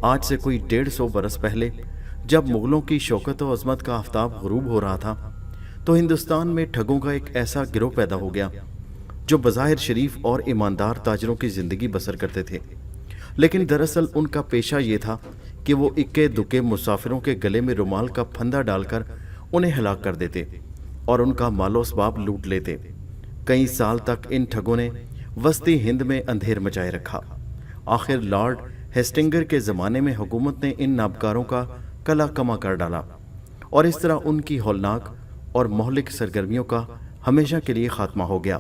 آج سے کوئی 150 برس پہلے جب مغلوں کی شوکت و عظمت کا آفتاب غروب ہو رہا تھا تو ہندوستان میں ٹھگوں کا ایک ایسا گروہ پیدا ہو گیا جو بظاہر شریف اور ایماندار تاجروں کی زندگی بسر کرتے تھے، لیکن دراصل ان کا پیشہ یہ تھا کہ وہ اکے دکے مسافروں کے گلے میں رومال کا پھندا ڈال کر انہیں ہلاک کر دیتے اور ان کا مال و اسباب لوٹ لیتے۔ کئی سال تک ان ٹھگوں نے وسطی ہند میں اندھیر مچائے رکھا۔ آخر لارڈ ہیسٹنگر کے زمانے میں حکومت نے ان نابکاروں کا کلا کما کر ڈالا اور اس طرح ان کی ہولناک اور مہلک سرگرمیوں کا ہمیشہ کے لیے خاتمہ ہو گیا۔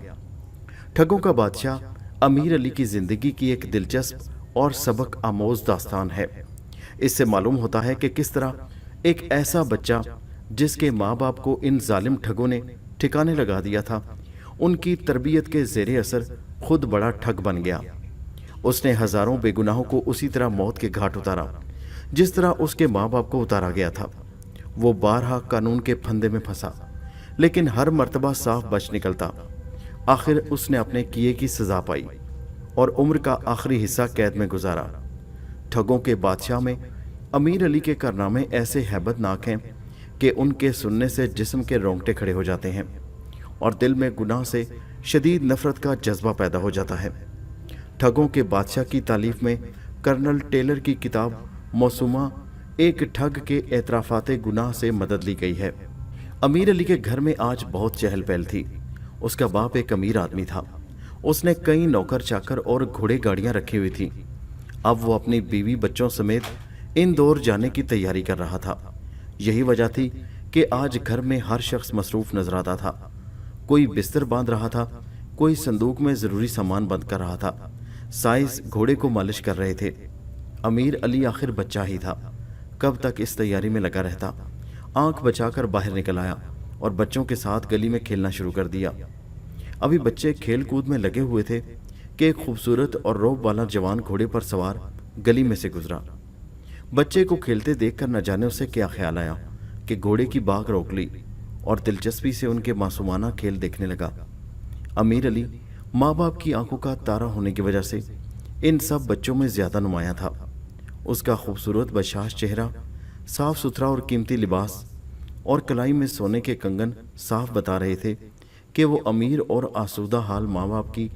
ٹھگوں کا بادشاہ امیر علی کی زندگی کی ایک دلچسپ اور سبق آموز داستان ہے۔ اس سے معلوم ہوتا ہے کہ کس طرح ایک ایسا بچہ جس کے ماں باپ کو ان ظالم ٹھگوں نے ٹھکانے لگا دیا تھا، ان کی تربیت کے زیر اثر خود بڑا ٹھگ بن گیا۔ اس نے ہزاروں بے گناہوں کو اسی طرح موت کے گھاٹ اتارا جس طرح اس کے ماں باپ کو اتارا گیا تھا۔ وہ بارہا قانون کے پھندے میں پھنسا لیکن ہر مرتبہ صاف بچ نکلتا۔ آخر اس نے اپنے کیے کی سزا پائی اور عمر کا آخری حصہ قید میں گزارا۔ ٹھگوں کے بادشاہ میں امیر علی کے کارنامے ایسے ہیبت ناک ہیں کہ ان کے سننے سے جسم کے رونگٹے کھڑے ہو جاتے ہیں اور دل میں گناہ سے شدید نفرت کا جذبہ پیدا ہو جاتا ہے۔ ٹھگوں کے بادشاہ کی تالیف میں کرنل ٹیلر کی کتاب موسومہ ایک ٹھگ کے اعترافات گناہ سے مدد لی گئی ہے۔ امیر علی کے گھر میں آج بہت چہل پہل تھی۔ اس کا باپ ایک امیر آدمی تھا۔ اس نے کئی نوکر چاکر اور گھوڑے گاڑیاں رکھی ہوئی تھیں۔ اب وہ اپنی بیوی بچوں سمیت اندور جانے کی تیاری کر رہا تھا۔ یہی وجہ تھی کہ آج گھر میں ہر شخص مصروف نظر آتا تھا۔ کوئی بستر باندھ رہا تھا، کوئی صندوق میں ضروری سامان بند کر رہا تھا، سائز گھوڑے کو مالش کر رہے تھے۔ امیر علی آخر بچہ ہی تھا، کب تک اس تیاری میں لگا رہتا۔ آنکھ بچا کر باہر نکل آیا اور بچوں کے ساتھ گلی میں کھیلنا شروع کر دیا۔ ابھی بچے کھیل کود میں لگے ہوئے تھے کہ ایک خوبصورت اور روب والا جوان گھوڑے پر سوار گلی میں سے گزرا۔ بچے کو کھیلتے دیکھ کر نہ جانے اسے کیا خیال آیا کہ گھوڑے کی باغ روک لی اور دلچسپی سے ان کے معصومانہ کھیل دیکھنے لگا۔ امیر علی ماں باپ کی آنکھوں کا تارا ہونے کی وجہ سے ان سب بچوں میں زیادہ نمایاں تھا۔ اس کا خوبصورت بشاش چہرہ، صاف ستھرا اور قیمتی لباس اور کلائی میں سونے کے کنگن صاف بتا رہے تھے کہ وہ امیر اور آسودہ حال ماں باپ کی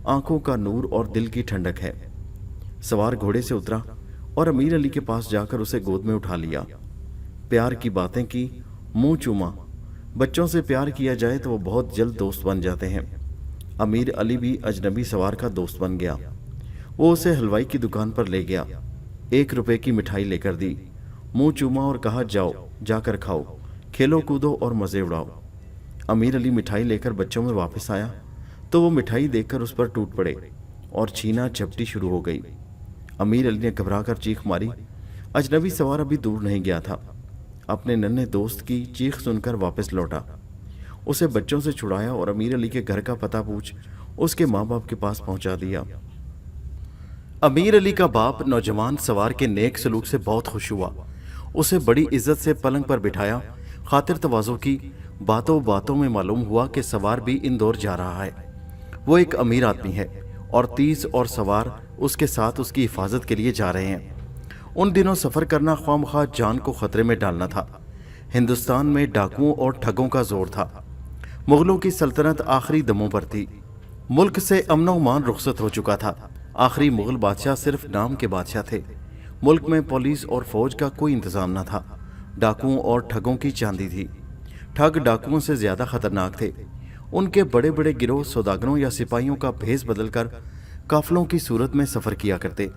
آنکھوں کا نور اور دل کی ٹھنڈک ہے۔ سوار گھوڑے سے اترا اور امیر علی کے پاس جا کر اسے گود میں اٹھا لیا۔ پیار کی باتیں کی، منہ چوما۔ بچوں سے پیار کیا جائے تو وہ بہت جلد دوست بن جاتے ہیں۔ امیر علی بھی اجنبی سوار کا دوست بن گیا۔ وہ اسے حلوائی کی دکان پر لے گیا، 1 روپے کی مٹھائی لے کر دی، منہ چوما اور کہا جاؤ جا کر کھاؤ، کھیلو کودو اور مزے اڑاؤ۔ امیر علی مٹھائی لے کر بچوں میں واپس آیا تو وہ مٹھائی دیکھ کر اس پر ٹوٹ پڑے اور چھینا جھپٹی شروع ہو گئی۔ امیر علی نے گھبرا کر چیخ ماری۔ اجنبی سوار ابھی دور نہیں گیا تھا، اپنے ننھے دوست کی چیخ سن کر واپس لوٹا۔ اسے بچوں سے چھڑایا اور امیر علی کے گھر کا پتہ پوچھ اس کے ماں باپ کے پاس پہنچا دیا۔ امیر علی کا باپ نوجوان سوار کے نیک سلوک سے بہت خوش ہوا۔ اسے بڑی عزت سے پلنگ پر بٹھایا، خاطر تواضع کی۔ باتوں باتوں میں معلوم ہوا کہ سوار بھی اندور جا رہا ہے۔ وہ ایک امیر آدمی ہے اور 30 اور سوار اس کے ساتھ اس کی حفاظت کے لیے جا رہے ہیں۔ ان دنوں سفر کرنا خواہ مخواہ جان کو خطرے میں ڈالنا تھا۔ ہندوستان میں ڈاکوؤں اور ٹھگوں کا زور تھا۔ مغلوں کی سلطنت آخری دموں پر تھی۔ ملک سے امن و امان رخصت ہو چکا تھا۔ آخری مغل بادشاہ صرف نام کے بادشاہ تھے۔ ملک میں پولیس اور فوج کا کوئی انتظام نہ تھا۔ ڈاکوؤں اور ٹھگوں کی چاندی تھی۔ ٹھگ ڈاکوؤں سے زیادہ خطرناک تھے۔ ان کے بڑے بڑے گروہ سوداگروں یا سپاہیوں کا بھیس بدل کر قافلوں کی صورت میں سفر کیا کرتے۔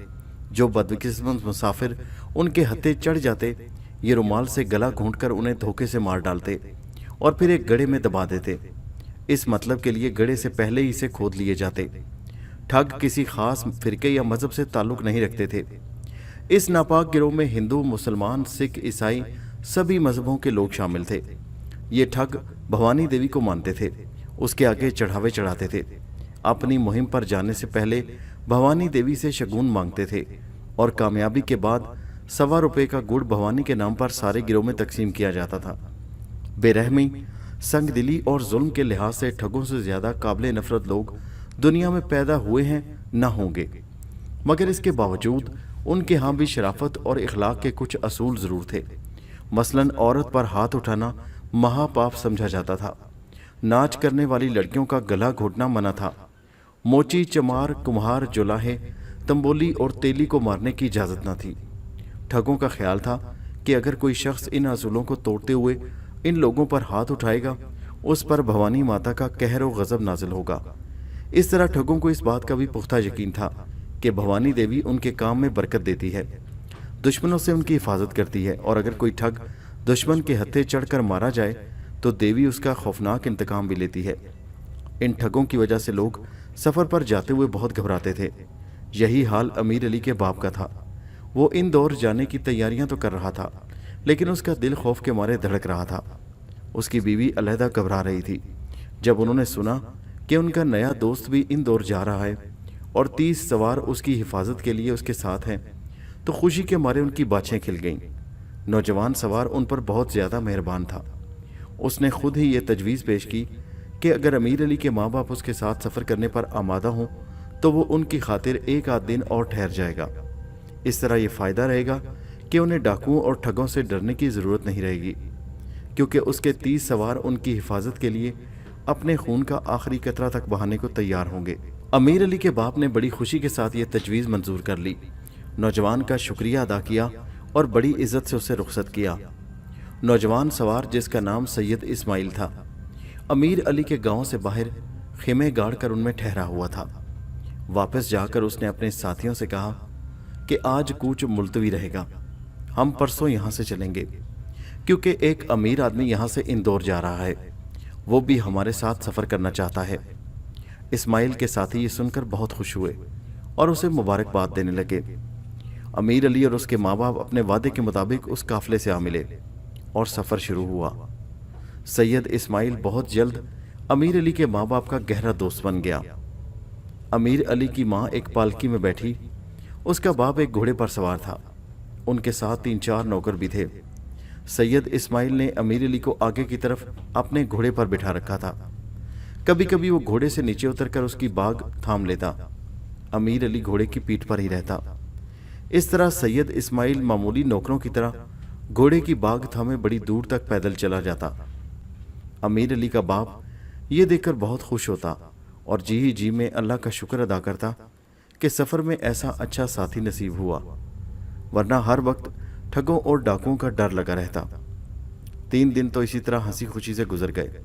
جو بدقسمت مسافر ان کے ہتھے چڑھ جاتے، یہ رومال سے گلا گھونٹ کر انہیں دھوکے سے مار ڈالتے اور پھر ایک گڑھے میں دبا دیتے۔ اس مطلب کے لیے گڑھے سے پہلے ہی اسے کھود لیے جاتے۔ ٹھگ کسی خاص فرقے یا مذہب سے تعلق نہیں رکھتے تھے۔ اس ناپاک گروہ میں ہندو، مسلمان، سکھ، عیسائی سبھی مذہبوں کے لوگ شامل تھے۔ یہ ٹھگ بھوانی دیوی کو مانتے تھے، اس کے آگے چڑھاوے چڑھاتے تھے۔ اپنی مہم پر جانے سے پہلے بھوانی دیوی سے شگون مانگتے تھے اور کامیابی کے بعد 1.25 روپے کا گڑ بھوانی کے نام پر سارے گروہ میں تقسیم کیا جاتا تھا۔ بے رحمی، سنگ دلی اور ظلم کے لحاظ سے ٹھگوں سے زیادہ قابل نفرت لوگ دنیا میں پیدا ہوئے ہیں نہ ہوں گے، مگر اس کے باوجود ان کے ہاں بھی شرافت اور اخلاق کے کچھ اصول ضرور تھے۔ مثلاً عورت پر ہاتھ اٹھانا مہا پاپ سمجھا جاتا تھا، ناچ کرنے والی لڑکیوں کا گلا گھونٹنا منع تھا، موچی، چمار، کمہار، جولاہے، تنبولی اور تیلی کو مارنے کی اجازت نہ تھی۔ ٹھگوں کا خیال تھا کہ اگر کوئی شخص ان اصولوں کو توڑتے ہوئے ان لوگوں پر ہاتھ اٹھائے گا، اس پر بھوانی ماتا کا قہر و غضب نازل ہوگا۔ اس طرح ٹھگوں کو اس بات کا بھی پختہ یقین تھا کہ بھوانی دیوی ان کے کام میں برکت دیتی ہے، دشمنوں سے ان کی حفاظت کرتی ہے، اور اگر کوئی ٹھگ دشمن کے ہتھے چڑھ کر مارا جائے تو دیوی اس کا خوفناک انتقام بھی لیتی ہے۔ ان ٹھگوں کی وجہ سے لوگ سفر پر جاتے ہوئے بہت گھبراتے تھے۔ یہی حال امیر علی کے باپ کا تھا۔ وہ اندور جانے کی تیاریاں تو کر رہا تھا، لیکن اس کا دل خوف کے مارے دھڑک رہا تھا۔ اس کی بیوی علیحدہ گھبرا رہی تھی۔ جب انہوں نے سنا کہ ان کا نیا دوست بھی اندور جا رہا ہے اور 30 سوار اس کی حفاظت کے لیے اس کے ساتھ ہیں، تو خوشی کے مارے ان کی باچھیں کھل گئیں۔ نوجوان سوار ان پر بہت زیادہ مہربان تھا۔ اس نے خود ہی یہ تجویز پیش کی کہ اگر امیر علی کے ماں باپ اس کے ساتھ سفر کرنے پر آمادہ ہوں تو وہ ان کی خاطر ایک آدھ دن اور ٹھہر جائے گا۔ اس طرح یہ فائدہ رہے گا کہ انہیں ڈاکوؤں اور ٹھگوں سے ڈرنے کی ضرورت نہیں رہے گی، کیونکہ اس کے 30 سوار ان کی حفاظت کے لیے اپنے خون کا آخری قطرہ تک بہانے کو تیار ہوں گے۔ امیر علی کے باپ نے بڑی خوشی کے ساتھ یہ تجویز منظور کر لی، نوجوان کا شکریہ ادا کیا اور بڑی عزت سے اسے رخصت کیا۔ نوجوان سوار، جس کا نام سید اسماعیل تھا، امیر علی کے گاؤں سے باہر خیمے گاڑ کر ان میں ٹھہرا ہوا تھا۔ واپس جا کر اس نے اپنے ساتھیوں سے کہا کہ آج کوچ ملتوی رہے گا، ہم پرسوں یہاں سے چلیں گے، کیونکہ ایک امیر آدمی یہاں سے اندور جا رہا ہے، وہ بھی ہمارے ساتھ سفر کرنا چاہتا ہے۔ اسماعیل کے ساتھی یہ سن کر بہت خوش ہوئے اور اسے مبارکباد دینے لگے۔ امیر علی اور اس کے ماں باپ اپنے وعدے کے مطابق اس قافلے سے آ ملے اور سفر شروع ہوا۔ سید اسماعیل بہت جلد امیر علی کے ماں باپ کا گہرا دوست بن گیا۔ امیر علی کی ماں ایک پالکی میں بیٹھی، اس کا باپ ایک گھوڑے پر سوار تھا، ان کے ساتھ 3-4 نوکر بھی تھے۔ سید اسماعیل نے امیر علی کو آگے کی طرف اپنے گھوڑے پر بٹھا رکھا تھا۔ کبھی کبھی وہ گھوڑے سے نیچے اتر کر اس کی باگ تھام لیتا، امیر علی گھوڑے کی پیٹھ پر ہی رہتا۔ اس طرح سید اسماعیل معمولی نوکروں کی طرح گھوڑے کی باگ تھامے بڑی دور تک پیدل چلا جاتا۔ امیر علی کا باپ یہ دیکھ کر بہت خوش ہوتا اور جی ہی جی میں اللہ کا شکر ادا کرتا کہ سفر میں ایسا اچھا ساتھی نصیب ہوا، ورنہ ہر وقت ٹھگوں اور ڈاکوؤں کا ڈر لگا رہتا۔ 3 دن تو اسی طرح ہنسی خوشی سے گزر گئے۔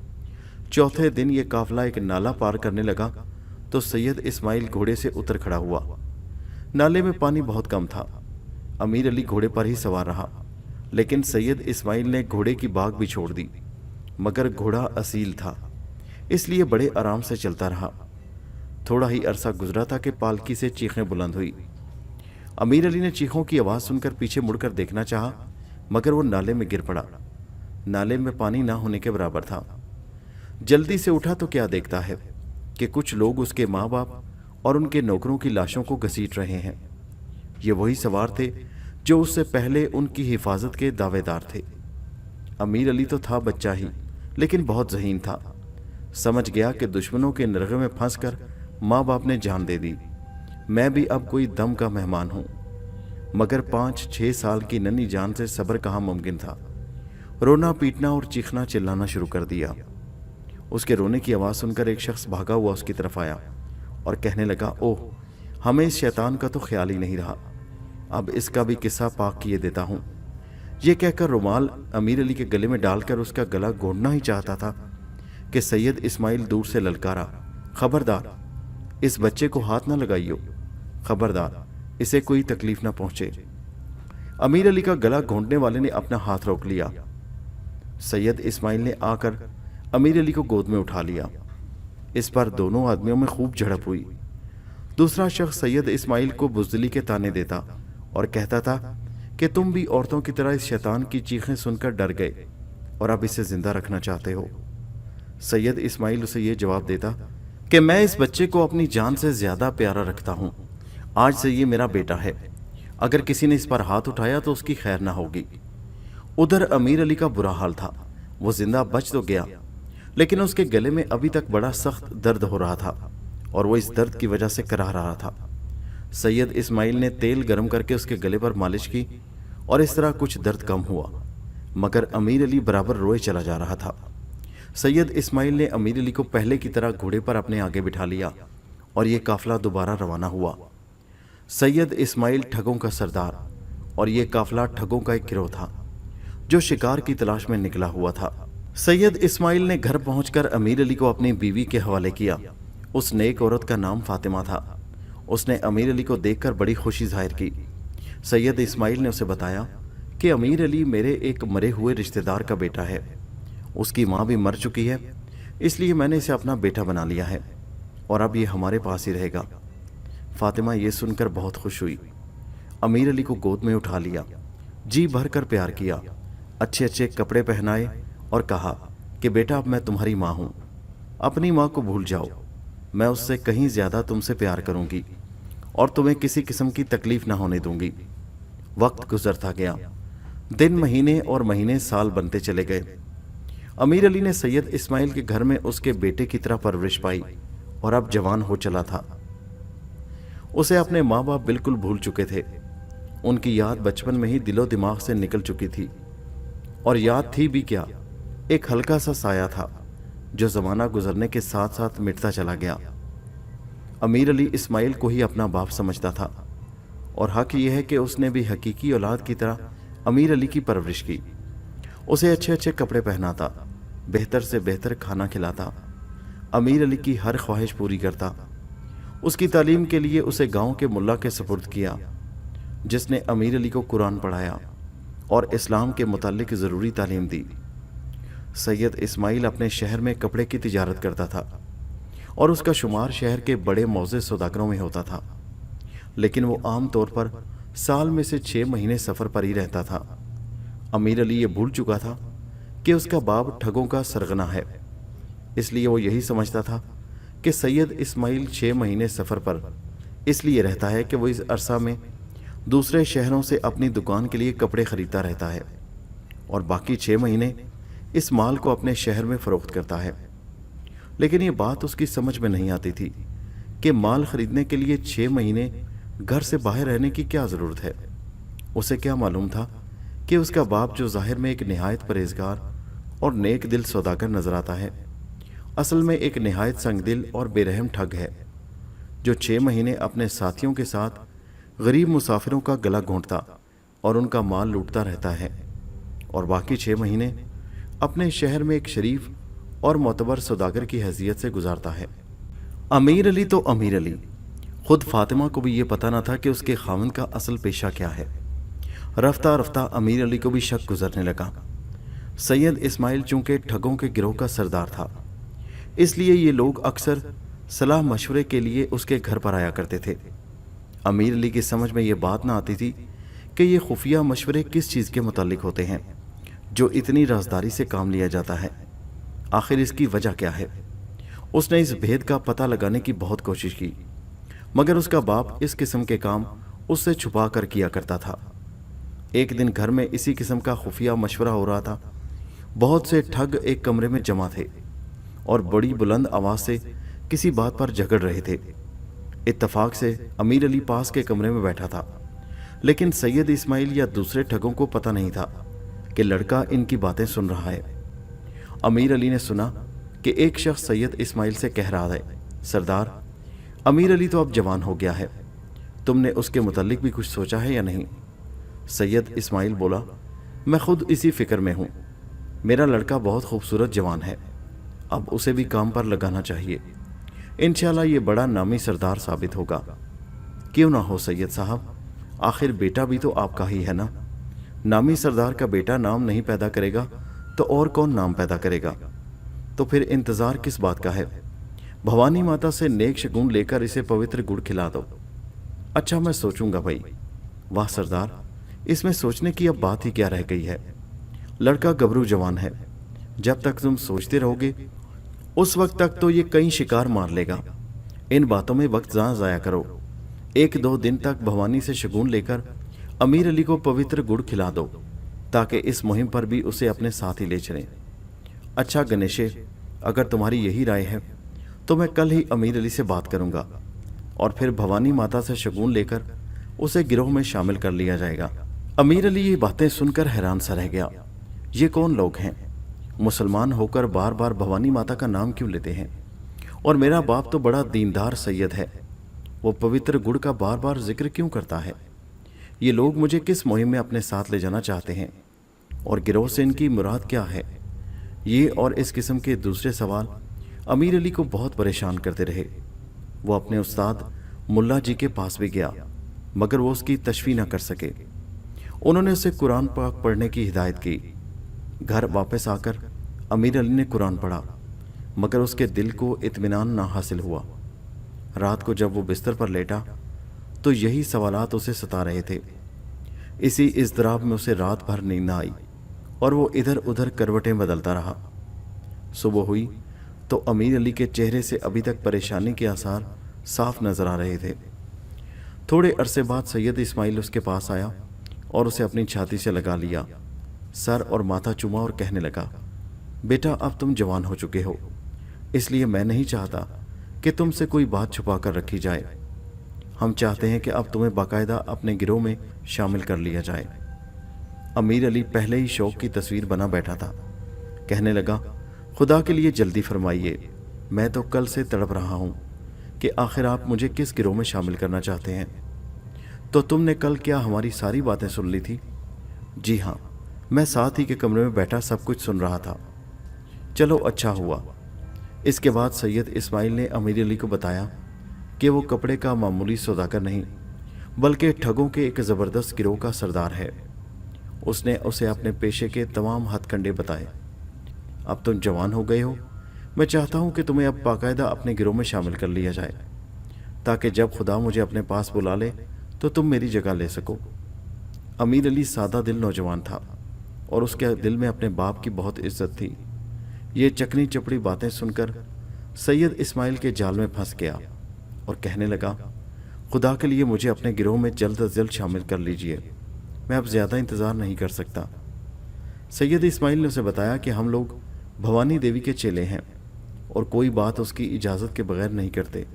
چوتھے دن یہ قافلہ ایک نالہ پار کرنے لگا تو سید اسماعیل گھوڑے سے اتر کھڑا ہوا۔ نالے میں پانی بہت کم تھا۔ امیر علی گھوڑے پر ہی سوار رہا، لیکن سید اسماعیل نے گھوڑے کی باگ بھی چھوڑ دی، مگر گھوڑا اصیل تھا، اس لیے بڑے آرام سے چلتا رہا۔ تھوڑا ہی عرصہ گزرا تھا کہ پالکی سے چیخیں بلند ہوئی۔ امیر علی نے چیخوں کی آواز سن کر پیچھے مڑ کر دیکھنا چاہا، مگر وہ نالے میں گر پڑا۔ نالے میں پانی نہ ہونے کے برابر تھا۔ جلدی سے اٹھا تو کیا دیکھتا ہے کہ کچھ لوگ اس کے ماں باپ اور ان کے نوکروں کی لاشوں کو گھسیٹ رہے ہیں۔ یہ وہی سوار تھے جو اس سے پہلے ان کی حفاظت کے دعوے دار تھے۔ امیر علی تو تھا بچہ ہی، لیکن بہت ذہین تھا۔ سمجھ گیا کہ دشمنوں کے نرغے میں پھنس کر ماں باپ نے جان دے دی، میں بھی اب کوئی دم کا مہمان ہوں۔ مگر 5-6 سال کی ننھی جان سے صبر کہاں ممکن تھا۔ رونا پیٹنا اور چیخنا چلانا شروع کر دیا۔ اس کے رونے کی آواز سن کر ایک شخص بھاگا ہوا اس کی طرف آیا اور کہنے لگا، اوہ، ہمیں اس شیطان کا تو خیال ہی نہیں رہا، اب اس کا بھی قصہ پاک کیے دیتا ہوں۔ یہ کہہ کر رومال امیر علی کے گلے میں ڈال کر اس کا گلا گھونٹنا ہی چاہتا تھا کہ سید اسماعیل دور سے للکارا، خبردار، اس بچے کو ہاتھ نہ لگائیو، خبردار، اسے کوئی تکلیف نہ پہنچے۔ امیر علی کا گلا گھونٹنے والے نے اپنا ہاتھ روک لیا۔ سید اسماعیل نے آ کر امیر علی کو گود میں اٹھا لیا۔ اس پر دونوں آدمیوں میں خوب جھڑپ ہوئی۔ دوسرا شخص سید اسماعیل کو بزدلی کے تانے دیتا اور کہتا تھا کہ تم بھی عورتوں کی طرح اس شیطان کی چیخیں سن کر ڈر گئے اور اب اسے زندہ رکھنا چاہتے ہو۔ سید اسماعیل اسے یہ جواب دیتا کہ میں اس بچے کو اپنی جان سے زیادہ پیارا رکھتا ہوں، آج سے یہ میرا بیٹا ہے، اگر کسی نے اس پر ہاتھ اٹھایا تو اس کی خیر نہ ہوگی۔ ادھر امیر علی کا برا حال تھا، وہ زندہ بچ تو گیا، لیکن اس کے گلے میں ابھی تک بڑا سخت درد ہو رہا تھا اور وہ اس درد کی وجہ سے کراہ رہا تھا۔ सैयद इस्माइल ने तेल गर्म करके उसके गले पर मालिश की और इस तरह कुछ दर्द कम हुआ, मगर अमीर अली बराबर रोए चला जा रहा था। सैयद इस्माइल ने अमीर अली को पहले की तरह घोड़े पर अपने आगे बिठा लिया और ये काफिला दोबारा रवाना हुआ। सैयद इस्माइल ठगों का सरदार और ये काफिला ठगों का एक गिरोह था जो शिकार की तलाश में निकला हुआ था। सैयद इस्माइल ने घर पहुंचकर अमीर अली को अपनी बीवी के हवाले किया। उस नेक औरत का नाम फातिमा था। उसने अमीर अली को देखकर बड़ी खुशी जाहिर की। सैयद इस्माइल ने उसे बताया कि अमीर अली मेरे एक मरे हुए रिश्तेदार का बेटा है। उसकी माँ भी मर चुकी है, इसलिए मैंने इसे अपना बेटा बना लिया है और अब ये हमारे पास ही रहेगा। फातिमा ये सुनकर बहुत खुश हुई। अमीर अली को गोद में उठा लिया, जी भर कर प्यार किया, अच्छे अच्छे कपड़े पहनाए और कहा कि बेटा अब मैं तुम्हारी माँ हूँ, अपनी माँ को भूल जाओ। मैं उससे कहीं ज़्यादा तुमसे प्यार करूँगी और तुम्हें किसी किस्म की तकलीफ ना होने दूंगी। वक्त गुजरता गया, दिन महीने और महीने साल बनते चले गए। अमीर अली ने सैयद इस्माइल के घर में उसके बेटे की तरह परवरिश पाई और अब जवान हो चला था। उसे अपने माँ बाप बिल्कुल भूल चुके थे। उनकी याद बचपन में ही दिलो दिमाग से निकल चुकी थी, और याद थी भी क्या, एक हल्का सा साया था जो जमाना गुजरने के साथ साथ मिटता चला गया। अमीर अली इस्माइल को ही अपना बाप समझता था और हक यह है कि उसने भी हकीकी औलाद की तरह अमीर अली की परवरिश की। उसे अच्छे अच्छे कपड़े पहनाता, बेहतर से बेहतर खाना खिलाता, अमीर अली की हर ख्वाहिश पूरी करता। उसकी तालीम के लिए उसे गांव के मुल्ला के सुपुर्द किया, जिसने अमीर अली को कुरान पढ़ाया और इस्लाम के मुतालिक ज़रूरी तालीम दी। सैयद इस्माइल अपने शहर में कपड़े की तिजारत करता था और उसका शुमार शहर के बड़े मौज़े सौदागरों में होता था, लेकिन वो आम तौर पर साल में से 6 महीने सफ़र पर ही रहता था। अमीर अली ये भूल चुका था कि उसका बाप ठगों का सरगना है, इसलिए वो यही समझता था कि सैयद इस्माइल 6 महीने सफ़र पर इसलिए रहता है कि वो इस अरसा में दूसरे शहरों से अपनी दुकान के लिए कपड़े खरीदता रहता है और बाकी 6 महीने इस माल को अपने शहर में फ़रोख्त करता है। लेकिन ये बात उसकी समझ में नहीं आती थी कि माल खरीदने के लिए 6 महीने घर से बाहर रहने की क्या ज़रूरत है। उसे क्या मालूम था कि उसका बाप, जो ज़ाहिर में एक निहायत परहेजगार और नेक दिल सौदागर नजर आता है, असल में एक निहायत संगदिल और बेरहम ठग है, जो 6 महीने अपने साथियों के साथ गरीब मुसाफिरों का गला घोंटता और उनका माल लूटता रहता है और बाकी 6 महीने अपने शहर में एक शरीफ और मोतबर सौदागर की हैसियत से गुजारता है। अमीर अली तो अमीर अली, खुद फातिमा को भी ये पता न था कि उसके खाविंद का असल पेशा क्या है। रफ्ता रफ्ता अमीर अली को भी शक गुजरने लगा। सैयद इस्माइल चूंकि ठगों के गिरोह का सरदार था, इसलिए ये लोग अक्सर सलाह मशवरे के लिए उसके घर पर आया करते थे। अमीर अली की समझ में ये बात ना आती थी कि ये खुफिया मशवरे किस चीज़ के मुतालिक होते हैं जो इतनी राजदारी से काम लिया जाता है। आखिर इसकी वजह क्या है। उसने इस भेद का पता लगाने की बहुत कोशिश की, मगर उसका बाप इस किस्म के काम उससे छुपा कर किया करता था। एक दिन घर में इसी किस्म का खुफिया मशवरा हो रहा था। बहुत से ठग एक कमरे में जमा थे और बड़ी बुलंद आवाज़ से किसी बात पर झगड़ रहे थे। इत्तफाक से अमीर अली पास के कमरे में बैठा था, लेकिन सैयद इस्माइल या दूसरे ठगों को पता नहीं था कि लड़का इनकी बातें सुन रहा है। अमीर अली ने सुना कि एक शख्स सैयद इस्माइल से कह रहा है, सरदार, अमीर अली तो अब जवान हो गया है, तुमने उसके मुतालिक भी कुछ सोचा है या नहीं। सैयद इस्माइल बोला, मैं खुद इसी फिक्र में हूँ। मेरा लड़का बहुत खूबसूरत जवान है, अब उसे भी काम पर लगाना चाहिए। इंशाल्लाह ये बड़ा नामी सरदार साबित होगा। क्यों ना हो सैयद साहब, आखिर बेटा भी तो आपका ही है ना। नामी सरदार का बेटा नाम नहीं पैदा करेगा तो और कौन नाम पैदा करेगा। तो फिर इंतज़ार किस बात का है। भवानी माता से नेक शगुन लेकर इसे पवित्र गुड़ खिला दो। अच्छा, मैं सोचूंगा भाई। वाह सरदार, इसमें सोचने की अब बात ही क्या रह गई है। लड़का गबरू जवान है, जब तक तुम सोचते रहोगे उस वक्त तक तो ये कई शिकार मार लेगा। इन बातों में वक्त ज़ाया करो। 1-2 दिन तक भवानी से शगुन लेकर अमीर अली को पवित्र गुड़ खिला दो, ताकि इस मुहिम पर भी उसे अपने साथ ही ले चलें। अच्छा गणेशे, अगर तुम्हारी यही राय है तो मैं कल ही अमीर अली से बात करूंगा। और फिर भवानी माता से शगुन लेकर उसे गिरोह में शामिल कर लिया जाएगा। अमीर अली ये बातें सुनकर हैरान सा रह गया। ये कौन लोग हैं? मुसलमान होकर बार बार भवानी माता का नाम क्यों लेते हैं? और मेरा बाप तो बड़ा दीनदार सैयद है, वो पवित्र गुड़ का बार बार जिक्र क्यों करता है? ये लोग मुझे किस मुहिम में अपने साथ ले जाना चाहते हैं और गिरोह से इनकी मुराद क्या है? ये और इस किस्म के दूसरे सवाल अमीर अली को बहुत परेशान करते रहे। वो अपने उस्ताद मुल्ला जी के पास भी गया, मगर वो उसकी तशफी न कर सके। उन्होंने उसे कुरान पाक पढ़ने की हिदायत की। घर वापस आकर अमीर अली ने कुरान पढ़ा, मगर उसके दिल को इत्मीनान ना हासिल हुआ। रात को जब वो बिस्तर पर लेटा तो यही सवालात उसे सता रहे थे। इसी इज़्तिराब में उसे रात भर नींद न आई और वो इधर उधर करवटें बदलता रहा। सुबह हुई तो अमीर अली के चेहरे से अभी तक परेशानी के आसार साफ नजर आ रहे थे। थोड़े अरसे बाद सैयद इस्माइल उसके पास आया और उसे अपनी छाती से लगा लिया, सर और माथा चूमा और कहने लगा, बेटा अब तुम जवान हो चुके हो, इसलिए मैं नहीं चाहता कि तुमसे कोई बात छुपा कर रखी जाए। हम चाहते हैं कि अब तुम्हें बाकायदा अपने गिरोह में शामिल कर लिया जाए। अमीर अली पहले ही शौक की तस्वीर बना बैठा था। कहने लगा, खुदा के लिए जल्दी फरमाइए, मैं तो कल से तड़प रहा हूँ कि आखिर आप मुझे किस गिरोह में शामिल करना चाहते हैं। तो तुमने कल क्या हमारी सारी बातें सुन ली थी? जी हाँ, मैं साथ ही के कमरे में बैठा सब कुछ सुन रहा था। चलो अच्छा हुआ। इसके बाद सैयद इस्माइल ने अमीर अली को बताया कि वो कपड़े का मामूली सौदागर नहीं बल्कि ठगों के एक ज़बरदस्त गिरोह का सरदार है। उसने उसे अपने पेशे के तमाम हथकंडे बताए। अब तुम जवान हो गए हो, मैं चाहता हूँ कि तुम्हें अब बाकायदा अपने गिरोह में शामिल कर लिया जाए, ताकि जब खुदा मुझे अपने पास बुला ले तो तुम मेरी जगह ले सको। अमीर अली सादा दिल नौजवान था और उसके दिल में अपने बाप की बहुत इज्जत थी। ये चकनी चपड़ी बातें सुनकर सैयद इस्माइल के जाल में फंस गया और कहने लगा, खुदा के लिए मुझे अपने गिरोह में जल्द अज जल्द शामिल कर लीजिए, मैं अब ज़्यादा इंतज़ार नहीं कर सकता। सैयद इस्माइल ने उसे बताया कि हम लोग भवानी देवी के चेले हैं और कोई बात उसकी इजाज़त के बगैर नहीं करते।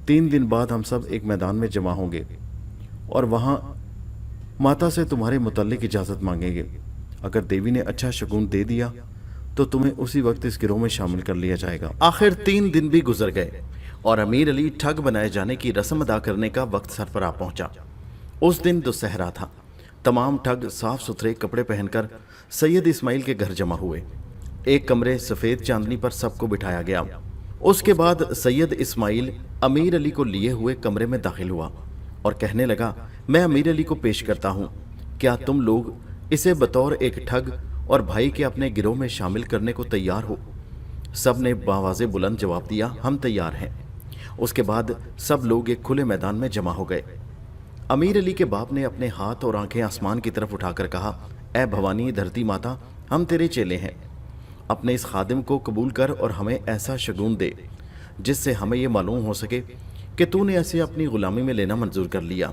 3 दिन बाद हम सब एक मैदान में जमा होंगे और वहाँ माता से तुम्हारे मुतल्लिक इजाज़त मांगेंगे। अगर देवी ने अच्छा शगुन दे दिया तो तुम्हें उसी वक्त इस गिरोह में शामिल कर लिया जाएगा। आखिर 3 दिन भी गुजर गए और अमीर अली ठग बनाए जाने की रस्म अदा करने का वक्त सर पर आ पहुंचा। उस दिन दुसहरा था। तमाम ठग साफ सुथरे कपड़े पहनकर सैयद इस्माइल के घर जमा हुए। एक कमरे सफ़ेद चांदनी पर सबको बिठाया गया। उसके बाद सैयद इस्माइल अमीर अली को लिए हुए कमरे में दाखिल हुआ और कहने लगा, मैं अमीर अली को पेश करता हूँ, क्या तुम लोग इसे बतौर एक ठग और भाई के अपने गिरोह में शामिल करने को तैयार हो? सब ने बावाज़े बुलंद जवाब दिया, हम तैयार हैं। उसके बाद सब लोग एक खुले मैदान में जमा हो गए। अमीर अली के बाप ने अपने हाथ और आंखें आसमान की तरफ उठाकर कहा, ऐ भवानी धरती माता, हम तेरे चेले हैं, अपने इस खादिम को कबूल कर और हमें ऐसा शगुन दे जिससे हमें यह मालूम हो सके कि तूने ऐसे अपनी गुलामी में लेना मंजूर कर लिया।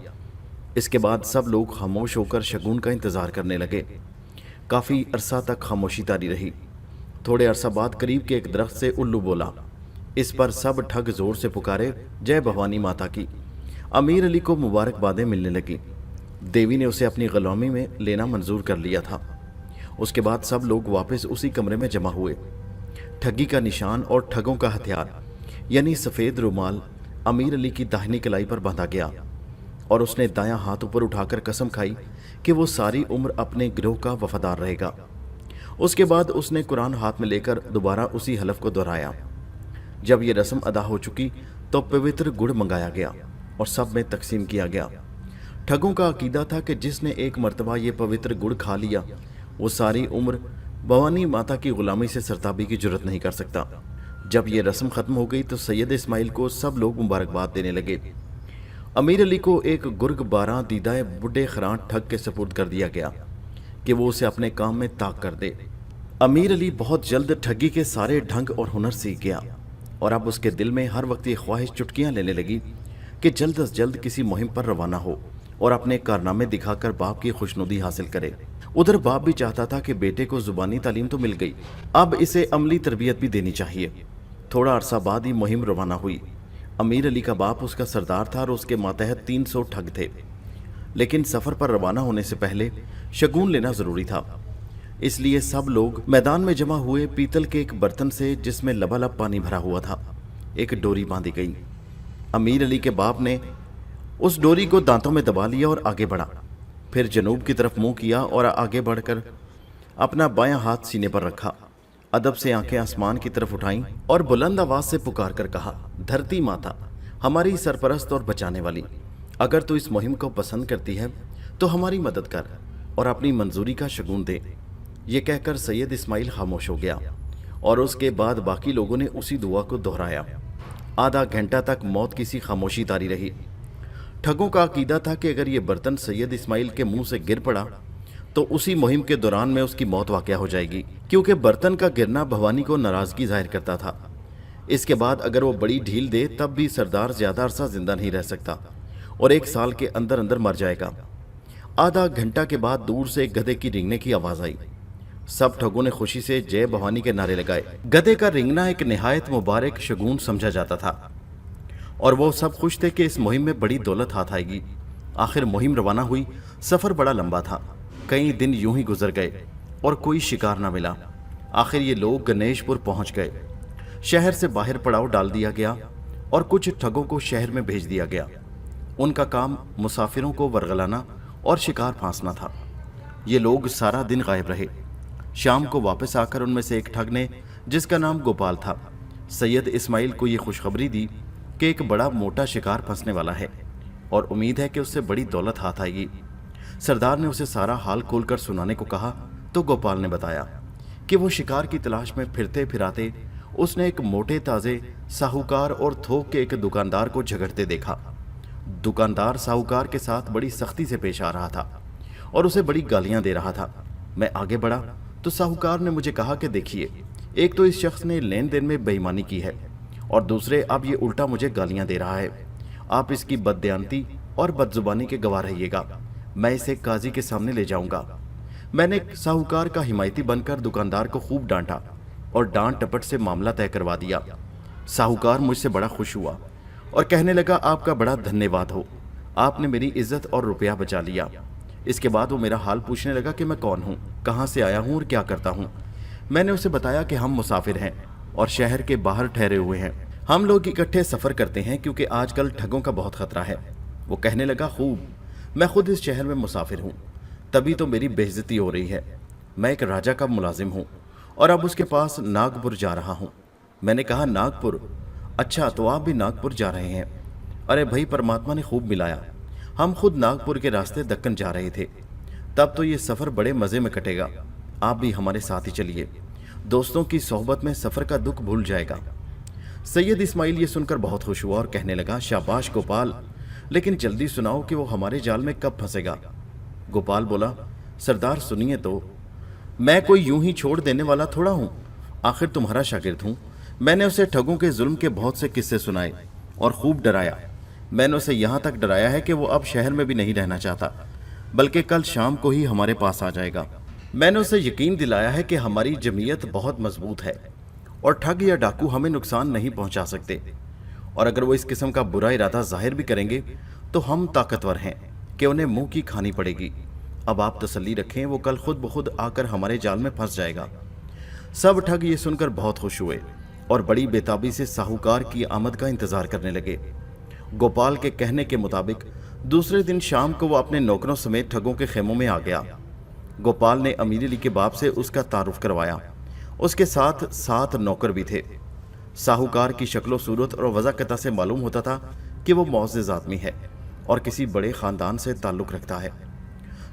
इसके बाद सब लोग खामोश होकर शगुन का इंतज़ार करने लगे। काफ़ी अरसा तक खामोशी तारी रही। थोड़े अरसा बाद करीब के एक दरख्त से उल्लू बोला। इस पर सब ठग जोर से पुकारे, जय भवानी माता की। अमीर अली को मुबारकबादें मिलने लगी। देवी ने उसे अपनी गुलामी में लेना मंजूर कर लिया था। उसके बाद सब लोग वापस उसी कमरे में जमा हुए। ठगी का निशान और ठगों का हथियार यानी सफ़ेद रुमाल अमीर अली की दाहिनी कलाई पर बांधा गया और उसने दायां हाथ ऊपर उठाकर कसम खाई कि वो सारी उम्र अपने गिरोह का वफादार रहेगा। उसके बाद उसने कुरान हाथ में लेकर दोबारा उसी हलफ को दोहराया। जब ये रस्म अदा हो चुकी तो पवित्र गुड़ मंगाया गया और सब में तकसीम किया गया। ठगों का अकीदा था कि जिसने एक मर्तबा ये पवित्र गुड़ खा लिया वो सारी उम्र भवानी माता की गुलामी से सरताबी की जुर्रत नहीं कर सकता। जब ये रस्म ख़त्म हो गई तो सैयद इस्माइल को सब लोग मुबारकबाद देने लगे। अमीर अली को एक गुर्ग 12 दीदाए बुढ़े खरांट ठग के सपुर्द कर दिया गया कि वो उसे अपने काम में ताक कर दे। अमीर अली बहुत जल्द ठगी के सारे ढंग और हुनर सीख गया और अब उसके दिल में हर वक्त ये ख्वाहिश चुटकियाँ लेने लगी कि जल्द अज जल्द किसी मुहिम पर रवाना हो और अपने कारनामे दिखाकर बाप की खुशनुदी हासिल करे। उधर बाप भी चाहता था कि बेटे को जुबानी तालीम तो मिल गई, अब इसे अमली तरबियत भी देनी चाहिए। थोड़ा अरसा बाद ही मुहिम रवाना हुई। अमीर अली का बाप उसका सरदार था और उसके मातहत 300 ठग थे, लेकिन सफ़र पर रवाना होने से पहले शगुन लेना ज़रूरी था। इसलिए सब लोग मैदान में जमा हुए पीतल के एक बर्तन से, जिसमें लबालब पानी भरा हुआ था, एक डोरी बांधी गई। अमीर अली के बाप ने उस डोरी को दांतों में दबा लिया और आगे बढ़ा। फिर जनूब की तरफ मुंह किया और आगे बढ़कर अपना बायां हाथ सीने पर रखा। अदब से आंखें आसमान की तरफ उठाईं और बुलंद आवाज से पुकार कर कहा, धरती माता, हमारी सरपरस्त और बचाने वाली, अगर तू इस मुहिम को पसंद करती है तो हमारी मदद कर और अपनी मंजूरी का शगुन दे। ये कहकर सैयद इस्माइल खामोश हो गया और उसके बाद बाकी लोगों ने उसी दुआ को दोहराया। आधा घंटा तक मौत की सी खामोशी तारी रही। ठगों का अकीदा था कि अगर ये बर्तन सैयद इस्माइल के मुंह से गिर पड़ा तो उसी मुहिम के दौरान में उसकी मौत वाक़या हो जाएगी, क्योंकि बर्तन का गिरना भवानी को नाराज़गी जाहिर करता था। इसके बाद अगर वो बड़ी ढील दे तब भी सरदार ज़्यादा अरसा जिंदा नहीं रह सकता और 1 साल के अंदर अंदर मर जाएगा। आधा घंटा के बाद दूर से एक गधे की रेंगने की आवाज़ आई। सब ठगों ने खुशी से जय भवानी के नारे लगाए। गधे का रेंगना एक निहायत मुबारक शगुन समझा जाता था और वो सब खुश थे कि इस मुहिम में बड़ी दौलत हाथ आएगी। आखिर मुहिम रवाना हुई। सफ़र बड़ा लंबा था, कई दिन यूं ही गुजर गए और कोई शिकार न मिला। आखिर ये लोग गणेशपुर पहुंच गए। शहर से बाहर पड़ाव डाल दिया गया और कुछ ठगों को शहर में भेज दिया गया। उनका काम मुसाफिरों को वरगलाना और शिकार फांसना था। ये लोग सारा दिन गायब रहे। शाम को वापस आकर उनमें से एक ठग ने, जिसका नाम गोपाल था, सैयद इस्माइल को ये खुशखबरी दी कि एक बड़ा मोटा शिकार फंसने वाला है और उम्मीद है कि उससे बड़ी दौलत हाथ आएगी। सरदार ने उसे सारा हाल खोलकर सुनाने को कहा तो गोपाल ने बताया कि वो शिकार की तलाश में फिरते फिराते उसने एक मोटे ताजे साहूकार और थोक के एक दुकानदार को झगड़ते देखा। दुकानदार साहूकार के साथ बड़ी सख्ती से पेश आ रहा था और उसे बड़ी गालियां दे रहा था। मैं आगे बढ़ा तो साहूकार ने मुझे कहा कि देखिए, एक तो इस शख्स ने लेन देन में बेईमानी की है और दूसरे अब ये उल्टा मुझे गालियां दे रहा है। आप इसकी बददयानती और बदजुबानी के गवाह रहिएगा। मैं इसे काजी के सामने ले जाऊंगा। मैंने साहूकार का हिमायती बनकर दुकानदार को खूब डांटा और डांट टपट से मामला तय करवा दिया। साहूकार मुझसे बड़ा खुश हुआ और कहने लगा, आपका बड़ा धन्यवाद हो, आपने मेरी इज्जत और रुपया बचा लिया। इसके बाद वो मेरा हाल पूछने लगा कि मैं कौन हूँ, कहाँ से आया हूँ और क्या करता हूँ। मैंने उसे बताया कि हम मुसाफिर हैं और शहर के बाहर ठहरे हुए हैं। हम लोग इकट्ठे सफ़र करते हैं क्योंकि आजकल ठगों का बहुत खतरा है। वो कहने लगा, खूब, मैं खुद इस शहर में मुसाफिर हूँ, तभी तो मेरी बेइज्जती हो रही है। मैं एक राजा का मुलाजिम हूँ और अब उसके पास नागपुर जा रहा हूँ। मैंने कहा, नागपुर? अच्छा, तो आप भी नागपुर जा रहे हैं? अरे भाई, परमात्मा ने खूब मिलाया। हम खुद नागपुर के रास्ते दक्कन जा रहे थे। तब तो ये सफ़र बड़े मज़े में कटेगा। आप भी हमारे साथ ही चलिए। दोस्तों की सोहबत में सफ़र का दुख भूल जाएगा। सैयद इस्माइल ये सुनकर बहुत खुश हुआ और कहने लगा, शाबाश गोपाल, लेकिन जल्दी सुनाओ कि वो हमारे जाल में कब फंसेगा। गोपाल बोला, सरदार सुनिए तो, मैं कोई यूं ही छोड़ देने वाला थोड़ा हूँ। आखिर तुम्हारा शागिर्द हूँ। मैंने उसे ठगों के जुल्म के बहुत से किस्से सुनाए और खूब डराया। मैंने उसे यहाँ तक डराया है कि वो अब शहर में भी नहीं रहना चाहता, बल्कि कल शाम को ही हमारे पास आ जाएगा। मैंने उसे यकीन दिलाया है कि हमारी जमीयत बहुत मजबूत है और ठग या डाकू हमें नुकसान नहीं पहुंचा सकते, और अगर वो इस किस्म का बुरा इरादा जाहिर भी करेंगे तो हम ताकतवर हैं कि उन्हें मुंह की खानी पड़ेगी। अब आप तसल्ली रखें, वो कल खुद ब खुद आकर हमारे जाल में फंस जाएगा। सब ठग ये सुनकर बहुत खुश हुए और बड़ी बेताबी से साहूकार की आमद का इंतजार करने लगे। गोपाल के कहने के मुताबिक दूसरे दिन शाम को वो अपने नौकरों समेत ठगों के खेमों में आ गया। गोपाल ने अमीर अली के बाप से उसका तारुफ करवाया। उसके साथ 7 नौकर भी थे। साहूकार की शक्लो सूरत और वज़ाकता से मालूम होता था कि वो मुअज़्ज़ज़ आदमी है और किसी बड़े ख़ानदान से ताल्लुक़ रखता है।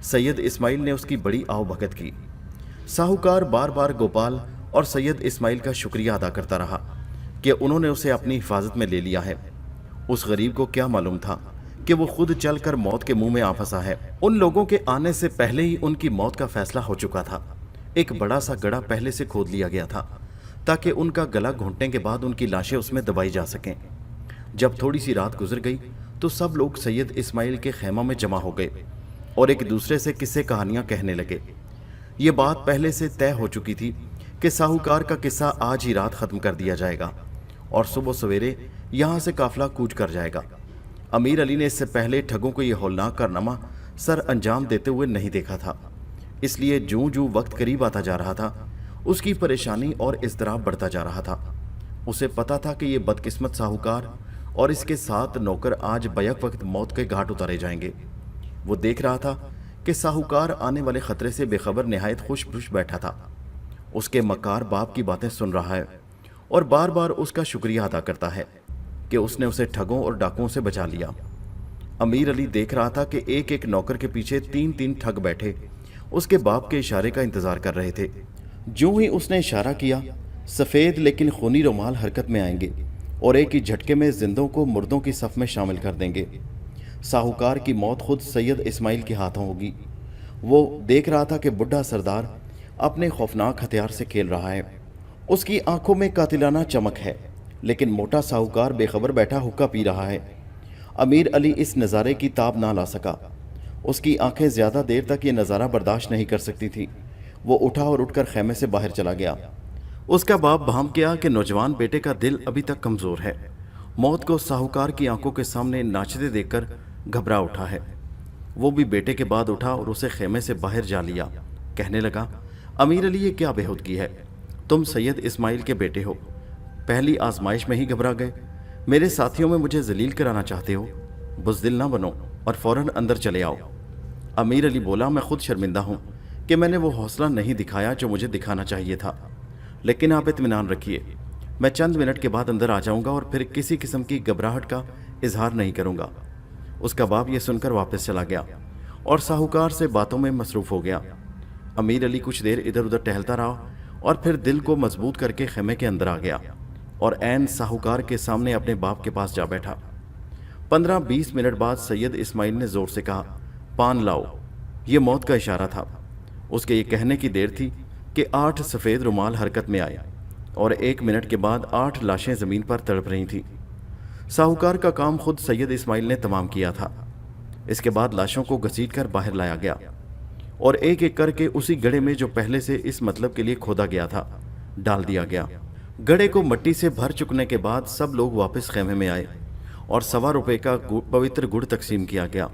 सैयद इस्माइल ने उसकी बड़ी आवभगत की। साहूकार बार बार गोपाल और सैयद इस्माइल का शुक्रिया अदा करता रहा कि उन्होंने उसे अपनी हिफाजत में ले लिया है। उस गरीब को क्या मालूम था कि वो खुद चलकर मौत के मुंह में आ फंसा है। उन लोगों के आने से पहले ही उनकी मौत का फैसला हो चुका था। एक बड़ा सा गड्ढा पहले से खोद लिया गया था ताकि उनका गला घोंटने के बाद उनकी लाशें उसमें दबाई जा सकें। जब थोड़ी सी रात गुजर गई तो सब लोग सैयद इस्माइल के खेमा में जमा हो गए और एक दूसरे से किस्से कहानियां कहने लगे। ये बात पहले से तय हो चुकी थी कि साहूकार का किस्सा आज ही रात ख़त्म कर दिया जाएगा और सुबह सवेरे यहाँ से काफिला कूच कर जाएगा। अमीर अली ने इससे पहले ठगों को यह हौलनाक कारनामा सर अंजाम देते हुए नहीं देखा था, इसलिए जूं जूं वक्त करीब आता जा रहा था उसकी परेशानी और इज़्तिराब बढ़ता जा रहा था। उसे पता था कि ये बदकिस्मत साहूकार और इसके साथ नौकर आज बैक वक्त मौत के घाट उतारे जाएंगे। वो देख रहा था कि साहूकार आने वाले खतरे से बेखबर निहायत खुश बैठा था। उसके मक्कार बाप की बातें सुन रहा है और बार बार उसका शुक्रिया अदा करता है कि उसने उसे ठगों और डाकुओं से बचा लिया। अमीर अली देख रहा था कि एक एक नौकर के पीछे 3-3 ठग बैठे उसके बाप के इशारे का इंतजार कर रहे थे। जो ही उसने इशारा किया, सफ़ेद लेकिन खूनी रुमाल हरकत में आएंगे और एक ही झटके में जिंदों को मुर्दों की सफ में शामिल कर देंगे। साहूकार की मौत खुद सैयद इस्माइल के हाथों होगी। वो देख रहा था कि बुढ़ा सरदार अपने खौफनाक हथियार से खेल रहा है। उसकी आंखों में कातिलाना चमक है, लेकिन मोटा साहूकार बेखबर बैठा हुक्का पी रहा है। अमीर अली इस नज़ारे की ताब ना ला सका। उसकी आंखें ज़्यादा देर तक ये नज़ारा बर्दाश्त नहीं कर सकती थी। वो उठा और उठकर खैमे से बाहर चला गया। उसका बाप भाम गया कि नौजवान बेटे का दिल अभी तक कमज़ोर है। मौत को साहूकार की आंखों के सामने नाचते देखकर घबरा उठा है। वो भी बेटे के बाद उठा और उसे खेमे से बाहर जा लिया। कहने लगा, अमीर अली, ये क्या बेहूदगी है? तुम सैयद इस्माइल के बेटे हो, पहली आजमाइश में ही घबरा गए। मेरे साथियों में मुझे जलील कराना चाहते हो? बुज़दिल ना बनो और फौरन अंदर चले आओ। अमीर अली बोला, मैं खुद शर्मिंदा हूँ कि मैंने वो हौसला नहीं दिखाया जो मुझे दिखाना चाहिए था, लेकिन आप इत्मीनान रखिए, मैं चंद मिनट के बाद अंदर आ जाऊंगा और फिर किसी किस्म की घबराहट का इजहार नहीं करूंगा। उसका बाप ये सुनकर वापस चला गया और साहूकार से बातों में मसरूफ़ हो गया। अमीर अली कुछ देर इधर उधर टहलता रहा और फिर दिल को मजबूत करके खेमे के अंदर आ गया और ऐन साहूकार के सामने अपने बाप के पास जा बैठा। 15-20 मिनट बाद सैयद इस्माइल ने ज़ोर से कहा, पान लाओ। ये मौत का इशारा था। उसके ये कहने की देर थी कि 8 सफ़ेद रुमाल हरकत में आए और 1 मिनट के बाद 8 लाशें ज़मीन पर तड़प रही थीं। साहूकार का काम खुद सैयद इस्माइल ने तमाम किया था। इसके बाद लाशों को घसीटकर बाहर लाया गया और एक एक करके उसी गड्ढे में जो पहले से इस मतलब के लिए खोदा गया था डाल दिया गया। गड्ढे को मिट्टी से भर चुकने के बाद सब लोग वापस खेमे में आए और ₹1.25 रुपये का पवित्र गुड़ तकसीम किया गया।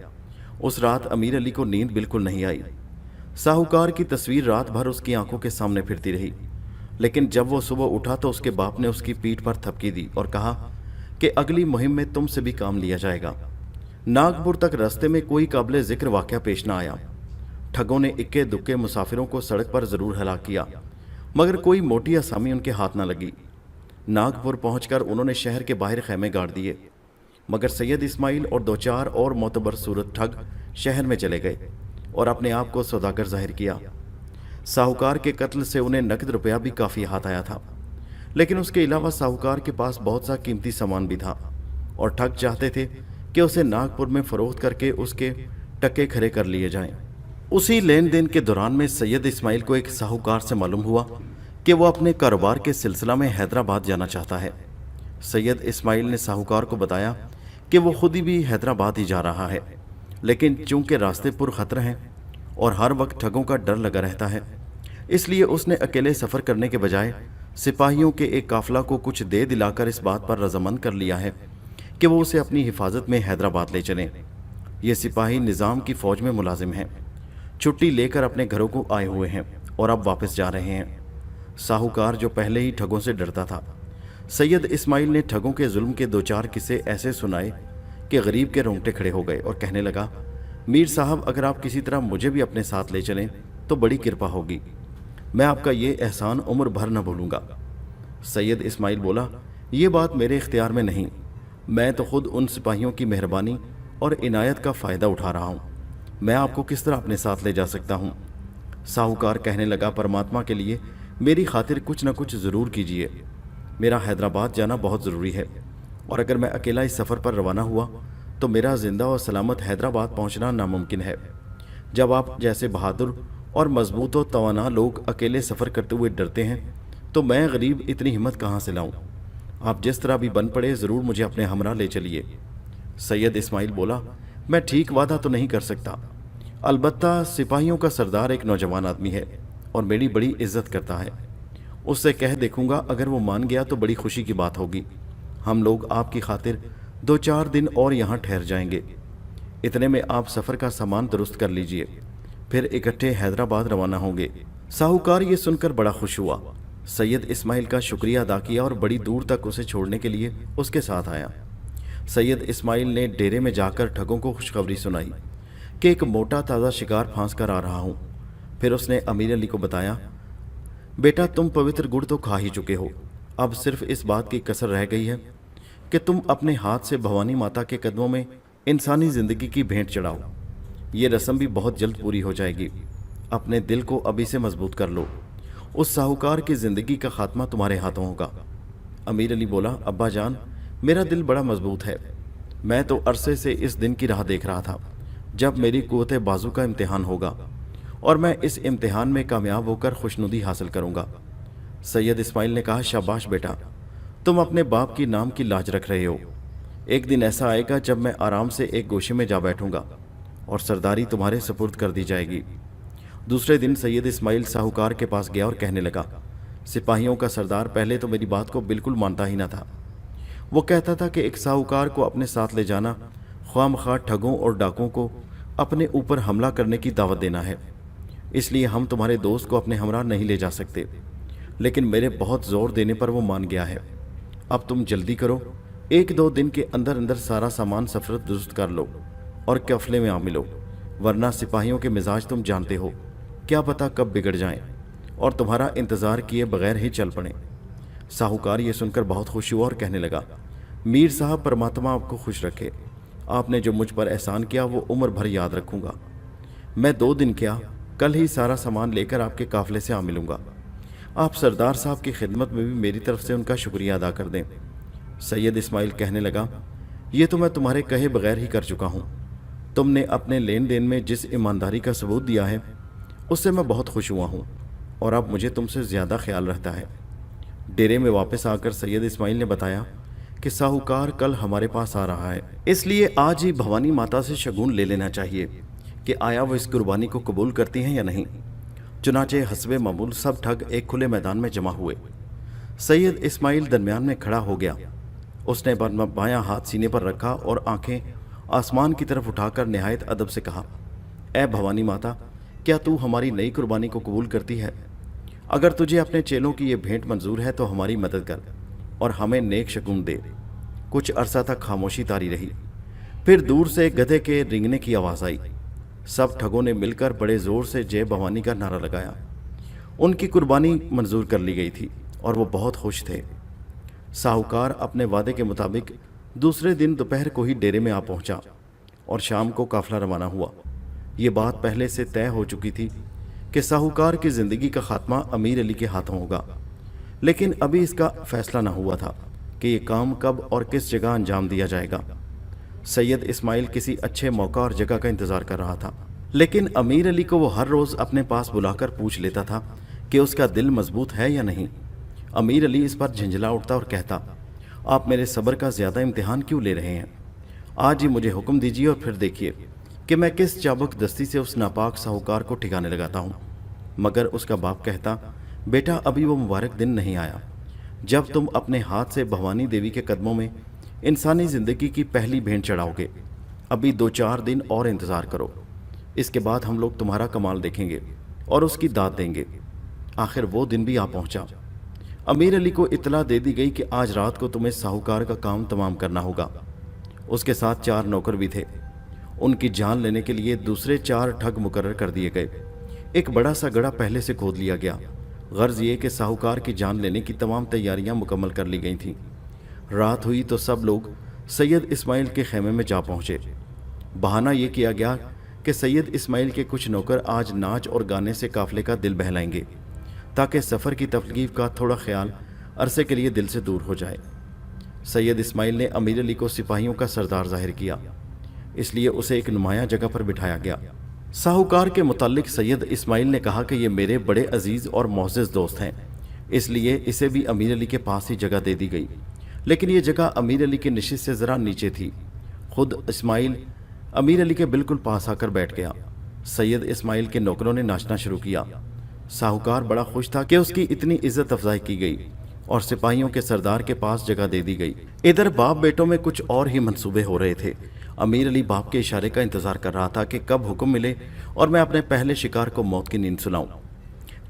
उस रात अमीर अली को नींद बिल्कुल नहीं आई। साहूकार की तस्वीर रात भर उसकी आंखों के सामने फिरती रही, लेकिन जब वो सुबह उठा तो उसके बाप ने उसकी पीठ पर थपकी दी और कहा कि अगली मुहिम में तुमसे भी काम लिया जाएगा। नागपुर तक रास्ते में कोई काबिल जिक्र वाक़या पेश ना आया। ठगों ने इक्के दुक्के मुसाफिरों को सड़क पर ज़रूर हलाक किया, मगर कोई मोटी असामी उनके हाथ ना लगी। नागपुर पहुंचकर उन्होंने शहर के बाहर खैमे गाड़ दिए, मगर सैयद इस्माइल और 2-4 और मोतबर सूरत ठग शहर में चले गए और अपने आप को सौदागर जाहिर किया। साहूकार के कत्ल से उन्हें नकद रुपया भी काफ़ी हाथ आया था, लेकिन उसके अलावा साहूकार के पास बहुत सा कीमती सामान भी था और ठग चाहते थे कि उसे नागपुर में फ़रोख्त करके उसके टके खरे कर लिए जाएं। उसी लेन देन के दौरान में सैयद इस्माइल को एक साहूकार से मालूम हुआ कि वो अपने कारोबार के सिलसिला में हैदराबाद जाना चाहता है। सैयद इस्माइल ने साहूकार को बताया कि वो खुद ही भी हैदराबाद ही जा रहा है, लेकिन चूंकि रास्ते पुरखतर हैं और हर वक्त ठगों का डर लगा रहता है, इसलिए उसने अकेले सफ़र करने के बजाय सिपाहियों के एक काफिला को कुछ दे दिलाकर इस बात पर रजामंद कर लिया है कि वो उसे अपनी हिफाजत में हैदराबाद ले चलें। ये सिपाही निज़ाम की फ़ौज में मुलाजिम हैं, छुट्टी लेकर अपने घरों को आए हुए हैं और अब वापस जा रहे हैं। साहूकार जो पहले ही ठगों से डरता था, सैयद इस्माइल ने ठगों के जुल्म के 2-4 किस्से ऐसे सुनाए कि गरीब के रोंगटे खड़े हो गए और कहने लगा, मीर साहब, अगर आप किसी तरह मुझे भी अपने साथ ले चलें तो बड़ी कृपा होगी। मैं आपका ये एहसान उम्र भर न भूलूंगा। सैयद इस्माइल बोला, ये बात मेरे इख्तियार में नहीं, मैं तो खुद उन सिपाहियों की मेहरबानी और इनायत का फ़ायदा उठा रहा हूँ। मैं आपको किस तरह अपने साथ ले जा सकता हूँ? साहूकार कहने लगा, परमात्मा के लिए मेरी खातिर कुछ न कुछ ज़रूर कीजिए। मेरा हैदराबाद जाना बहुत ज़रूरी है और अगर मैं अकेला इस सफ़र पर रवाना हुआ तो मेरा ज़िंदा और सलामत हैदराबाद पहुँचना नामुमकिन है। जब आप जैसे बहादुर और मजबूत और तवाना लोग अकेले सफ़र करते हुए डरते हैं तो मैं गरीब इतनी हिम्मत कहाँ से लाऊं? आप जिस तरह भी बन पड़े ज़रूर मुझे अपने हमरा ले चलिए। सैयद इस्माइल बोला, मैं ठीक वादा तो नहीं कर सकता, अलबत्ता सिपाहियों का सरदार एक नौजवान आदमी है और मेरी बड़ी इज्जत करता है। उससे कह देखूंगा, अगर वो मान गया तो बड़ी खुशी की बात होगी। ہم لوگ آپ کی خاطر 2-4 دن اور یہاں ٹھہر جائیں گے۔ اتنے میں آپ سفر کا سامان درست کر لیجئے، پھر اکٹھے حیدرآباد روانہ ہوں گے۔ ساہوکار یہ سن کر بڑا خوش ہوا۔ سید اسماعیل کا شکریہ ادا کیا اور بڑی دور تک اسے چھوڑنے کے لیے اس کے ساتھ آیا۔ سید اسماعیل نے ڈیرے میں جا کر ٹھگوں کو خوشخبری سنائی کہ ایک موٹا تازہ شکار پھانس کر آ رہا ہوں۔ پھر اس نے امیر علی کو بتایا، بیٹا تم پوتر گڑ تو کھا ہی چکے ہو، اب صرف اس بات کی کسر رہ گئی ہے کہ تم اپنے ہاتھ سے بھوانی ماتا کے قدموں میں انسانی زندگی کی بھینٹ چڑھاؤ۔ یہ رسم بھی بہت جلد پوری ہو جائے گی۔ اپنے دل کو ابھی سے مضبوط کر لو، اس ساہوکار کی زندگی کا خاتمہ تمہارے ہاتھوں ہوگا۔ امیر علی بولا، ابا جان میرا دل بڑا مضبوط ہے، میں تو عرصے سے اس دن کی راہ دیکھ رہا تھا جب میری قوت بازو کا امتحان ہوگا اور میں اس امتحان میں کامیاب ہو کر خوشنودی حاصل کروں گا۔ سید اسماعیل نے کہا، شاباش بیٹا، تم اپنے باپ کی نام کی لاج رکھ رہے ہو۔ ایک دن ایسا آئے گا جب میں آرام سے ایک گوشے میں جا بیٹھوں گا اور سرداری تمہارے سپرد کر دی جائے گی۔ دوسرے دن سید اسماعیل ساہوکار کے پاس گیا اور کہنے لگا، سپاہیوں کا سردار پہلے تو میری بات کو بالکل مانتا ہی نہ تھا۔ وہ کہتا تھا کہ ایک ساہوکار کو اپنے ساتھ لے جانا خواہ مخواہ ٹھگوں اور ڈاکوں کو اپنے اوپر حملہ کرنے کی دعوت دینا ہے، اس لیے ہم تمہارے دوست کو اپنے ہمراہ نہیں لے جا سکتے۔ لیکن میرے بہت زور دینے پر وہ مان گیا ہے۔ اب تم جلدی کرو، 1-2 دن کے اندر اندر سارا سامان سفرت درست کر لو اور قافلے میں آ ملو، ورنہ سپاہیوں کے مزاج تم جانتے ہو، کیا پتہ کب بگڑ جائیں اور تمہارا انتظار کیے بغیر ہی چل پڑیں۔ ساہوکار یہ سن کر بہت خوش ہوا اور کہنے لگا، میر صاحب پرماتما آپ کو خوش رکھے، آپ نے جو مجھ پر احسان کیا وہ عمر بھر یاد رکھوں گا۔ میں 2 دن کیا کل ہی سارا سامان لے کر آپ کے قافلے سے آ ملوں گا۔ آپ سردار صاحب کی خدمت میں بھی میری طرف سے ان کا شکریہ ادا کر دیں۔ سید اسماعیل کہنے لگا، یہ تو میں تمہارے کہے بغیر ہی کر چکا ہوں۔ تم نے اپنے لین دین میں جس ایمانداری کا ثبوت دیا ہے اس سے میں بہت خوش ہوا ہوں اور اب مجھے تم سے زیادہ خیال رہتا ہے۔ ڈیرے میں واپس آ کر سید اسماعیل نے بتایا کہ ساہوکار کل ہمارے پاس آ رہا ہے، اس لیے آج ہی بھوانی ماتا سے شگون لے لینا چاہیے کہ آیا وہ اس قربانی کو قبول کرتی ہیں یا نہیں۔ چنانچہ حسب معمول سب ٹھگ ایک کھلے میدان میں جمع ہوئے۔ سید اسماعیل درمیان میں کھڑا ہو گیا۔ اس نے بایاں ہاتھ سینے پر رکھا اور آنکھیں آسمان کی طرف اٹھا کر نہایت ادب سے کہا، اے بھوانی ماتا، کیا تو ہماری نئی قربانی کو قبول کرتی ہے؟ اگر تجھے اپنے چیلوں کی یہ بھیٹ منظور ہے تو ہماری مدد کر اور ہمیں نیک شگون دے۔ کچھ عرصہ تک خاموشی طاری رہی، پھر دور سے گدھے کے رینگنے کی آواز آئی۔ سب ٹھگوں نے مل کر بڑے زور سے جے بھوانی کا نعرہ لگایا۔ ان کی قربانی منظور کر لی گئی تھی اور وہ بہت خوش تھے۔ ساہوکار اپنے وعدے کے مطابق دوسرے دن دوپہر کو ہی ڈیرے میں آ پہنچا اور شام کو قافلہ روانہ ہوا۔ یہ بات پہلے سے طے ہو چکی تھی کہ ساہوکار کی زندگی کا خاتمہ امیر علی کے ہاتھوں ہوگا، لیکن ابھی اس کا فیصلہ نہ ہوا تھا کہ یہ کام کب اور کس جگہ انجام دیا جائے گا۔ سید اسماعیل کسی اچھے موقع اور جگہ کا انتظار کر رہا تھا، لیکن امیر علی کو وہ ہر روز اپنے پاس بلا کر پوچھ لیتا تھا کہ اس کا دل مضبوط ہے یا نہیں۔ امیر علی اس پر جھنجھلا اٹھتا اور کہتا، آپ میرے صبر کا زیادہ امتحان کیوں لے رہے ہیں؟ آج ہی مجھے حکم دیجیے اور پھر دیکھیے کہ میں کس چابک دستی سے اس ناپاک ساہوکار کو ٹھکانے لگاتا ہوں۔ مگر اس کا باپ کہتا، بیٹا ابھی وہ مبارک دن نہیں آیا جب تم اپنے ہاتھ سے بھوانی دیوی کے قدموں میں انسانی زندگی کی پہلی بھینٹ چڑھاؤ گے۔ ابھی 2-4 دن اور انتظار کرو، اس کے بعد ہم لوگ تمہارا کمال دیکھیں گے اور اس کی داد دیں گے۔ آخر وہ دن بھی آ پہنچا۔ امیر علی کو اطلاع دے دی گئی کہ آج رات کو تمہیں ساہوکار کا کام تمام کرنا ہوگا۔ اس کے ساتھ 4 نوکر بھی تھے۔ ان کی جان لینے کے لیے دوسرے 4 ٹھگ مقرر کر دیے گئے۔ ایک بڑا سا گڑھا پہلے سے کھود لیا گیا، غرض یہ کہ ساہوکار کی جان لینے کی تمام تیاریاں مکمل کر لی گئی تھیں۔ رات ہوئی تو سب لوگ سید اسماعیل کے خیمے میں جا پہنچے۔ بہانہ یہ کیا گیا کہ سید اسماعیل کے کچھ نوکر آج ناچ اور گانے سے قافلے کا دل بہلائیں گے تاکہ سفر کی تکلیف کا تھوڑا خیال عرصے کے لیے دل سے دور ہو جائے۔ سید اسماعیل نے امیر علی کو سپاہیوں کا سردار ظاہر کیا، اس لیے اسے ایک نمایاں جگہ پر بٹھایا گیا۔ ساہوکار کے متعلق سید اسماعیل نے کہا کہ یہ میرے بڑے عزیز اور معزز دوست ہیں، اس لیے اسے بھی امیر علی کے پاس ہی جگہ دے دی گئی، لیکن یہ جگہ امیر علی کی نشست سے ذرا نیچے تھی۔ خود اسماعیل امیر علی کے بالکل پاس آ کر بیٹھ گیا۔ سید اسماعیل کے نوکروں نے ناچنا شروع کیا۔ ساہوکار بڑا خوش تھا کہ اس کی اتنی عزت افزائی کی گئی और सिपाहियों के सरदार के पास जगह दे दी गई। इधर बाप बेटों में कुछ और ही मंसूबे हो रहे थे। अमीर अली बाप के इशारे का इंतजार कर रहा था कि कब हुक्म मिले और मैं अपने पहले शिकार को मौत की नींद सुनाऊं।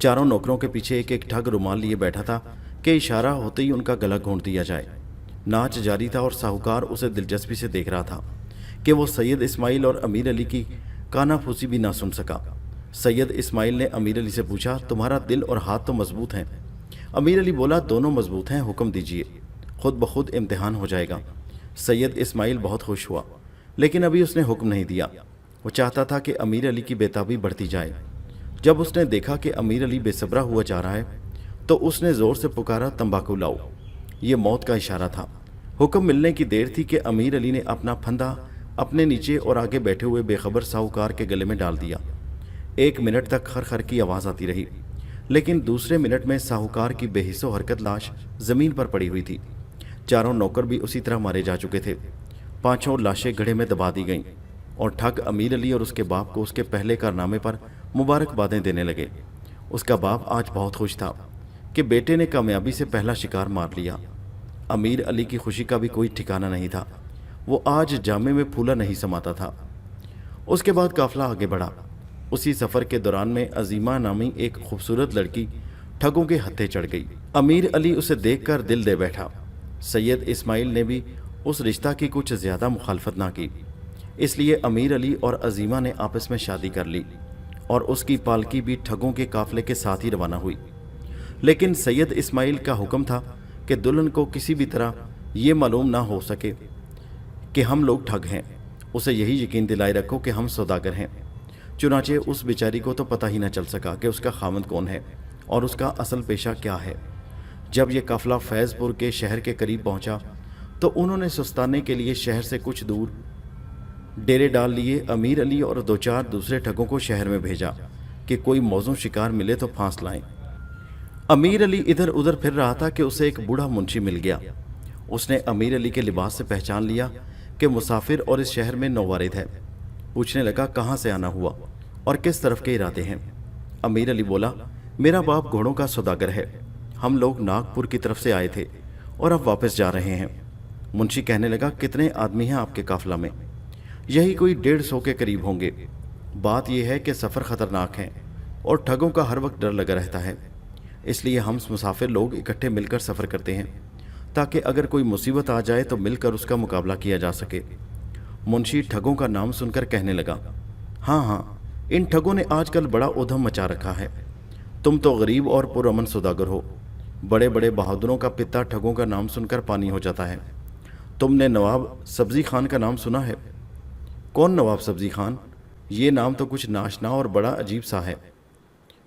चारों नौकरों के पीछे एक एक ठग रुमाल लिए बैठा था कि इशारा होते ही उनका गला घोंट दिया जाए। नाच जारी था और साहूकार उसे दिलचस्पी से देख रहा था कि वो सैयद इस्माइल और अमीर अली की कानाफूसी भी ना सुन सका। सैयद इस्माइल ने अमीर अली से पूछा, तुम्हारा दिल और हाथ तो मजबूत हैं? अमीर अली बोला, दोनों मजबूत हैं, हुक्म दीजिए, खुद ब खुद इम्तिहान हो जाएगा। सैयद इस्माइल बहुत खुश हुआ, लेकिन अभी उसने हुक्म नहीं दिया। वो चाहता था कि अमीर अली की बेताबी बढ़ती जाए। जब उसने देखा कि अमीर अली बेसब्रा हुआ जा रहा है तो उसने ज़ोर से पुकारा, तंबाकू लाओ। ये मौत का इशारा था। हुक्म मिलने की देर थी कि अमीर अली ने अपना फंदा अपने नीचे और आगे बैठे हुए बेखबर साहूकार के गले में डाल दिया। 1 मिनट तक खर की आवाज़ आती रही, लेकिन दूसरे मिनट में साहूकार की बेहिस्सो हरकत लाश ज़मीन पर पड़ी हुई थी। चारों नौकर भी उसी तरह मारे जा चुके थे। 5 लाशें गड्ढे में दबा दी गईं और ठग अमीर अली और उसके बाप को उसके पहले कारनामे पर मुबारकबादें देने लगे। उसका बाप आज बहुत खुश था कि बेटे ने कामयाबी से पहला शिकार मार लिया। अमीर अली की खुशी का भी कोई ठिकाना नहीं था। वो आज जामे में फूला नहीं समाता था। उसके बाद काफिला आगे बढ़ा। उसी सफ़र के दौरान में अजीमा नामी एक खूबसूरत लड़की ठगों के हत्थे चढ़ गई। अमीर अली उसे देखकर दिल दे बैठा। सैयद इस्माइल ने भी उस रिश्ता की कुछ ज़्यादा मुखालफत ना की, इसलिए अमीर अली और अजीमा ने आपस में शादी कर ली और उसकी पालकी भी ठगों के काफिले के साथ ही रवाना हुई। लेकिन सैयद इस्माइल का हुक्म था कि दुल्हन को किसी भी तरह ये मालूम ना हो सके कि हम लोग ठग हैं। उसे यही यकीन दिलाए रखो कि हम सौदागर हैं। चुनाचे उस बेचारी को तो पता ही न चल सका कि उसका खामद कौन है और उसका असल पेशा क्या है। जब यह काफिला फैज़पुर के शहर के करीब पहुंचा तो उन्होंने सुस्ताने के लिए शहर से कुछ दूर डेरे डाल लिए। अमीर अली और 2-4 दूसरे ठगों को शहर में भेजा कि कोई मौजूद शिकार मिले तो फांस लाएं। अमीर अली इधर उधर फिर रहा था कि उसे एक बूढ़ा मुंशी मिल गया। उसने अमीर अली के लिबास से पहचान लिया कि मुसाफिर और इस शहर में नौवारिद है। पूछने लगा, कहाँ से आना हुआ और किस तरफ के इरादे हैं? अमीर अली बोला, मेरा बाप घोड़ों का सौदागर है। हम लोग नागपुर की तरफ से आए थे और अब वापस जा रहे हैं। मुंशी कहने लगा, कितने आदमी हैं आपके काफिला में? यही कोई 150 के करीब होंगे। बात यह है कि सफ़र ख़तरनाक है और ठगों का हर वक्त डर लगा रहता है, इसलिए हम मुसाफिर लोग इकट्ठे मिलकर सफ़र करते हैं ताकि अगर कोई मुसीबत आ जाए तो मिलकर उसका मुकाबला किया जा सके। मुंशी ठगों का नाम सुनकर कहने लगा, हाँ, इन ठगों ने आजकल बड़ा उधम मचा रखा है। तुम तो गरीब और पुरअमन सौदागर हो। बड़े बड़े बहादुरों का पिता ठगों का नाम सुनकर पानी हो जाता है। तुमने नवाब सब्ज़ी खान का नाम सुना है? कौन नवाब सब्ज़ी खान? ये नाम तो कुछ नाशना और बड़ा अजीब सा है।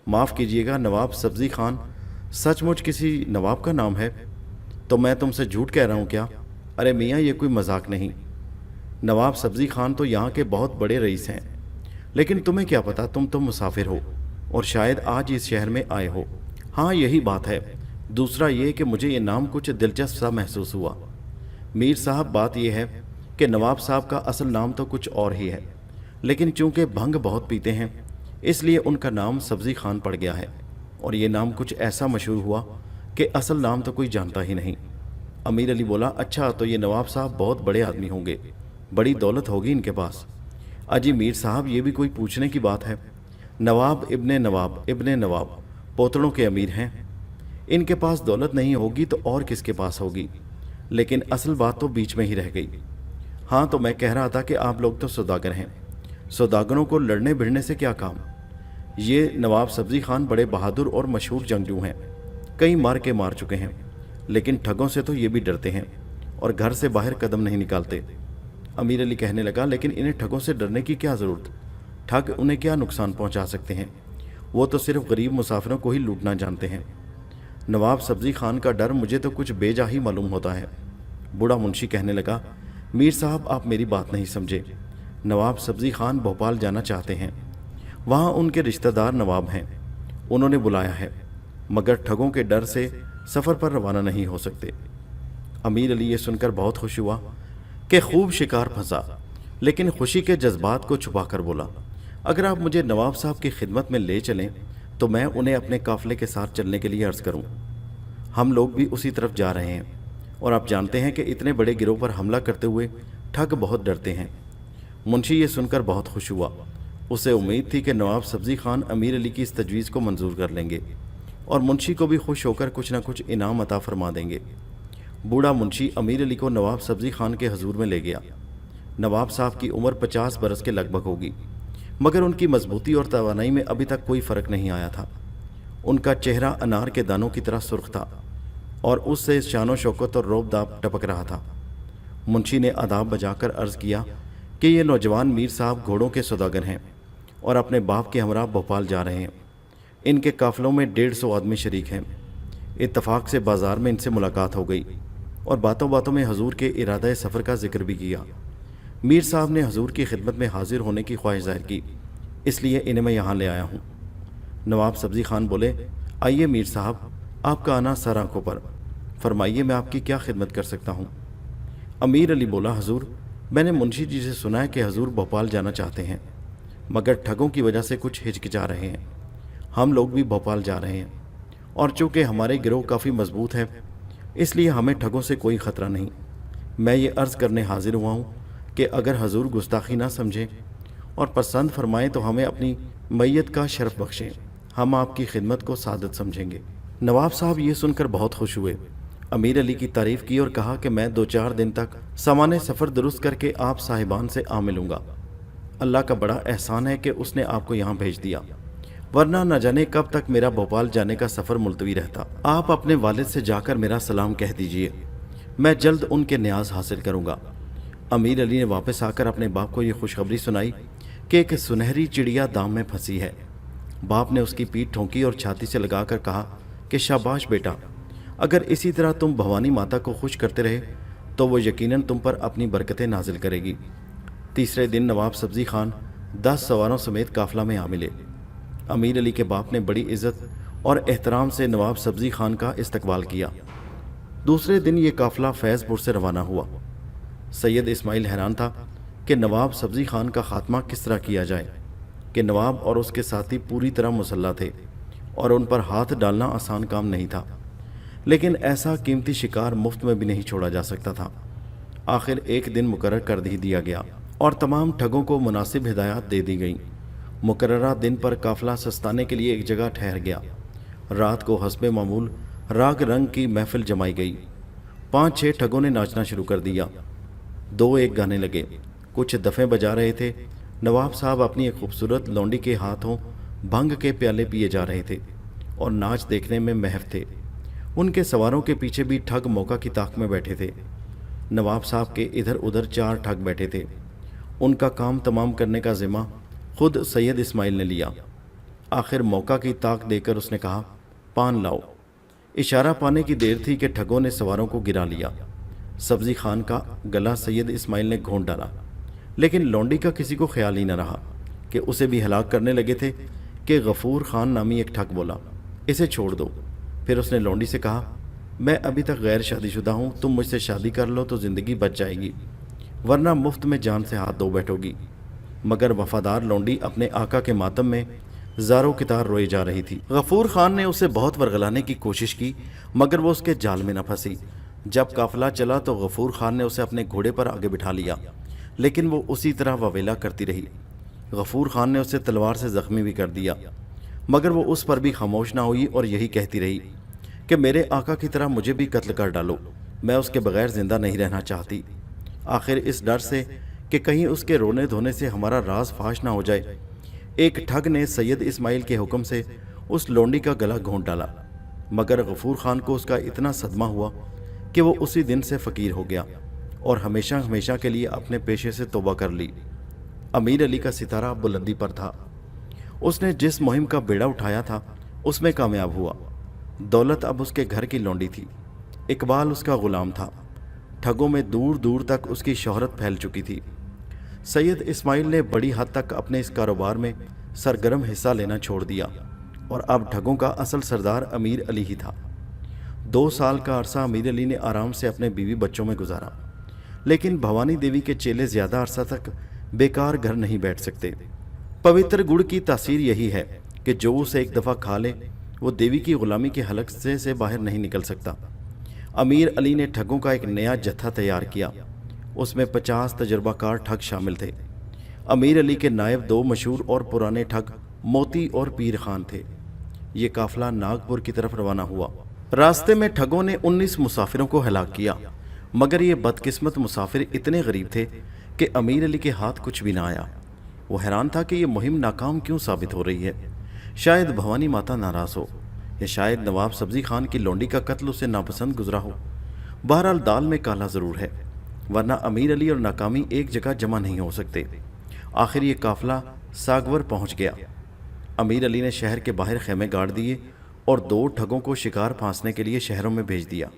माफ़ कीजिएगा, नवाब सब्ज़ी खान सचमुच किसी नवाब का नाम है? तो मैं तुमसे झूठ कह रहा हूँ क्या? अरे मियाँ, ये कोई मजाक नहीं। नवाब सब्ज़ी खान तो यहाँ के बहुत बड़े रईस हैं, लेकिन तुम्हें क्या पता, तुम तो मुसाफिर हो और शायद आज इस शहर में आए हो। हाँ, यही बात है। दूसरा ये कि मुझे ये नाम कुछ दिलचस्प सा महसूस हुआ। मीर साहब, बात यह है कि नवाब साहब का असल नाम तो कुछ और ही है, लेकिन चूंकि भंग बहुत पीते हैं इसलिए उनका नाम सब्ज़ी खान पड़ गया है और ये नाम कुछ ऐसा मशहूर हुआ कि असल नाम तो कोई जानता ही नहीं। अमीर अली बोला, अच्छा, तो ये नवाब साहब बहुत बड़े आदमी होंगे, बड़ी दौलत होगी इनके पास। अजी मीर साहब, ये भी कोई पूछने की बात है? नवाब इब्ने नवाब पोतड़ों के अमीर हैं। इनके पास दौलत नहीं होगी तो और किसके पास होगी? लेकिन असल बात तो बीच में ही रह गई। हाँ, तो मैं कह रहा था कि आप लोग तो सौदागर हैं। सौदागरों को लड़ने भिड़ने से क्या काम? ये नवाब सब्ज़ी खान बड़े बहादुर और मशहूर जंगजू हैं, कई मार चुके हैं, लेकिन ठगों से तो ये भी डरते हैं और घर से बाहर कदम नहीं निकालते। अमीर अली कहने लगा, लेकिन इन्हें ठगों से डरने की क्या ज़रूरत? ठग उन्हें क्या नुकसान पहुंचा सकते हैं? वो तो सिर्फ गरीब मुसाफिरों को ही लूटना जानते हैं। नवाब सब्ज़ी खान का डर मुझे तो कुछ बेजा ही मालूम होता है। बूढ़ा मुंशी कहने लगा, मीर साहब, आप मेरी बात नहीं समझे। नवाब सब्ज़ी खान भोपाल जाना चाहते हैं, वहाँ उनके रिश्तेदार नवाब हैं, उन्होंने बुलाया है, मगर ठगों के डर से सफ़र पर रवाना नहीं हो सकते। अमीर अली ये सुनकर बहुत खुश हुआ कि खूब शिकार फंसा, लेकिन खुशी के जज्बात को छुपा कर बोला, अगर आप मुझे नवाब साहब की खिदमत में ले चलें तो मैं उन्हें अपने काफ़िले के साथ चलने के लिए अर्ज़ करूं। हम लोग भी उसी तरफ जा रहे हैं, और आप जानते हैं कि इतने बड़े गिरोह पर हमला करते हुए ठग बहुत डरते हैं। मुंशी ये सुनकर बहुत खुश हुआ। उसे उम्मीद थी कि नवाब सब्जी खान अमीर अली की इस तजवीज़ को मंजूर कर लेंगे और मुंशी को भी खुश होकर कुछ न कुछ इनाम अता फरमा देंगे। बूढ़ा मुंशी अमीर अली को नवाब सब्जी खान के हजूर में ले गया। नवाब साहब की उम्र 50 बरस के लगभग होगी, मगर उनकी मजबूती और तवानाई में अभी तक कोई फ़र्क नहीं आया था। उनका चेहरा अनार के दानों की तरह सुर्ख था और उससे शानो शौकत और रौब-दाब टपक रहा था। मुंशी ने आदाब बजाकर अर्ज़ किया कि ये नौजवान मीर साहब घोड़ों के सौदागर हैं और अपने बाप के हमरा भोपाल जा रहे हैं। इनके काफ़िलों में 150 आदमी शरीक हैं। इत्तफाक से बाज़ार में इनसे मुलाकात हो गई और बातों बातों में हजूर के इरादा सफ़र का जिक्र भी किया। मीर साहब ने हजूर की खिदमत में हाजिर होने की ख्वाहिश ज़ाहिर की, इसलिए इन्हें मैं यहाँ ले आया हूँ। नवाब सब्जी खान बोले, आइए मीर साहब, आपका आना सर आंखों पर, फरमाइए मैं आपकी क्या खिदमत कर सकता हूँ। अमीर अली बोला, हजूर, मैंने मुंशी जी से सुना है कि हजूर भोपाल जाना चाहते हैं, मगर ठगों की वजह से कुछ हिचकिचा रहे हैं। हम लोग भी भोपाल जा रहे हैं और चूँकि हमारे गिरोह काफ़ी मजबूत है, इसलिए हमें ठगों से कोई ख़तरा नहीं। मैं ये अर्ज़ करने हाजिर हुआ हूँ कि अगर हजूर गुस्ताखी ना समझें और पसंद फरमाएं तो हमें अपनी मैयत का शर्फ बख्शें, हम आपकी खिदमत को सादत समझेंगे। नवाब साहब ये सुनकर बहुत खुश हुए, अमीर अली की तारीफ़ की और कहा कि मैं 2-4 दिन तक सामान सफ़र दुरुस्त करके आप साहिबान से आ मिलूँगा। अल्लाह का बड़ा एहसान है कि उसने आपको यहाँ भेज दिया, वरना न जाने कब तक मेरा भोपाल जाने का सफ़र मुलतवी रहता। आप अपने वालिद से जाकर मेरा सलाम कह दीजिए, मैं जल्द उनके न्याज हासिल करूँगा। अमीर अली ने वापस आकर अपने बाप को ये खुशखबरी सुनाई कि एक सुनहरी चिड़िया दाम में फंसी है। बाप ने उसकी पीठ ठोंकी और छाती से लगाकर कहा कि शाबाश बेटा, अगर इसी तरह तुम भवानी माता को खुश करते रहे तो वो यकीनन तुम पर अपनी बरकतें नाजिल करेगी। तीसरे दिन नवाब सब्जी खान 10 सवारों समेत काफिला में आ मिले। अमीर अली के बाप ने बड़ी इज्जत और एहतराम से नवाब सब्जी खान का इस्तकबाल किया। दूसरे दिन ये काफिला फैज़पुर से रवाना हुआ। सैयद इस्माइल हैरान था कि नवाब सब्जी खान का खात्मा किस तरह किया जाए कि नवाब और उसके साथी पूरी तरह मुसल्ला थे और उन पर हाथ डालना आसान काम नहीं था, लेकिन ऐसा कीमती शिकार मुफ्त में भी नहीं छोड़ा जा सकता था। आखिर एक दिन मुकर्रर कर ही दिया गया और तमाम ठगों को मुनासिब हिदायत दे दी गई। मुकर्ररा दिन पर काफिला सस्ताने के लिए एक जगह ठहर गया। रात को हस्बे मामूल राग रंग की महफिल जमाई गई। 5-6 ठगों ने नाचना शुरू कर दिया। 2-1 गाने लगे, कुछ दफ़े बजा रहे थे। नवाब साहब अपनी एक खूबसूरत लौंडी के हाथों भंग के प्याले पिए जा रहे थे और नाच देखने में महव थे। उनके सवारों के पीछे भी ठग मौका की ताक में बैठे थे। नवाब साहब के इधर उधर 4 ठग बैठे थे। उनका काम तमाम करने का जिम्मा खुद सैयद इस्माइल ने लिया। आखिर मौका की ताक देकर उसने कहा, पान लाओ। इशारा पाने की देर थी कि ठगों ने सवारों को गिरा लिया। सब्जी खान का गला सैयद इस्माइल ने घोंट डाला, लेकिन लौंडी का किसी को ख्याल ही न रहा कि उसे भी हलाक करने लगे थे कि गफूर खान नामी एक ठग बोला, इसे छोड़ दो। फिर उसने लौंडी से कहा, मैं अभी तक गैर शादीशुदा हूँ, तुम मुझसे शादी कर लो तो ज़िंदगी बच जाएगी, वरना मुफ्त में जान से हाथ धो बैठोगी। मगर वफादार लौंडी अपने आका के मातम में ज़ारो कितार रोए जा रही थी। गफूर खान ने उसे बहुत वरगलाने की कोशिश की, मगर वो उसके जाल में न फंसी। जब काफिला चला तो गफूर खान ने उसे अपने घोड़े पर आगे बिठा लिया, लेकिन वो उसी तरह ववेला करती रही। गफूर खान ने उसे तलवार से ज़ख्मी भी कर दिया, मगर वो उस पर भी खामोश ना हुई और यही कहती रही कि मेरे आका की तरह मुझे भी कत्ल कर डालो, मैं उसके बगैर ज़िंदा नहीं रहना चाहती। आखिर इस डर से कि कहीं उसके रोने धोने से हमारा राज फाश ना हो जाए, एक ठग ने सैयद इस्माइल के हुक्म से उस लौंडी का गला घोंट डाला। मगर गफूर खान को उसका इतना सदमा हुआ कि वो उसी दिन से फ़कीर हो गया और हमेशा हमेशा के लिए अपने पेशे से तौबा कर ली। अमीर अली का सितारा बुलंदी पर था। उसने जिस मुहिम का बेड़ा उठाया था उसमें कामयाब हुआ। दौलत अब उसके घर की लौंडी थी। इकबाल उसका ग़ुलाम था। ठगों में दूर दूर तक उसकी शोहरत फैल चुकी थी। सैयद इस्माइल ने बड़ी हद तक अपने इस कारोबार में सरगर्म हिस्सा लेना छोड़ दिया और अब ठगों का असल सरदार अमीर अली ही था। 2 साल का अरसा अमीर अली ने आराम से अपने बीवी बच्चों में गुजारा, लेकिन भवानी देवी के चेले ज़्यादा अरसा तक बेकार घर नहीं बैठ सकते। पवित्र गुड़ की तासीर यही है कि जो उसे एक दफ़ा खा ले वो देवी की गुलामी के हलक़े से बाहर नहीं निकल सकता। अमीर अली ने ठगों का एक नया जत्था तैयार किया। उसमें 50 तजुर्बाकार ठग शामिल थे। अमीर अली के नायब 2 मशहूर और पुराने ठग मोती और पीर खान थे। ये काफिला नागपुर की तरफ रवाना हुआ। रास्ते में ठगों ने 19 मुसाफिरों को हलाक किया, मगर ये बदकिस्मत मुसाफिर इतने गरीब थे कि अमीर अली के हाथ कुछ भी ना आया। वो हैरान था कि ये मुहिम नाकाम क्यों साबित हो रही है। शायद भवानी माता नाराज़ हो, या शायद नवाब सब्जी खान की लोंडी का कत्ल उसे नापसंद गुजरा हो। बहरहाल दाल में काला ज़रूर है, वरना अमीर अली और नाकामी एक जगह जमा नहीं हो सकते। आखिर ये काफिला सागवर पहुंच गया। अमीर अली ने शहर के बाहर खेमे गाड़ दिए और 2 ठगों को शिकार फांसने के लिए शहरों में भेज दिया।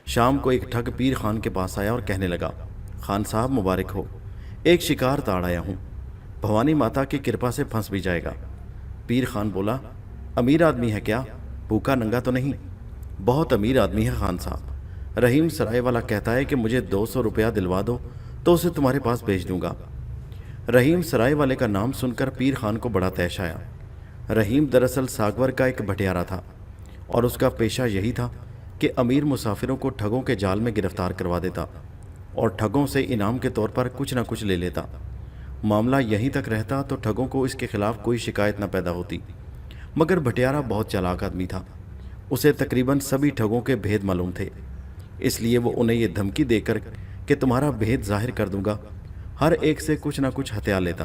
शाम को एक ठग पीर खान के पास आया और कहने लगा, खान साहब मुबारक हो, एक शिकार ताड़ आया हूँ, भवानी माता की कृपा से फंस भी जाएगा। पीर खान बोला, अमीर आदमी है क्या, भूखा नंगा तो नहीं? बहुत अमीर आदमी है खान साहब। रहीम सराय वाला कहता है कि मुझे 200 रुपया दिलवा दो तो उसे तुम्हारे पास भेज दूंगा। रहीम सराय वाले का नाम सुनकर पीर खान को बड़ा तैश आया। रहीम दरअसल सागवर का एक भटियारा था और उसका पेशा यही था कि अमीर मुसाफिरों को ठगों के जाल में गिरफ्तार करवा देता और ठगों से इनाम के तौर पर कुछ ना कुछ ले लेता। मामला यहीं तक रहता तो ठगों को इसके खिलाफ कोई शिकायत न पैदा होती। मगर भटियारा बहुत चालाक आदमी था। उसे तकरीबन सभी ठगों के भेद मालूम थे, इसलिए वो उन्हें ये धमकी देकर कि तुम्हारा भेद जाहिर कर दूंगा, हर एक से कुछ ना कुछ हथियार लेता।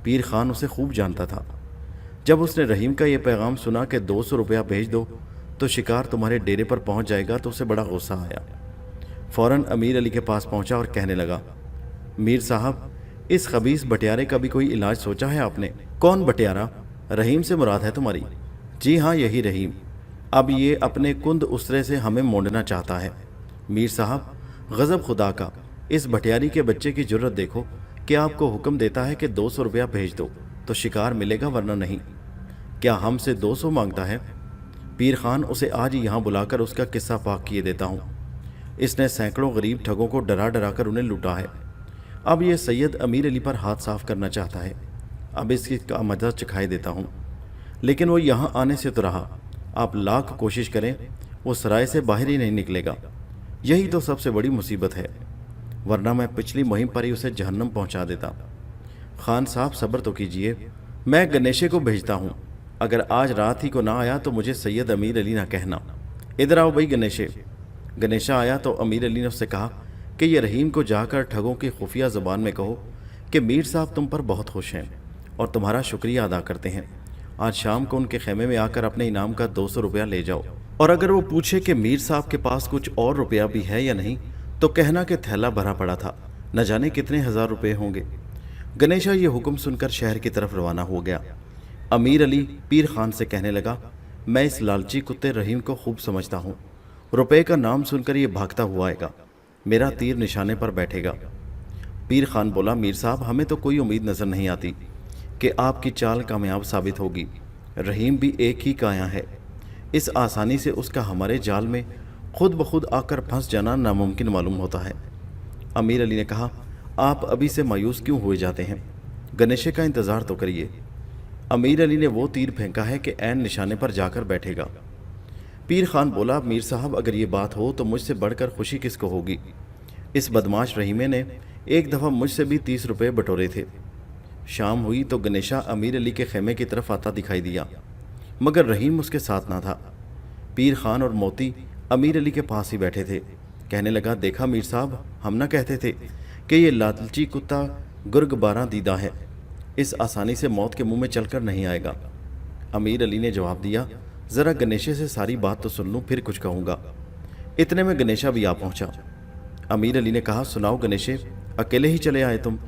पीर खान उसे खूब जानता था। जब उसने रहीम का ये पैगाम सुना कि 200 रुपया भेज दो तो शिकार तुम्हारे डेरे पर पहुंच जाएगा, तो उसे बड़ा गुस्सा आया। फौरन अमीर अली के पास पहुंचा और कहने लगा, मीर साहब, इस खबीस बटियारे का भी कोई इलाज सोचा है आपने? कौन बटियारा? रहीम से मुराद है तुम्हारी? जी हाँ, यही रहीम। अब ये अपने कुंद उसरे से हमें मोड़ना चाहता है। मीर साहब, गज़ब खुदा का, इस भटियारी के बच्चे की जुर्रत देखो कि आपको हुक्म देता है कि 200 रुपया भेज दो तो शिकार मिलेगा, वरना नहीं। क्या हमसे 200 मांगता है? पीर खान, उसे आज ही यहाँ बुलाकर उसका किस्सा पाक किए देता हूँ। इसने सैकड़ों गरीब ठगों को डरा डरा कर उन्हें लूटा है। अब ये सैयद अमीर अली पर हाथ साफ करना चाहता है। अब इसकी का मजा चखाई देता हूँ, लेकिन वो यहाँ आने से तो रहा। आप लाख कोशिश करें, वो सराय से बाहर ही नहीं निकलेगा। यही तो सबसे बड़ी मुसीबत है, वरना मैं पिछली मुहिम पर ही उसे जहन्नम पहुँचा देता। खान साहब सब्र तो कीजिए, मैं गणेशे को भेजता हूँ। अगर आज रात ही को ना आया तो मुझे सैयद अमीर अली ना कहना। इधर आओ भाई गणेशे। गणेशा आया तो अमीर अली ने उससे कहा कि ये रहीम को जाकर ठगों की खुफिया ज़बान में कहो कि मीर साहब तुम पर बहुत खुश हैं और तुम्हारा शुक्रिया अदा करते हैं। आज शाम को उनके खेमे में आकर अपने इनाम का 200 रुपया ले जाओ, और अगर वो पूछे कि मीर साहब के पास कुछ और रुपया भी है या नहीं तो कहना कि थैला भरा पड़ा था, न जाने कितने 1000 रुपये होंगे। गणेशा ये हुक्म सुनकर शहर की तरफ रवाना हो गया। अमीर अली पीर खान से कहने लगा, मैं इस लालची कुत्ते रहीम को खूब समझता हूँ। रुपए का नाम सुनकर ये भागता हुआ आएगा, मेरा तीर निशाने पर बैठेगा। पीर खान बोला, मीर साहब, हमें तो कोई उम्मीद नज़र नहीं आती कि आपकी चाल कामयाब साबित होगी। रहीम भी एक ही काया है, इस आसानी से उसका हमारे जाल में खुद ब खुद आकर फंस जाना नामुमकिन मालूम होता है। अमीर अली ने कहा, आप अभी से मायूस क्यों हुए जाते हैं? गणेशे का इंतज़ार तो करिए। अमीर अली ने वो तीर फेंका है कि ऐन निशाने पर जाकर बैठेगा। पीर खान बोला, मीर साहब, अगर ये बात हो तो मुझसे बढ़कर खुशी किसको होगी। इस बदमाश रहीमे ने एक दफ़ा मुझसे भी 30 रुपये बटोरे थे। शाम हुई तो गणेशा अमीर अली के खेमे की तरफ आता दिखाई दिया, मगर रहीम उसके साथ ना था। पीर खान और मोती अमीर अली के पास ही बैठे थे। कहने लगा, देखा मीर साहब, हम ना कहते थे कि ये लालची कुत्ता गुर्ग 12 दीदा है, इस आसानी से मौत के मुंह में चलकर नहीं आएगा। अमीर अली ने जवाब दिया, ज़रा गणेशे से सारी बात तो सुन लूँ, फिर कुछ कहूँगा। इतने में गणेशा भी आ पहुँचा। अमीर अली ने कहा, सुनाओ गणेशे, अकेले ही चले आए तुम?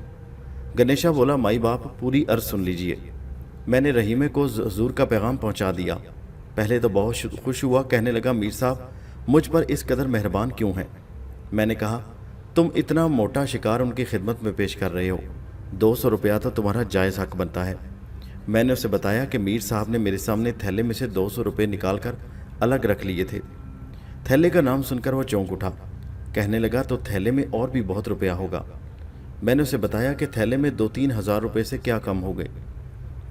गणेशा बोला, माई बाप, पूरी अर्ज सुन लीजिए। मैंने रहीमे को हुजूर का पैगाम पहुँचा दिया। पहले तो बहुत खुश हुआ, कहने लगा, मीर साहब मुझ पर इस कदर मेहरबान क्यों हैं? मैंने कहा, तुम इतना मोटा शिकार उनकी खिदमत में पेश कर रहे हो, 200 रुपया तो तुम्हारा जायज़ हक बनता है। मैंने उसे बताया कि मीर साहब ने मेरे सामने थैले में से 200 रुपये निकाल कर अलग रख लिए थे। थैले का नाम सुनकर वह चौंक उठा। कहने लगा, तो थैले में और भी बहुत रुपया होगा। मैंने उसे बताया कि थैले में 2-3 हज़ार रुपये से क्या कम हो गए।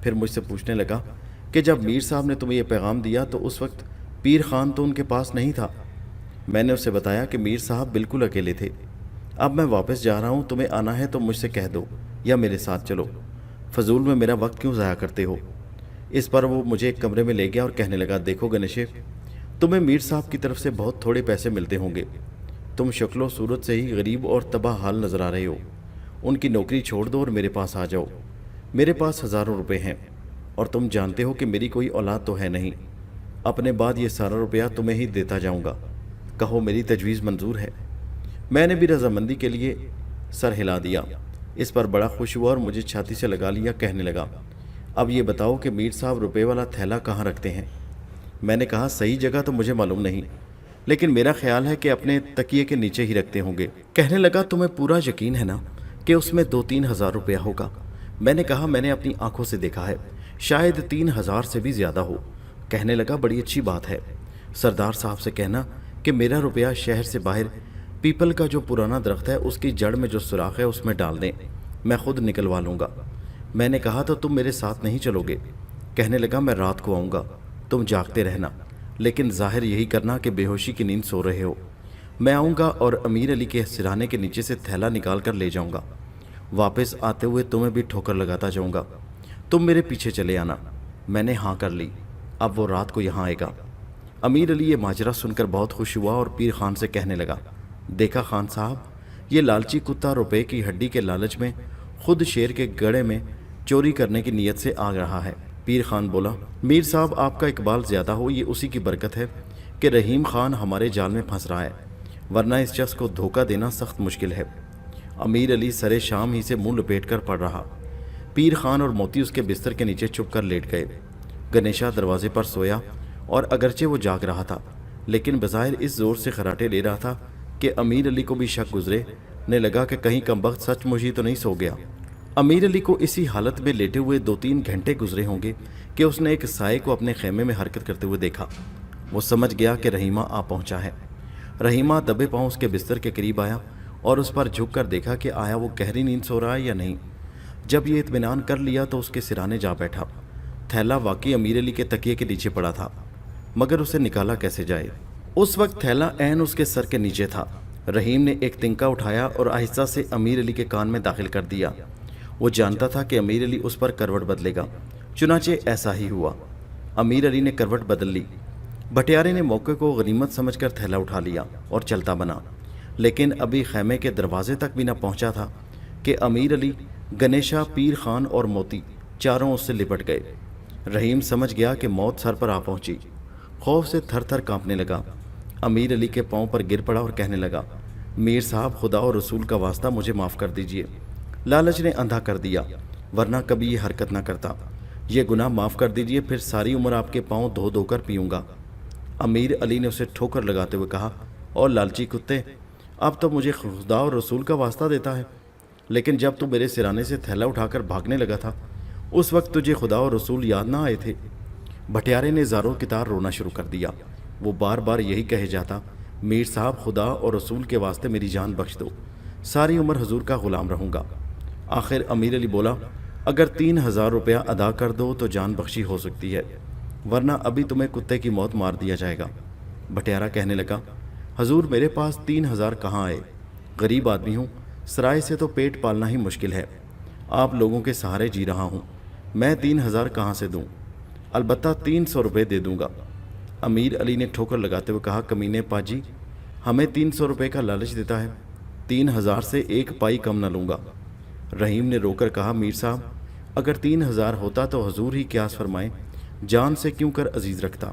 फिर मुझसे पूछने लगा کہ جب میر صاحب نے تمہیں یہ پیغام دیا تو اس وقت پیر خان تو ان کے پاس نہیں تھا۔ میں نے اسے بتایا کہ میر صاحب بالکل اکیلے تھے۔ اب میں واپس جا رہا ہوں، تمہیں آنا ہے تو مجھ سے کہہ دو یا میرے ساتھ چلو، فضول میں میرا وقت کیوں ضائع کرتے ہو؟ اس پر وہ مجھے ایک کمرے میں لے گیا اور کہنے لگا، دیکھو گنیشے، تمہیں میر صاحب کی طرف سے بہت تھوڑے پیسے ملتے ہوں گے، تم شکل و صورت سے ہی غریب اور تباہ حال نظر آ رہے ہو، ان کی نوکری چھوڑ دو اور میرے پاس آ جاؤ۔ میرے پاس ہزاروں روپے ہیں اور تم جانتے ہو کہ میری کوئی اولاد تو ہے نہیں، اپنے بعد یہ سارا روپیہ تمہیں ہی دیتا جاؤں گا، کہو میری تجویز منظور ہے؟ میں نے بھی رضامندی کے لیے سر ہلا دیا۔ اس پر بڑا خوش ہوا اور مجھے چھاتی سے لگا لیا، کہنے لگا، اب یہ بتاؤ کہ میر صاحب روپے والا تھیلا کہاں رکھتے ہیں؟ میں نے کہا، صحیح جگہ تو مجھے معلوم نہیں، لیکن میرا خیال ہے کہ اپنے تکیے کے نیچے ہی رکھتے ہوں گے۔ کہنے لگا، تمہیں پورا یقین ہے نا کہ اس میں 2-3 ہزار روپیہ ہوگا؟ میں نے کہا، میں نے اپنی آنکھوں سے دیکھا ہے، شاید 3 ہزار سے بھی زیادہ ہو۔ کہنے لگا، بڑی اچھی بات ہے، سردار صاحب سے کہنا کہ میرا روپیہ شہر سے باہر پیپل کا جو پرانا درخت ہے اس کی جڑ میں جو سوراخ ہے اس میں ڈال دیں، میں خود نکلوا لوں گا۔ میں نے کہا، تو تم میرے ساتھ نہیں چلو گے؟ کہنے لگا، میں رات کو آؤں گا، تم جاگتے رہنا، لیکن ظاہر یہی کرنا کہ بے ہوشی کی نیند سو رہے ہو۔ میں آؤں گا اور امیر علی کے سرانے کے نیچے سے تھیلا نکال کر لے جاؤں گا، واپس آتے ہوئے تمہیں بھی ٹھوکر لگاتا جاؤں گا، تم میرے پیچھے چلے آنا۔ میں نے ہاں کر لی، اب وہ رات کو یہاں آئے گا۔ امیر علی یہ ماجرا سن کر بہت خوش ہوا اور پیر خان سے کہنے لگا، دیکھا خان صاحب، یہ لالچی کتا روپے کی ہڈی کے لالچ میں خود شیر کے گڑھے میں چوری کرنے کی نیت سے آ رہا ہے۔ پیر خان بولا، میر صاحب آپ کا اقبال زیادہ ہو، یہ اسی کی برکت ہے کہ رحیم خان ہمارے جال میں پھنس رہا ہے، ورنہ اس شخص کو دھوکہ دینا سخت مشکل ہے۔ امیر علی سرے شام ہی سے منہ لپیٹ کر پڑ رہا۔ پیر خان اور موتی اس کے بستر کے نیچے چھپ کر لیٹ گئے۔ گنیشا دروازے پر سویا اور اگرچہ وہ جاگ رہا تھا لیکن بظاہر اس زور سے خراٹے لے رہا تھا کہ امیر علی کو بھی شک گزرنے لگا کہ کہیں کمبخت سچ مچ ہی تو نہیں سو گیا۔ امیر علی کو اسی حالت میں لیٹے ہوئے 2-3 گھنٹے گزرے ہوں گے کہ اس نے ایک سائے کو اپنے خیمے میں حرکت کرتے ہوئے دیکھا۔ وہ سمجھ گیا کہ رحیمہ آ پہنچا ہے۔ رحیمہ دبے پاؤں اس کے بستر کے قریب آیا اور اس پر جھک کر دیکھا کہ آیا وہ گہری نیند سو رہا ہے یا نہیں۔ جب یہ اطمینان کر لیا تو اس کے سرانے جا بیٹھا۔ تھیلا واقعی امیر علی کے تکیے کے نیچے پڑا تھا، مگر اسے نکالا کیسے جائے؟ اس وقت تھیلا عین اس کے سر کے نیچے تھا۔ رحیم نے ایک تنکا اٹھایا اور آہستہ سے امیر علی کے کان میں داخل کر دیا۔ وہ جانتا تھا کہ امیر علی اس پر کروٹ بدلے گا، چنانچہ ایسا ہی ہوا۔ امیر علی نے کروٹ بدل لی۔ بھٹیارے نے موقع کو غنیمت سمجھ کر تھیلا اٹھا لیا اور چلتا بنا، لیکن ابھی خیمے کے دروازے تک بھی نہ پہنچا تھا کہ امیر علی، گنیشا، پیر خان اور موتی چاروں اس سے لپٹ گئے۔ رحیم سمجھ گیا کہ موت سر پر آ پہنچی، خوف سے تھر تھر کانپنے لگا۔ امیر علی کے پاؤں پر گر پڑا اور کہنے لگا، میر صاحب، خدا اور رسول کا واسطہ مجھے معاف کر دیجئے، لالچ نے اندھا کر دیا، ورنہ کبھی یہ حرکت نہ کرتا، یہ گناہ معاف کر دیجئے، پھر ساری عمر آپ کے پاؤں دھو دھو کر پیوں گا۔ امیر علی نے اسے ٹھوکر لگاتے ہوئے کہا، اور لالچی کتے، اب تو مجھے خدا اور رسول کا واسطہ دیتا ہے، لیکن جب تو میرے سرانے سے تھیلا اٹھا کر بھاگنے لگا تھا اس وقت تجھے خدا اور رسول یاد نہ آئے تھے؟ بھٹیارے نے زاروں کی طرح رونا شروع کر دیا۔ وہ بار بار یہی کہے جاتا، میر صاحب، خدا اور رسول کے واسطے میری جان بخش دو، ساری عمر حضور کا غلام رہوں گا۔ آخر امیر علی بولا، اگر 3 ہزار روپیہ ادا کر دو تو جان بخشی ہو سکتی ہے، ورنہ ابھی تمہیں کتے کی موت مار دیا جائے گا۔ بھٹیارا کہنے لگا، حضور، میرے پاس 3 ہزار کہاں آئے؟ غریب آدمی ہوں، سرائے سے تو پیٹ پالنا ہی مشکل ہے، آپ لوگوں کے سہارے جی رہا ہوں، میں 3 ہزار کہاں سے دوں؟ البتہ 300 روپے دے دوں گا۔ امیر علی نے ٹھوکر لگاتے ہوئے کہا، کمینے پاجی، ہمیں 300 روپے کا لالچ دیتا ہے، 3 ہزار سے 1 پائی کم نہ لوں گا۔ رحیم نے رو کر کہا، میر صاحب، اگر 3 ہزار ہوتا تو حضور ہی قیاس فرمائیں، جان سے کیوں کر عزیز رکھتا،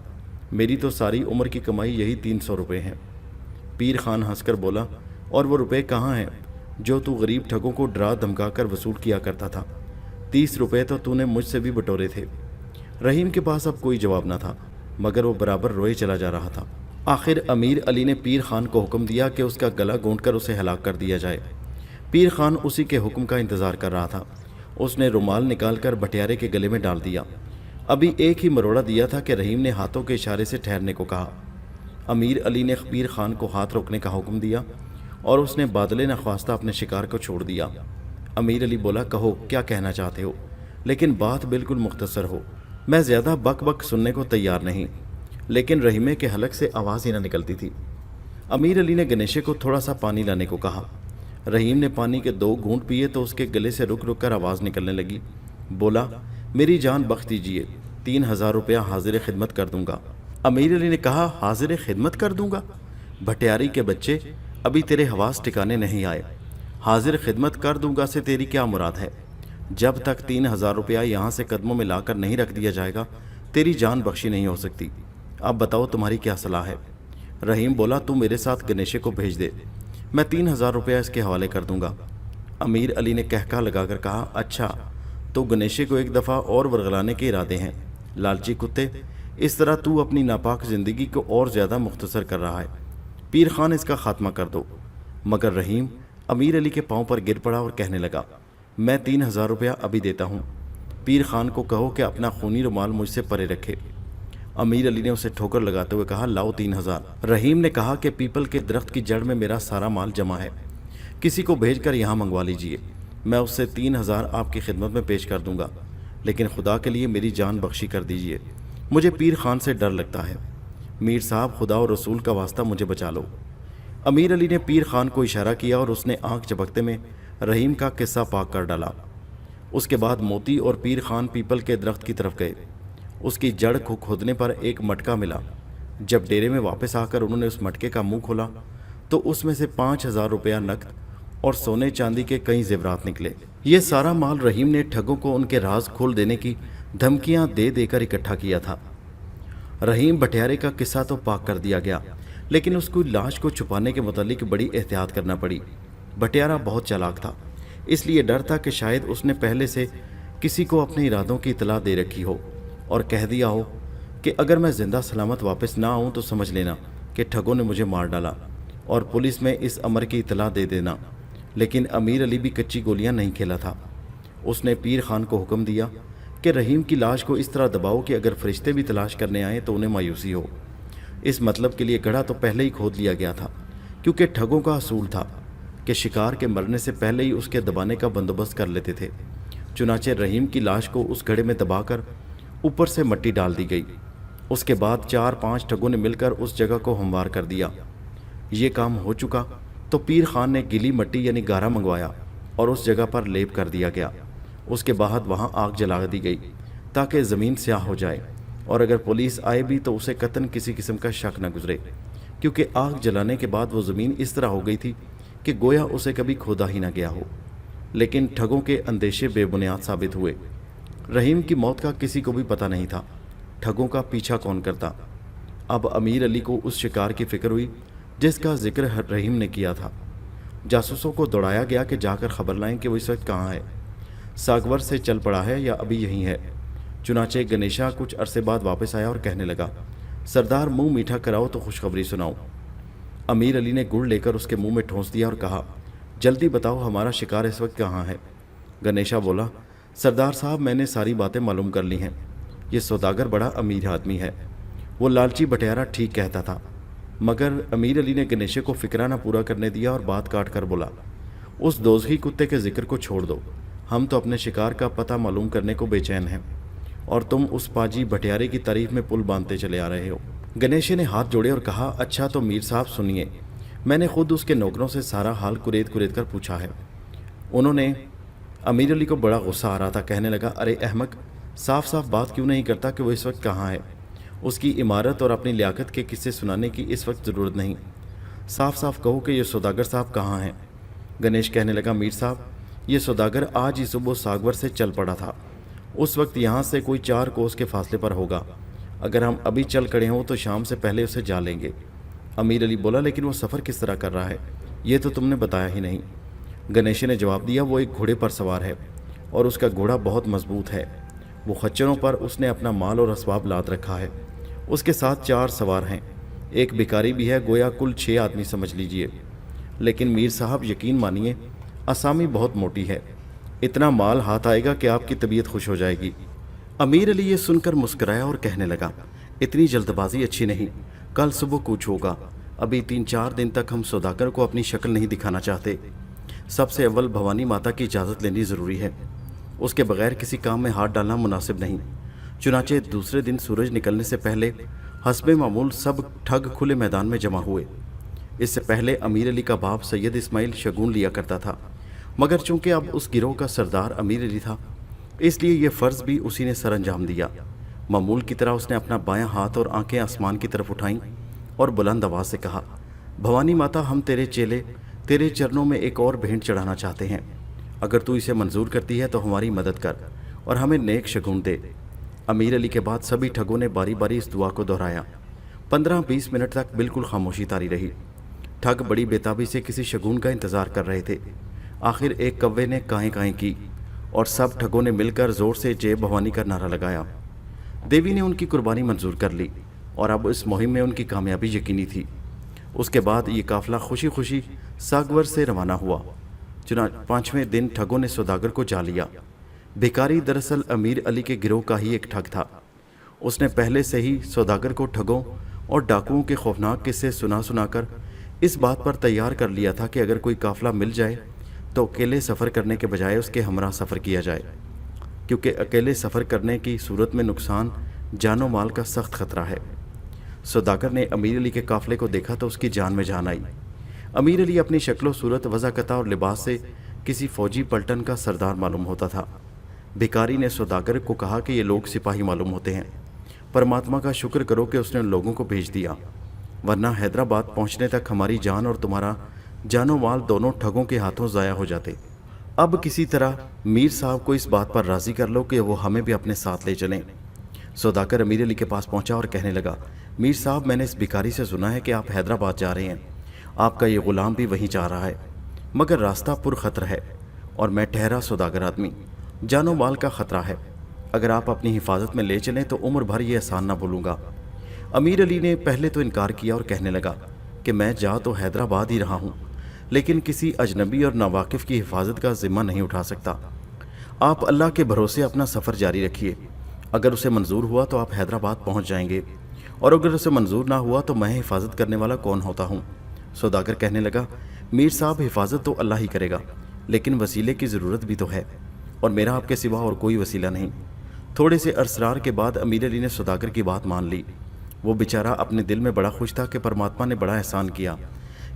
میری تو ساری عمر کی کمائی یہی 300 روپے ہیں۔ پیر خان ہنس کر بولا، اور وہ روپے کہاں ہیں جو تو غریب ٹھگوں کو ڈرا دھمکا کر وصول کیا کرتا تھا؟ 30 روپے تو تو نے مجھ سے بھی بٹورے تھے۔ رحیم کے پاس اب کوئی جواب نہ تھا، مگر وہ برابر روئے چلا جا رہا تھا۔ آخر امیر علی نے پیر خان کو حکم دیا کہ اس کا گلا گھونٹ کر اسے ہلاک کر دیا جائے۔ پیر خان اسی کے حکم کا انتظار کر رہا تھا۔ اس نے رومال نکال کر بھٹیارے کے گلے میں ڈال دیا۔ ابھی ایک ہی مروڑا دیا تھا کہ رحیم نے ہاتھوں کے اشارے سے ٹھہرنے کو کہا۔ امیر علی نے پیر خان کو ہاتھ روکنے کا حکم دیا اور اس نے بادلے نخواستہ اپنے شکار کو چھوڑ دیا۔ امیر علی بولا، کہو کیا کہنا چاہتے ہو، لیکن بات بالکل مختصر ہو، मैं ज़्यादा बक बक सुनने को तैयार नहीं, लेकिन रहीमे के हलक से आवाज़ ही ना निकलती थी। अमीर अली ने गणेशे को थोड़ा सा पानी लाने को कहा। रहीम ने पानी के 2 घूंट पिए तो उसके गले से रुक रुक कर आवाज़ निकलने लगी। बोला, मेरी जान बख्श दीजिए, 3000 रुपया हाजिर खिदमत कर दूंगा। अमीर अली ने कहा, हाजिर खिदमत कर दूंगा? भटियारी के बच्चे, अभी तेरे हवास ठिकाने नहीं आए। हाजिर खिदमत कर दूंगा से तेरी क्या मुराद है? जब तक 3000 रुपया यहाँ से कदमों में लाकर नहीं रख दिया जाएगा, तेरी जान बख्शी नहीं हो सकती। अब बताओ तुम्हारी क्या सलाह है? रहीम बोला, तू मेरे साथ गणेशे को भेज दे, मैं 3000 रुपया इसके हवाले कर दूंगा। अमीर अली ने कहका लगाकर कहा, अच्छा तो गणेशे को एक दफ़ा और वरगलाने के इरादे हैं। लालची कुत्ते, इस तरह तू अपनी नापाक ज़िंदगी को और ज़्यादा मुख्तसर कर रहा है। पीर खान, इसका खात्मा कर दो। मगर रहीम अमीर अली के पाँव पर गिर पड़ा और कहने लगा, मैं 3000 रुपया अभी देता हूँ। पीर खान को कहो कि अपना खूनी रुमाल मुझसे परे रखे। अमीर अली ने उसे ठोकर लगाते हुए कहा, लाओ 3000। रहीम ने कहा कि पीपल के दरख्त की जड़ में मेरा सारा माल जमा है, किसी को भेजकर यहाँ मंगवा लीजिए, मैं उससे 3000 आपकी खिदमत में पेश कर दूंगा, लेकिन खुदा के लिए मेरी जान बख्शी कर दीजिए, मुझे पीर खान से डर लगता है। मीर साहब, खुदा और रसूल का वास्ता मुझे बचा लो। अमीर अली ने पीर खान को इशारा किया और उसने आंख झपकते में रहीम का किस्सा पाक कर डाला। उसके बाद मोती और पीर खान पीपल के दरख्त की तरफ गए। उसकी जड़ को खोदने पर एक मटका मिला। जब डेरे में वापस आकर उन्होंने उस मटके का मुंह खोला तो उसमें से 5000 रुपया नकद और सोने चांदी के कई जेवरात निकले। ये सारा माल रहीम ने ठगों को उनके राज खोल देने की धमकियां दे देकर इकट्ठा किया था। रहीम भटियारे का किस्सा तो पाक कर दिया गया, लेकिन उसकी लाश को छुपाने के मुतालिक बड़ी एहतियात करना पड़ी। भटियारा बहुत चालाक था, इसलिए डर था कि शायद उसने पहले से किसी को अपने इरादों की इतला दे रखी हो और कह दिया हो कि अगर मैं जिंदा सलामत वापस ना आऊँ तो समझ लेना कि ठगों ने मुझे मार डाला और पुलिस में इस अमर की इतला दे देना। लेकिन अमीर अली भी कच्ची गोलियां नहीं खेला था। उसने पीर खान को हुक्म दिया कि रहीम की लाश को इस तरह दबाओ कि अगर फरिश्ते भी तलाश करने आए तो उन्हें मायूसी हो। इस मतलब के लिए गड्ढा तो पहले ही खोद लिया गया था, क्योंकि ठगों का असूल था कि शिकार के मरने से पहले ही उसके दबाने का बंदोबस्त कर लेते थे। चुनाचे रहीम की लाश को उस गड्ढे में दबाकर ऊपर से मट्टी डाल दी गई। उसके बाद 4-5 ठगों ने मिलकर उस जगह को हमवार कर दिया। ये काम हो चुका तो पीर खान ने गीली मट्टी यानी गारा मंगवाया और उस जगह पर लेप कर दिया गया। उसके बाद वहाँ आग जला दी गई ताकि ज़मीन स्याह हो जाए, और अगर पुलिस आए भी तो उसे कतन किसी किस्म का शक न गुजरे, क्योंकि आग जलाने के बाद वो ज़मीन इस तरह हो गई थी कि गोया उसे कभी खोदा ही ना गया हो। लेकिन ठगों के अंदेशे बेबुनियाद साबित हुए। रहीम की मौत का किसी को भी पता नहीं था, ठगों का पीछा कौन करता। अब अमीर अली को उस शिकार की फिक्र हुई जिसका जिक्र रहीम ने किया था। जासूसों को दौड़ाया गया कि जाकर खबर लाएं कि वो इस वक्त कहाँ है, सागवर से चल पड़ा है या अभी यहीं है। चुनाचे गणेशा कुछ अरसे बाद वापस आया और कहने लगा, सरदार मुंह मीठा कराओ तो खुशखबरी सुनाओ। अमीर अली ने गुड़ लेकर उसके मुंह में ठोंस दिया और कहा, जल्दी बताओ हमारा शिकार इस वक्त कहाँ है। गणेशा बोला, सरदार साहब, मैंने सारी बातें मालूम कर ली हैं। ये सौदागर बड़ा अमीर आदमी है, वो लालची भटियारा ठीक कहता था। मगर अमीर अली ने गणेशे को फिक्राना पूरा करने दिया और बात काट कर बोला, उस दोज़खी कुत्ते के जिक्र को छोड़ दो, हम तो अपने शिकार का पता मालूम करने को बेचैन हैं और तुम उस पाजी भटियारे की तारीफ में पुल बांधते चले आ रहे हो। गणेशे ने हाथ जोड़े और कहा, अच्छा तो मीर साहब सुनिए, मैंने खुद उसके नौकरों से सारा हाल कुरेद कुरेद कर पूछा है। उन्होंने अमीर अली को बड़ा गुस्सा आ रहा था, कहने लगा, अरे अहमक, साफ साफ बात क्यों नहीं करता कि वो इस वक्त कहाँ है। उसकी इमारत और अपनी लियाकत के किस्से सुनाने की इस वक्त ज़रूरत नहीं, साफ साफ कहो कि ये सौदागर साहब कहाँ हैं। गणेश कहने लगा, मीर साहब, ये सौदागर आज ही सुबह सागवर से चल पड़ा था, उस वक्त यहाँ से कोई 4 कोस के फासले पर होगा। अगर हम अभी चल खड़े हों तो शाम से पहले उसे जा लेंगे। अमीर अली बोला, लेकिन वो सफ़र किस तरह कर रहा है, ये तो तुमने बताया ही नहीं। गणेश ने जवाब दिया, वो एक घोड़े पर सवार है और उसका घोड़ा बहुत मजबूत है। वो खच्चरों पर उसने अपना माल और असबाब लाद रखा है। उसके साथ 4 सवार हैं, एक भिखारी भी है, गोया कुल 6 आदमी समझ लीजिए। लेकिन मीर साहब यकीन मानिए, असामी बहुत मोटी है, इतना माल हाथ आएगा कि आपकी तबीयत खुश हो जाएगी। अमीर अली ये सुनकर मुस्कराया और कहने लगा, इतनी जल्दबाजी अच्छी नहीं, कल सुबह कूच होगा। अभी 3-4 दिन तक हम सौदागर को अपनी शक्ल नहीं दिखाना चाहते। सबसे अव्वल भवानी माता की इजाज़त लेनी ज़रूरी है, उसके बगैर किसी काम में हाथ डालना मुनासिब नहीं। चुनाचे दूसरे दिन सूरज निकलने से पहले हस्बे मामूल सब ठग खुले मैदान में जमा हुए। इससे पहले अमीर अली का बाप सैयद इस्माइल शगुन लिया करता था, मगर चूंकि अब उस गिरोह का सरदार अमीर अली था, इसलिए यह फ़र्ज़ भी उसी ने सर अंजाम दिया। मामूल की तरह उसने अपना बायां हाथ और आंखें आसमान की तरफ उठाईं और बुलंद आवाज़ से कहा, भवानी माता, हम तेरे चेले तेरे चरणों में एक और भेंट चढ़ाना चाहते हैं। अगर तू इसे मंजूर करती है तो हमारी मदद कर और हमें नेक शगुन दे। अमीर अली के बाद सभी ठगों ने बारी बारी इस दुआ को दोहराया। 15-20 मिनट तक बिल्कुल खामोशी तारी रही। ठग बड़ी बेताबी से किसी शगुन का इंतज़ार कर रहे थे। आखिर एक कौवे ने काएँ काएँ की और सब ठगों ने मिलकर ज़ोर से जय भवानी का नारा लगाया। देवी ने उनकी कुर्बानी मंजूर कर ली और अब इस मुहिम में उनकी कामयाबी यकीनी थी। उसके बाद ये काफ़िला खुशी खुशी सागवर से रवाना हुआ। 5वें दिन ठगों ने सौदागर को जा लिया। भिखारी दरअसल अमीर अली के गिरोह का ही एक ठग था। उसने पहले से ही सौदागर को ठगों और डाकुओं के खौफनाक किस्से सुना सुनाकर इस बात पर तैयार कर लिया था कि अगर कोई काफ़िला मिल जाए तो अकेले सफ़र करने के बजाय उसके हमरा सफ़र किया जाए, क्योंकि अकेले सफ़र करने की सूरत में नुकसान जानो माल का सख्त ख़तरा है। सौदागर ने अमीर अली के काफ़िले को देखा तो उसकी जान में जान आई। अमीर अली अपनी शक्लो सूरत, वज़ाकता और लिबास से किसी फ़ौजी पलटन का सरदार मालूम होता था। भिखारी ने सौदागर को कहा कि ये लोग सिपाही मालूम होते हैं। परमात्मा का शुक्र करो कि उसने उन लोगों को भेज दिया, वरना हैदराबाद पहुंचने तक हमारी जान और तुम्हारा जानो माल दोनों ठगों के हाथों ज़ाया हो जाते। अब किसी तरह मीर साहब को इस बात पर राज़ी कर लो कि वो हमें भी अपने साथ ले चलें। सौदागर अमीर अली के पास पहुंचा और कहने लगा, मीर साहब, मैंने इस भिखारी से सुना है कि आप हैदराबाद जा रहे हैं। आपका ये ग़ुलाम भी वहीं जा रहा है, मगर रास्ता पुरखतर है और मैं ठहरा सौदागर आदमी, जानो माल का ख़तरा है। अगर आप अपनी हिफाजत में ले चलें तो उम्र भर ये एहसान ना भूलूंगा। अमीर अली ने पहले तो इनकार किया और कहने लगा कि मैं जा तो हैदराबाद ही रहा हूँ, लेकिन किसी अजनबी और नावाकिफ़ की हिफाजत का ज़िम्मा नहीं उठा सकता। आप अल्लाह के भरोसे अपना सफ़र जारी रखिए। अगर उसे मंजूर हुआ तो आप हैदराबाद पहुँच जाएंगे, और अगर उसे मंजूर ना हुआ तो मैं हिफाजत करने वाला कौन होता हूँ। सौदागर कहने लगा, मीर साहब, हिफाजत तो अल्लाह ही करेगा, लेकिन वसीले की ज़रूरत भी तो है, और मेरा आपके सिवा और कोई वसीला नहीं। थोड़े से असरार के बाद अमीर अली ने सौदागर की बात मान ली। वो बेचारा अपने दिल में बड़ा खुश था कि परमात्मा ने बड़ा एहसान किया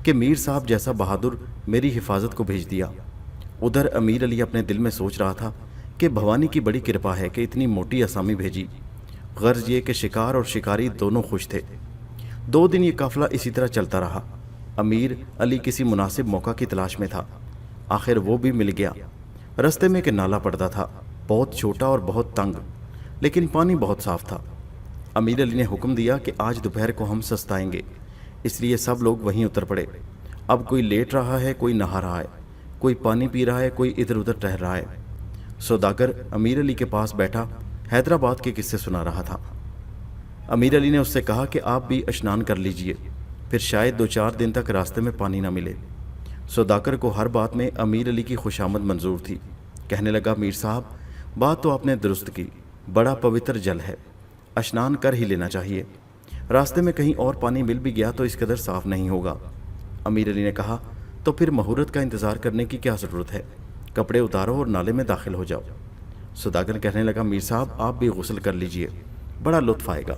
कि मीर साहब जैसा बहादुर मेरी हिफाजत को भेज दिया। उधर अमीर अली अपने दिल में सोच रहा था कि भवानी की बड़ी कृपा है कि इतनी मोटी असामी भेजी। गर्ज ये कि शिकार और शिकारी दोनों खुश थे। 2 दिन ये काफ़िला इसी तरह चलता रहा। अमीर अली किसी मुनासिब मौका की तलाश में था। आखिर वो भी मिल गया। रास्ते में एक नाला पड़ता था, बहुत छोटा और बहुत तंग, लेकिन पानी बहुत साफ़ था। अमीर अली ने हुक्म दिया कि आज दोपहर को हम सस्ताएंगे, इसलिए सब लोग वहीं उतर पड़े। अब कोई लेट रहा है, कोई नहा रहा है, कोई पानी पी रहा है, कोई इधर उधर टहल रहा है। सौदागर अमीर अली के पास बैठा हैदराबाद के किस्से सुना रहा था। अमीर अली ने उससे कहा कि आप भी स्नान कर लीजिए, फिर शायद 2-4 दिन तक रास्ते में पानी ना मिले। सौदागर को हर बात में अमीर अली की खुशामद मंजूर थी। कहने लगा, मीर साहब, बात तो आपने दुरुस्त की, बड़ा पवित्र जल है, स्नान कर ही लेना चाहिए। रास्ते में कहीं और पानी मिल भी गया तो इस कदर साफ़ नहीं होगा। अमीर अली ने कहा, तो फिर मुहूर्त का इंतज़ार करने की क्या ज़रूरत है, कपड़े उतारो और नाले में दाखिल हो जाओ। सौदागर कहने लगा, मीर साहब, आप भी गुस्ल कर लीजिए, बड़ा लुत्फ़ आएगा।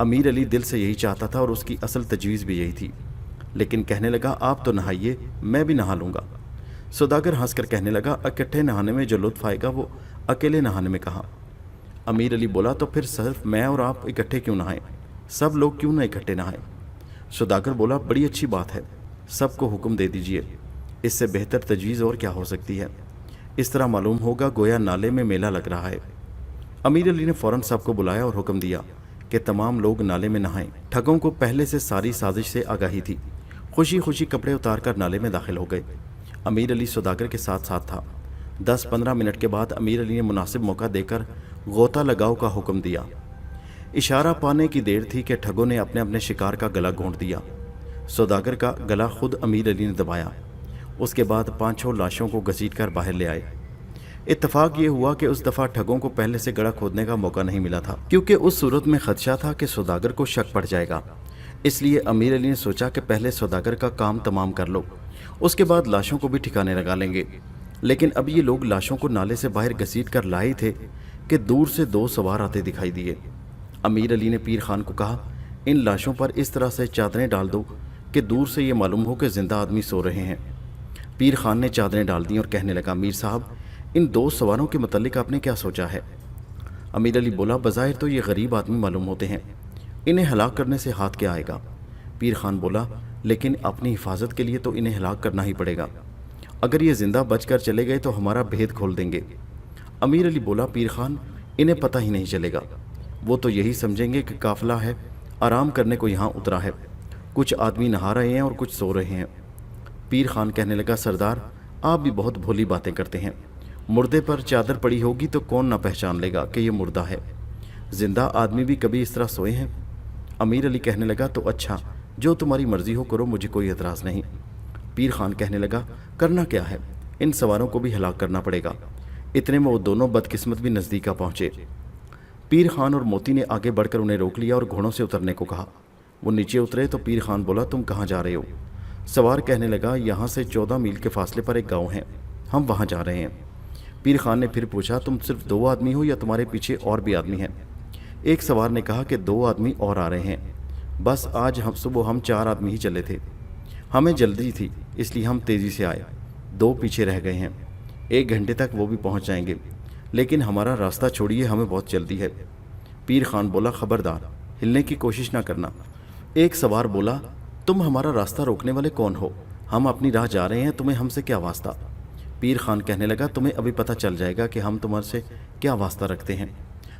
अमीर अली दिल से यही चाहता था और उसकी असल तजवीज़ भी यही थी, लेकिन कहने लगा, आप तो नहाइए, मैं भी नहा लूँगा। सौदागर हंसकर कहने लगा, इकट्ठे नहाने में जो लुत्फ़ आएगा वो अकेले नहाने में कहाँ। अमीर अली बोला, तो फिर सिर्फ मैं और आप इकट्ठे क्यों नहाएं, सब लोग क्यों ना इकट्ठे नहाएं। सौदागर बोला, बड़ी अच्छी बात है, सबको हुक्म दे दीजिए, इससे बेहतर तजवीज़ और क्या हो सकती है। इस तरह मालूम होगा गोया नाले में मेला लग रहा है। अमीर अली ने फ़ौरन सबको बुलाया और हुक्म दिया कि तमाम लोग नाले में नहाएं। ठगों को पहले से सारी साजिश से आगाही थी। खुशी खुशी कपड़े उतार कर नाले में दाखिल हो गए। अमीर अली सौदागर के साथ साथ था। 10-15 मिनट के बाद अमीर अली ने मुनासिब मौका देकर गोता लगाओ का हुक्म दिया। इशारा पाने की देर थी कि ठगों ने अपने अपने शिकार का गला घोंट दिया। सौदागर का गला खुद अमीर अली ने दबाया। उसके बाद 5-6 लाशों को घसीट कर बाहर ले आए। इत्तफाक ये हुआ कि उस दफ़ा ठगों को पहले से गड़ा खोदने का मौका नहीं मिला था, क्योंकि उस सूरत में खदशा था कि सौदागर को शक पड़ जाएगा। इसलिए अमीर अली ने सोचा कि पहले सौदागर का काम तमाम कर लो, उसके बाद लाशों को भी ठिकाने लगा लेंगे। लेकिन अब ये लोग लाशों को नाले से बाहर घसीट कर लाए थे کہ دور سے 2 سوار آتے دکھائی دیے۔ امیر علی نے پیر خان کو کہا، ان لاشوں پر اس طرح سے چادریں ڈال دو کہ دور سے یہ معلوم ہو کہ زندہ آدمی سو رہے ہیں۔ پیر خان نے چادریں ڈال دیں اور کہنے لگا، میر صاحب ان 2 سواروں کے متعلق آپ نے کیا سوچا ہے؟ امیر علی بولا، بظاہر تو یہ غریب آدمی معلوم ہوتے ہیں، انہیں ہلاک کرنے سے ہاتھ کیا آئے گا؟ پیر خان بولا، لیکن اپنی حفاظت کے لیے تو انہیں ہلاک کرنا ہی پڑے گا، اگر یہ زندہ بچ کر چلے گئے تو ہمارا بھید کھول دیں گے۔ امیر علی بولا، پیر خان انہیں پتہ ہی نہیں چلے گا، وہ تو یہی سمجھیں گے کہ قافلہ ہے، آرام کرنے کو یہاں اترا ہے، کچھ آدمی نہا رہے ہیں اور کچھ سو رہے ہیں۔ پیر خان کہنے لگا، سردار آپ بھی بہت بھولی باتیں کرتے ہیں، مردے پر چادر پڑی ہوگی تو کون نہ پہچان لے گا کہ یہ مردہ ہے، زندہ آدمی بھی کبھی اس طرح سوئے ہیں؟ امیر علی کہنے لگا، تو اچھا جو تمہاری مرضی ہو کرو، مجھے کوئی اعتراض نہیں۔ پیر خان کہنے لگا، کرنا کیا ہے، ان سواروں کو بھی ہلاک کرنا پڑے گا۔ اتنے میں وہ دونوں بدقسمت بھی نزدیک آ پہنچے۔ پیر خان اور موتی نے آگے بڑھ کر انہیں روک لیا اور گھوڑوں سے اترنے کو کہا۔ وہ نیچے اترے تو پیر خان بولا، تم کہاں جا رہے ہو؟ سوار کہنے لگا، یہاں سے 14 میل کے فاصلے پر ایک گاؤں ہے، ہم وہاں جا رہے ہیں۔ پیر خان نے پھر پوچھا، تم صرف 2 آدمی ہو یا تمہارے پیچھے اور بھی آدمی ہیں؟ ایک سوار نے کہا کہ 2 آدمی اور آ رہے ہیں، بس آج صبح ہم 4 آدمی ہی چلے تھے، ہمیں جلدی تھی اس لیے ہم تیزی سے آئے، 2 پیچھے رہ گئے ہیں، 1 گھنٹے تک وہ بھی پہنچ جائیں گے، لیکن ہمارا راستہ چھوڑیے، ہمیں بہت جلدی ہے۔ پیر خان بولا، خبردار ہلنے کی کوشش نہ کرنا۔ ایک سوار بولا، تم ہمارا راستہ روکنے والے کون ہو؟ ہم اپنی راہ جا رہے ہیں، تمہیں ہم سے کیا واسطہ؟ پیر خان کہنے لگا، تمہیں ابھی پتہ چل جائے گا کہ ہم تمہارے سے کیا واسطہ رکھتے ہیں۔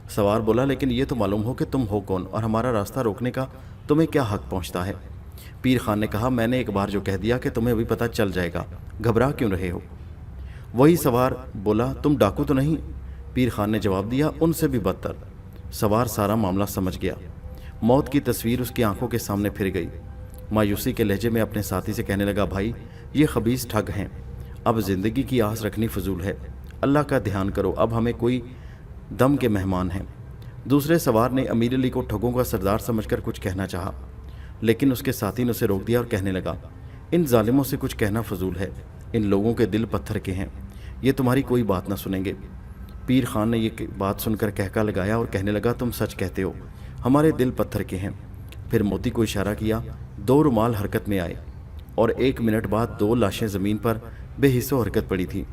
سوار بولا، لیکن یہ تو معلوم ہو کہ تم ہو کون اور ہمارا راستہ روکنے کا تمہیں کیا حق پہنچتا ہے؟ پیر خان نے کہا، میں نے ایک بار جو کہہ دیا کہ تمہیں ابھی پتہ چل جائے گا، گھبرا کیوں رہے ہو؟ وہی سوار بولا، تم ڈاکو تو نہیں؟ پیر خان نے جواب دیا، ان سے بھی بدتر۔ سوار سارا معاملہ سمجھ گیا، موت کی تصویر اس کی آنکھوں کے سامنے پھر گئی۔ مایوسی کے لہجے میں اپنے ساتھی سے کہنے لگا، بھائی یہ خبیث ٹھگ ہیں، اب زندگی کی آس رکھنی فضول ہے، اللہ کا دھیان کرو، اب ہمیں کوئی دم کے مہمان ہیں۔ دوسرے سوار نے امیر علی کو ٹھگوں کا سردار سمجھ کر کچھ کہنا چاہا، لیکن اس کے ساتھی نے اسے روک دیا اور کہنے لگا، ان ظالموں سے کچھ کہنا فضول ہے، ان لوگوں کے دل پتھر کے ہیں، یہ تمہاری کوئی بات نہ سنیں گے۔ پیر خان نے یہ بات سن کر کہکا لگایا اور کہنے لگا، تم سچ کہتے ہو، ہمارے دل پتھر کے ہیں۔ پھر موتی کو اشارہ کیا، 2 رومال حرکت میں آئے اور 1 منٹ بعد 2 لاشیں زمین پر بے حس و حرکت پڑی تھیں۔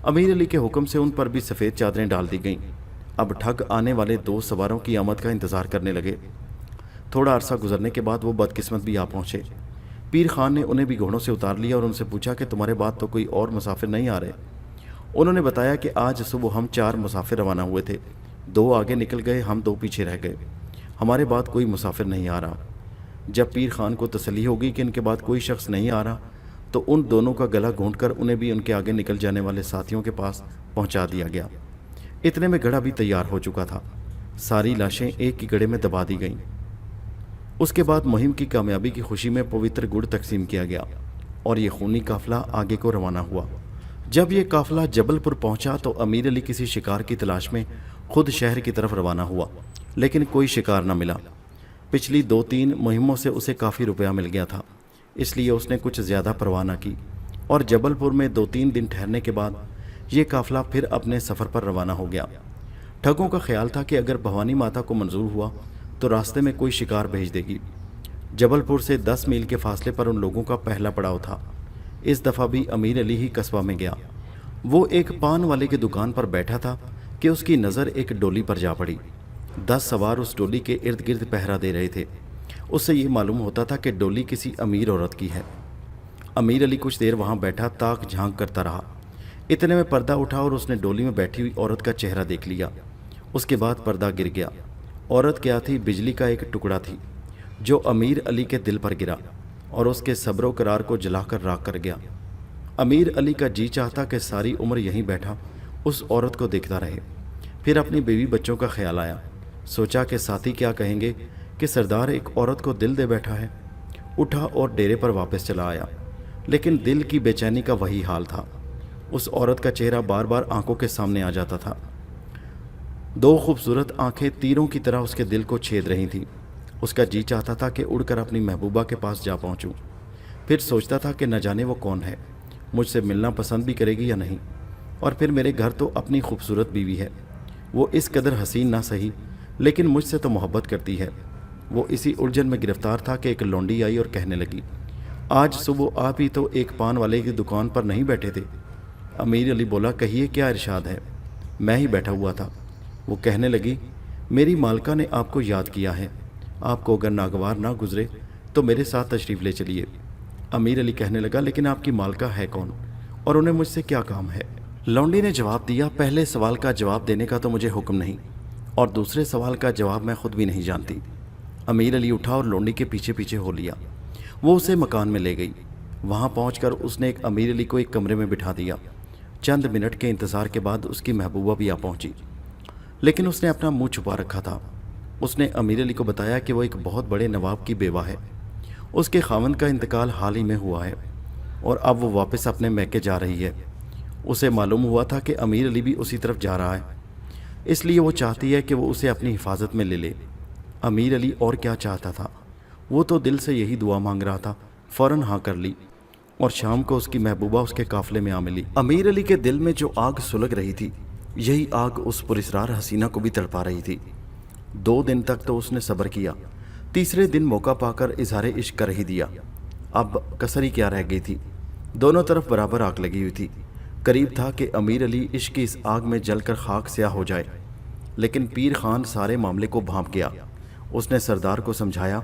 امیر علی کے حکم سے ان پر بھی سفید چادریں ڈال دی گئیں۔ اب ٹھگ آنے والے 2 سواروں کی آمد کا انتظار کرنے لگے۔ تھوڑا عرصہ گزرنے کے بعد وہ بدقسمت بھی آ پہنچے۔ پیر خان نے انہیں بھی گھوڑوں سے اتار لیا اور ان سے پوچھا کہ تمہارے بعد تو کوئی اور مسافر نہیں آ رہے؟ انہوں نے بتایا کہ آج صبح ہم 4 مسافر روانہ ہوئے تھے، 2 آگے نکل گئے، ہم 2 پیچھے رہ گئے، ہمارے بعد کوئی مسافر نہیں آ رہا۔ جب پیر خان کو تسلی ہوگی کہ ان کے بعد کوئی شخص نہیں آ رہا تو ان دونوں کا گلا گھونٹ کر انہیں بھی ان کے آگے نکل جانے والے ساتھیوں کے پاس پہنچا دیا گیا۔ اتنے میں گڑھا بھی تیار ہو چکا تھا، ساری لاشیں ایک ہی گڑھے میں دبا دی گئیں۔ اس کے بعد مہم کی کامیابی کی خوشی میں پوتر گڑ تقسیم کیا گیا اور یہ خونی قافلہ آگے کو روانہ ہوا۔ جب یہ قافلہ جبل پور پہنچا تو امیر علی کسی شکار کی تلاش میں خود شہر کی طرف روانہ ہوا، لیکن کوئی شکار نہ ملا۔ پچھلی 2-3 مہموں سے اسے کافی روپیہ مل گیا تھا، اس لیے اس نے کچھ زیادہ پرواہ نہ کی اور جبل پور میں 2-3 دن ٹھہرنے کے بعد یہ قافلہ پھر اپنے سفر پر روانہ ہو گیا۔ ٹھگوں کا خیال تھا کہ اگر بھوانی ماتا کو منظور ہوا تو راستے میں کوئی شکار بھیج دے گی۔ جبل پور سے 10 میل کے فاصلے پر ان لوگوں کا پہلا پڑاؤ تھا۔ اس دفعہ بھی امیر علی ہی قصبہ میں گیا۔ وہ ایک پان والے کی دکان پر بیٹھا تھا کہ اس کی نظر ایک ڈولی پر جا پڑی۔ 10 سوار اس ڈولی کے ارد گرد پہرا دے رہے تھے۔ اس سے یہ معلوم ہوتا تھا کہ ڈولی کسی امیر عورت کی ہے۔ امیر علی کچھ دیر وہاں بیٹھا تاک جھانک کرتا رہا۔ اتنے میں پردہ اٹھا اور اس نے ڈولی میں بیٹھی ہوئی عورت کا چہرہ دیکھ لیا۔ اس کے بعد پردہ گر گیا۔ عورت کیا تھی؟ بجلی کا ایک ٹکڑا تھی جو امیر علی کے دل پر گرا اور اس کے صبر و قرار کو جلا کر راکھ کر گیا۔ امیر علی کا جی چاہتا کہ ساری عمر یہیں بیٹھا اس عورت کو دیکھتا رہے۔ پھر اپنی بیوی بچوں کا خیال آیا، سوچا کہ ساتھی کیا کہیں گے کہ سردار ایک عورت کو دل دے بیٹھا ہے۔ اٹھا اور ڈیرے پر واپس چلا آیا، لیکن دل کی بے چینی کا وہی حال تھا۔ اس عورت کا چہرہ بار بار آنکھوں کے سامنے آ جاتا تھا۔ 2 خوبصورت آنکھیں تیروں کی طرح اس کے دل کو چھید رہی تھیں۔ اس کا جی چاہتا تھا کہ اڑ کر اپنی محبوبہ کے پاس جا پہنچوں۔ پھر سوچتا تھا کہ نہ جانے وہ کون ہے، مجھ سے ملنا پسند بھی کرے گی یا نہیں، اور پھر میرے گھر تو اپنی خوبصورت بیوی ہے، وہ اس قدر حسین نہ سہی لیکن مجھ سے تو محبت کرتی ہے۔ وہ اسی الجھن میں گرفتار تھا کہ ایک لونڈی آئی اور کہنے لگی، آج صبح آپ ہی تو ایک پان والے کی دکان پر نہیں بیٹھے تھے؟ امیر علی بولا، کہیے کیا ارشاد ہے؟ میں ہی بیٹھا ہوا تھا۔ وہ کہنے لگی، میری مالکہ نے آپ کو یاد کیا ہے، آپ کو اگر ناگوار نہ گزرے تو میرے ساتھ تشریف لے چلیے۔ امیر علی کہنے لگا، لیکن آپ کی مالکہ ہے کون اور انہیں مجھ سے کیا کام ہے؟ لونڈی نے جواب دیا، پہلے سوال کا جواب دینے کا تو مجھے حکم نہیں، اور دوسرے سوال کا جواب میں خود بھی نہیں جانتی۔ امیر علی اٹھا اور لونڈی کے پیچھے پیچھے ہو لیا۔ وہ اسے مکان میں لے گئی۔ وہاں پہنچ کر اس نے ایک امیر علی کو ایک کمرے میں بٹھا دیا۔ چند منٹ کے انتظار کے بعد اس کی محبوبہ بھی آ پہنچی، لیکن اس نے اپنا منہ چھپا رکھا تھا۔ اس نے امیر علی کو بتایا کہ وہ ایک بہت بڑے نواب کی بیوہ ہے، اس کے خاوند کا انتقال حال ہی میں ہوا ہے اور اب وہ واپس اپنے میکے جا رہی ہے۔ اسے معلوم ہوا تھا کہ امیر علی بھی اسی طرف جا رہا ہے، اس لیے وہ چاہتی ہے کہ وہ اسے اپنی حفاظت میں لے لے۔ امیر علی اور کیا چاہتا تھا؟ وہ تو دل سے یہی دعا مانگ رہا تھا۔ فوراً ہاں کر لی اور شام کو اس کی محبوبہ اس کے قافلے میں آ ملی۔ امیر علی کے دل میں جو آگ سلگ رہی تھی، یہی آگ اس پراسرار حسینہ کو بھی تڑپا رہی تھی۔ 2 دن تک تو اس نے صبر کیا، تیسرے دن موقع پا کر اظہار عشق کر ہی دیا۔ اب کسر ہی کیا رہ گئی تھی، دونوں طرف برابر آگ لگی ہوئی تھی۔ قریب تھا کہ امیر علی عشق کی اس آگ میں جل کر خاک سیاہ ہو جائے، لیکن پیر خان سارے معاملے کو بھانپ گیا۔ اس نے سردار کو سمجھایا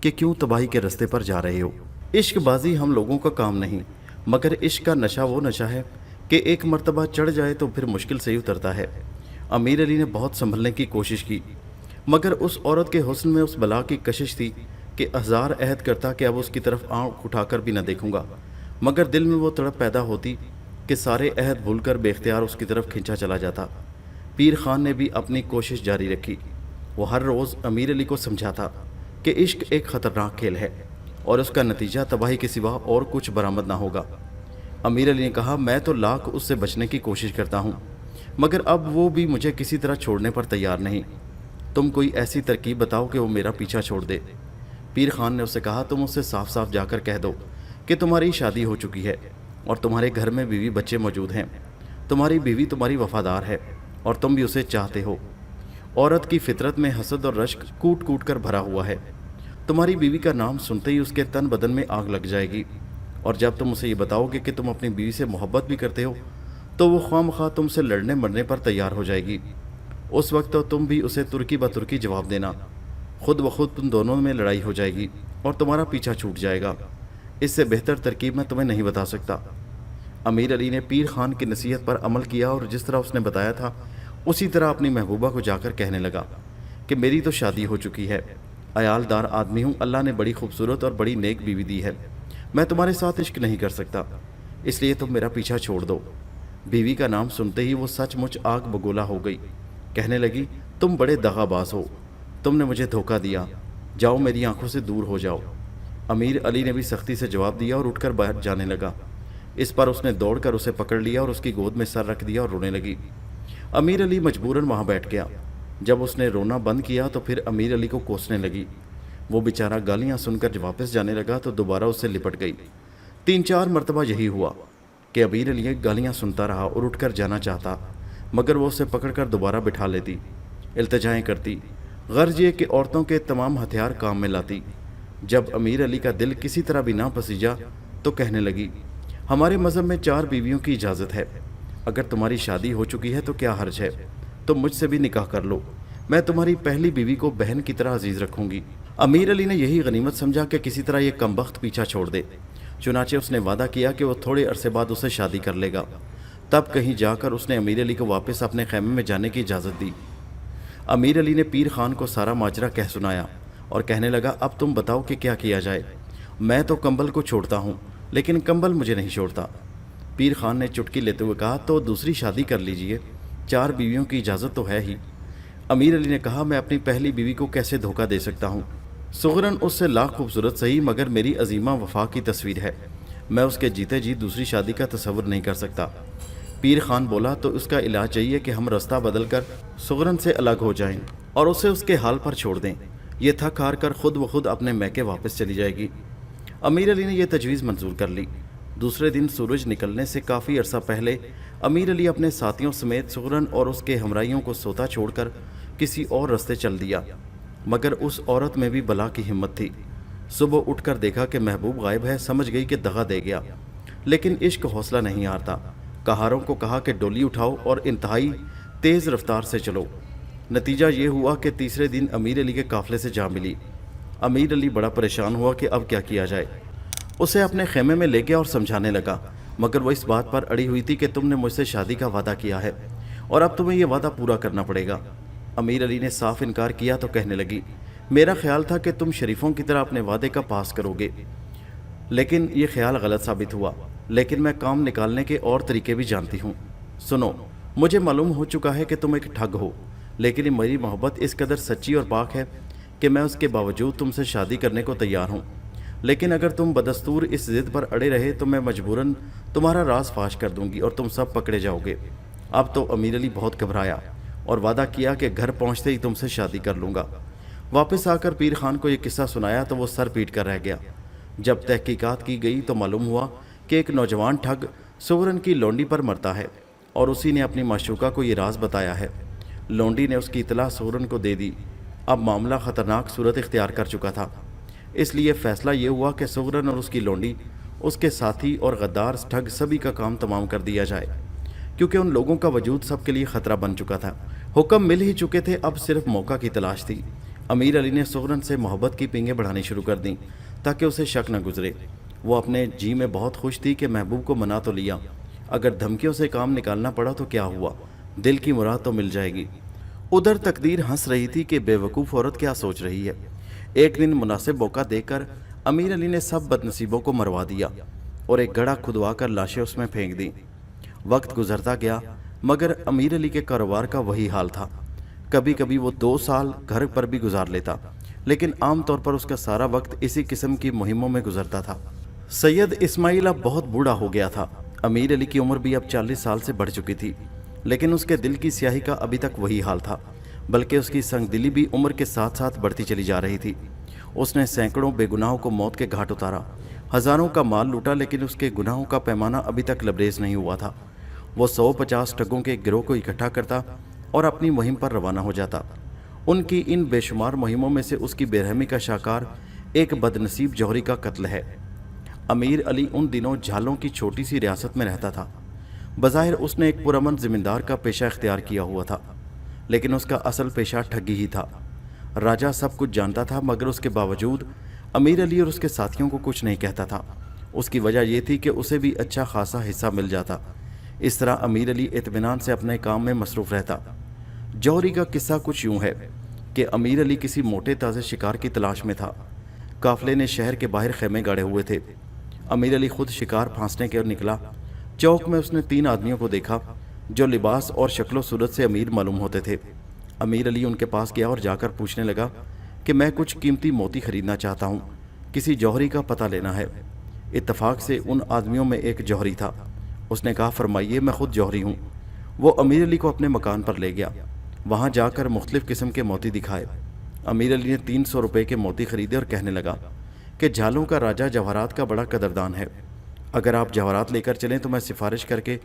کہ کیوں تباہی کے رستے پر جا رہے ہو؟ عشق بازی ہم لوگوں کا کام نہیں، مگر عشق کا نشہ وہ نشہ ہے کہ ایک مرتبہ چڑھ جائے تو پھر مشکل سے ہی اترتا ہے۔ امیر علی نے بہت سنبھلنے کی کوشش کی، مگر اس عورت کے حسن میں اس بلا کی کشش تھی کہ ہزار عہد کرتا کہ اب اس کی طرف آنکھ اٹھا کر بھی نہ دیکھوں گا، مگر دل میں وہ تڑپ پیدا ہوتی کہ سارے عہد بھول کر بے اختیار اس کی طرف کھینچا چلا جاتا۔ پیر خان نے بھی اپنی کوشش جاری رکھی۔ وہ ہر روز امیر علی کو سمجھاتا کہ عشق ایک خطرناک کھیل ہے اور اس کا نتیجہ تباہی کے سوا اور کچھ برآمد نہ ہوگا۔ امیر علی نے کہا، میں تو لاکھ اس سے بچنے کی کوشش کرتا ہوں، مگر اب وہ بھی مجھے کسی طرح چھوڑنے پر تیار نہیں۔ تم کوئی ایسی ترکیب بتاؤ کہ وہ میرا پیچھا چھوڑ دے۔ پیر خان نے اسے کہا، تم اسے صاف صاف جا کر کہہ دو کہ تمہاری شادی ہو چکی ہے اور تمہارے گھر میں بیوی بچے موجود ہیں، تمہاری بیوی تمہاری وفادار ہے اور تم بھی اسے چاہتے ہو۔ عورت کی فطرت میں حسد اور رشک کوٹ کوٹ کر بھرا ہوا ہے۔ تمہاری بیوی کا نام سنتے ہی اس کے تن بدن میں آگ لگ جائے گی، اور جب تم اسے یہ بتاؤ گے کہ تم اپنی بیوی سے محبت بھی کرتے ہو تو وہ خواہ مخواہ تم سے لڑنے مرنے پر تیار ہو جائے گی۔ اس وقت تو تم بھی اسے ترکی بترکی جواب دینا، خود بخود تم دونوں میں لڑائی ہو جائے گی اور تمہارا پیچھا چھوٹ جائے گا۔ اس سے بہتر ترکیب میں تمہیں نہیں بتا سکتا۔ امیر علی نے پیر خان کی نصیحت پر عمل کیا اور جس طرح اس نے بتایا تھا اسی طرح اپنی محبوبہ کو جا کر کہنے لگا کہ میری تو شادی ہو چکی ہے، عیال دار آدمی ہوں، اللہ نے بڑی خوبصورت اور بڑی نیک بیوی دی ہے، میں تمہارے ساتھ عشق نہیں کر سکتا، اس لیے تم میرا پیچھا چھوڑ دو۔ بیوی کا نام سنتے ہی وہ سچ مچ آگ بگولا ہو گئی، کہنے لگی، تم بڑے دغا باز ہو، تم نے مجھے دھوکہ دیا، جاؤ میری آنکھوں سے دور ہو جاؤ۔ امیر علی نے بھی سختی سے جواب دیا اور اٹھ کر باہر جانے لگا۔ اس پر اس نے دوڑ کر اسے پکڑ لیا اور اس کی گود میں سر رکھ دیا اور رونے لگی۔ امیر علی مجبوراً وہاں بیٹھ گیا۔ جب اس نے رونا بند کیا تو پھر امیر علی کو کوسنے لگی۔ وہ بیچارہ گالیاں سن کر جب واپس جانے لگا تو دوبارہ اس سے لپٹ گئی۔ 3-4 مرتبہ یہی ہوا کہ امیر علی گالیاں سنتا رہا اور اٹھ کر جانا چاہتا، مگر وہ اسے پکڑ کر دوبارہ بٹھا لیتی، التجائیں کرتی، غرض یہ کہ عورتوں کے تمام ہتھیار کام میں لاتی۔ جب امیر علی کا دل کسی طرح بھی نہ پسیجا تو کہنے لگی، ہمارے مذہب میں 4 بیویوں کی اجازت ہے، اگر تمہاری شادی ہو چکی ہے تو کیا حرج ہے، تم مجھ سے بھی نکاح کر لو، میں تمہاری پہلی بیوی کو بہن کی طرح عزیز رکھوں گی۔ امیر علی نے یہی غنیمت سمجھا کہ کسی طرح یہ کمبخت پیچھا چھوڑ دے، چنانچہ اس نے وعدہ کیا کہ وہ تھوڑے عرصے بعد اسے شادی کر لے گا۔ تب کہیں جا کر اس نے امیر علی کو واپس اپنے خیمے میں جانے کی اجازت دی۔ امیر علی نے پیر خان کو سارا ماجرا کہہ سنایا اور کہنے لگا، اب تم بتاؤ کہ کیا کیا جائے، میں تو کمبل کو چھوڑتا ہوں لیکن کمبل مجھے نہیں چھوڑتا۔ پیر خان نے چٹکی لیتے ہوئے کہا، تو دوسری شادی کر لیجئے، 4 بیویوں کی اجازت تو ہے ہی۔ امیر علی نے کہا، میں اپنی پہلی بیوی کو کیسے دھوکہ دے سکتا ہوں، صغراً اس سے لاکھ خوبصورت صحیح مگر میری عظیمہ وفا کی تصویر ہے، میں اس کے جیتے جی دوسری شادی کا تصور نہیں کر سکتا۔ پیر خان بولا، تو اس کا علاج چاہیے کہ ہم رستہ بدل کر صغراً سے الگ ہو جائیں اور اسے اس کے حال پر چھوڑ دیں، یہ تھک ہار کر خود بخود اپنے میکے واپس چلی جائے گی۔ امیر علی نے یہ تجویز منظور کر لی۔ دوسرے دن سورج نکلنے سے کافی عرصہ پہلے امیر علی اپنے ساتھیوں سمیت سغرن اور اس کے ہمراہیوں کو سوتا چھوڑ کر کسی اور رستے چل دیا، مگر اس عورت میں بھی بلا کی ہمت تھی۔ صبح اٹھ کر دیکھا کہ محبوب غائب ہے، سمجھ گئی کہ دغا دے گیا، لیکن عشق حوصلہ نہیں ہارتا۔ کہاروں کو کہا کہ ڈولی اٹھاؤ اور انتہائی تیز رفتار سے چلو۔ نتیجہ یہ ہوا کہ تیسرے دن امیر علی کے قافلے سے جا ملی۔ امیر علی بڑا پریشان ہوا کہ اب کیا کیا جائے۔ اسے اپنے خیمے میں لے گیا اور سمجھانے لگا، مگر وہ اس بات پر اڑی ہوئی تھی کہ تم نے مجھ سے شادی کا وعدہ کیا ہے اور اب تمہیں یہ وعدہ پورا کرنا پڑے گا۔ امیر علی نے صاف انکار کیا تو کہنے لگی، میرا خیال تھا کہ تم شریفوں کی طرح اپنے وعدے کا پاس کرو گے، لیکن یہ خیال غلط ثابت ہوا۔ لیکن میں کام نکالنے کے اور طریقے بھی جانتی ہوں۔ سنو، مجھے معلوم ہو چکا ہے کہ تم ایک ٹھگ ہو، لیکن میری محبت اس قدر سچی اور پاک ہے کہ میں اس کے باوجود تم سے شادی کرنے کو تیار ہوں۔ لیکن اگر تم بدستور اس ضد پر اڑے رہے تو میں مجبوراً تمہارا راز فاش کر دوں گی اور تم سب پکڑے جاؤ گے۔ اب تو امیر علی بہت گھبرایا اور وعدہ کیا کہ گھر پہنچتے ہی تم سے شادی کر لوں گا۔ واپس آ کر پیر خان کو یہ قصہ سنایا تو وہ سر پیٹ کر رہ گیا۔ جب تحقیقات کی گئی تو معلوم ہوا کہ ایک نوجوان ٹھگ سورن کی لونڈی پر مرتا ہے اور اسی نے اپنی معشوقہ کو یہ راز بتایا ہے۔ لونڈی نے اس کی اطلاع سورن کو دے دی۔ اب معاملہ خطرناک صورت اختیار کر چکا تھا، اس لیے فیصلہ یہ ہوا کہ سورن اور اس کی لونڈی، اس کے ساتھی اور غدار ٹھگ سبھی کا کام تمام کر دیا جائے، کیونکہ ان لوگوں کا وجود سب کے لیے خطرہ بن چکا تھا۔ حکم مل ہی چکے تھے، اب صرف موقع کی تلاش تھی۔ امیر علی نے سغرن سے محبت کی پینگیں بڑھانی شروع کر دیں تاکہ اسے شک نہ گزرے۔ وہ اپنے جی میں بہت خوش تھی کہ محبوب کو منا تو لیا، اگر دھمکیوں سے کام نکالنا پڑا تو کیا ہوا، دل کی مراد تو مل جائے گی۔ ادھر تقدیر ہنس رہی تھی کہ بے وقوف عورت کیا سوچ رہی ہے۔ ایک دن مناسب موقع دے کر امیر علی نے سب بد نصیبوں کو مروا دیا اور ایک گڑھا کھدوا کر لاشیں اس میں پھینک دیں۔ وقت گزرتا گیا مگر امیر علی کے کاروبار کا وہی حال تھا۔ کبھی کبھی وہ 2 سال گھر پر بھی گزار لیتا، لیکن عام طور پر اس کا سارا وقت اسی قسم کی مہموں میں گزرتا تھا۔ سید اسماعیل اب بہت بوڑھا ہو گیا تھا۔ امیر علی کی عمر بھی اب 40 سال سے بڑھ چکی تھی، لیکن اس کے دل کی سیاہی کا ابھی تک وہی حال تھا، بلکہ اس کی سنگ دلی بھی عمر کے ساتھ ساتھ بڑھتی چلی جا رہی تھی۔ اس نے سینکڑوں بے گناہوں کو موت کے گھاٹ اتارا، ہزاروں کا مال لوٹا، لیکن اس کے گناہوں کا پیمانہ ابھی تک لبریز نہیں ہوا تھا۔ وہ 150 ٹھگوں کے گروہ کو اکٹھا کرتا اور اپنی مہم پر روانہ ہو جاتا۔ ان کی ان بے شمار مہموں میں سے اس کی بے رحمی کا شاکار ایک بد نصیب جوہری کا قتل ہے۔ امیر علی ان دنوں جھالوں کی چھوٹی سی ریاست میں رہتا تھا۔ بظاہر اس نے ایک پرامن زمیندار کا پیشہ اختیار کیا ہوا تھا، لیکن اس کا اصل پیشہ ٹھگی ہی تھا۔ راجہ سب کچھ جانتا تھا، مگر اس کے باوجود امیر علی اور اس کے ساتھیوں کو کچھ نہیں کہتا تھا۔ اس کی وجہ یہ تھی کہ اسے بھی اچھا خاصا حصہ مل جاتا۔ اس طرح امیر علی اطمینان سے اپنے کام میں مصروف رہتا۔ جوہری کا قصہ کچھ یوں ہے کہ امیر علی کسی موٹے تازے شکار کی تلاش میں تھا۔ قافلے نے شہر کے باہر خیمے گاڑے ہوئے تھے۔ امیر علی خود شکار پھانسنے کے نکلا۔ چوک میں اس نے 3 آدمیوں کو دیکھا جو لباس اور شکل و صورت سے امیر معلوم ہوتے تھے۔ امیر علی ان کے پاس گیا اور جا کر پوچھنے لگا کہ میں کچھ قیمتی موتی خریدنا چاہتا ہوں، کسی جوہری کا پتہ لینا ہے۔ اتفاق سے ان آدمیوں میں ایک جوہری تھا۔ اس نے کہا، فرمائیے، میں خود جوہری ہوں۔ وہ امیر علی کو اپنے مکان پر لے گیا۔ وہاں جا کر مختلف قسم کے موتی دکھائے۔ امیر علی نے 300 روپے کے موتی خریدے اور کہنے لگا کہ جھالوں کا راجہ جواہرات کا بڑا قدردان ہے، اگر آپ جواہرات لے کر چلیں تو میں سفارش کر کے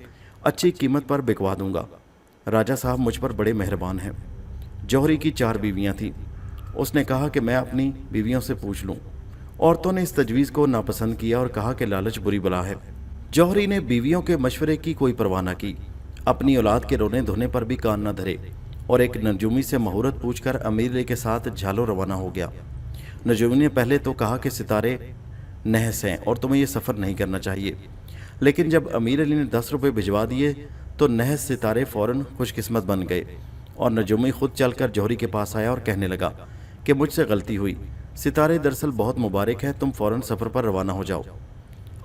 اچھی قیمت پر بکوا دوں گا۔ راجہ صاحب مجھ پر بڑے مہربان ہیں۔ جوہری کی 4 بیویاں تھیں۔ اس نے کہا کہ میں اپنی بیویوں سے پوچھ لوں۔ عورتوں نے اس تجویز کو ناپسند کیا اور کہا کہ لالچ بری بلا ہے۔ جوہری نے بیویوں کے مشورے کی کوئی پرواہ نہ کی، اپنی اولاد کے رونے دھونے پر بھی کان نہ دھرے، اور ایک نجومی سے مہورت پوچھ کر امیر علی کے ساتھ جھالوں روانہ ہو گیا۔ نجومی نے پہلے تو کہا کہ ستارے نحس ہیں اور تمہیں یہ سفر نہیں کرنا چاہیے، لیکن جب امیر علی نے 10 روپے بھجوا دیے تو نحس ستارے فوراً خوش قسمت بن گئے، اور نجومی خود چل کر جوہری کے پاس آیا اور کہنے لگا کہ مجھ سے غلطی ہوئی، ستارے دراصل بہت مبارک ہے، تم فوراً سفر پر روانہ ہو جاؤ۔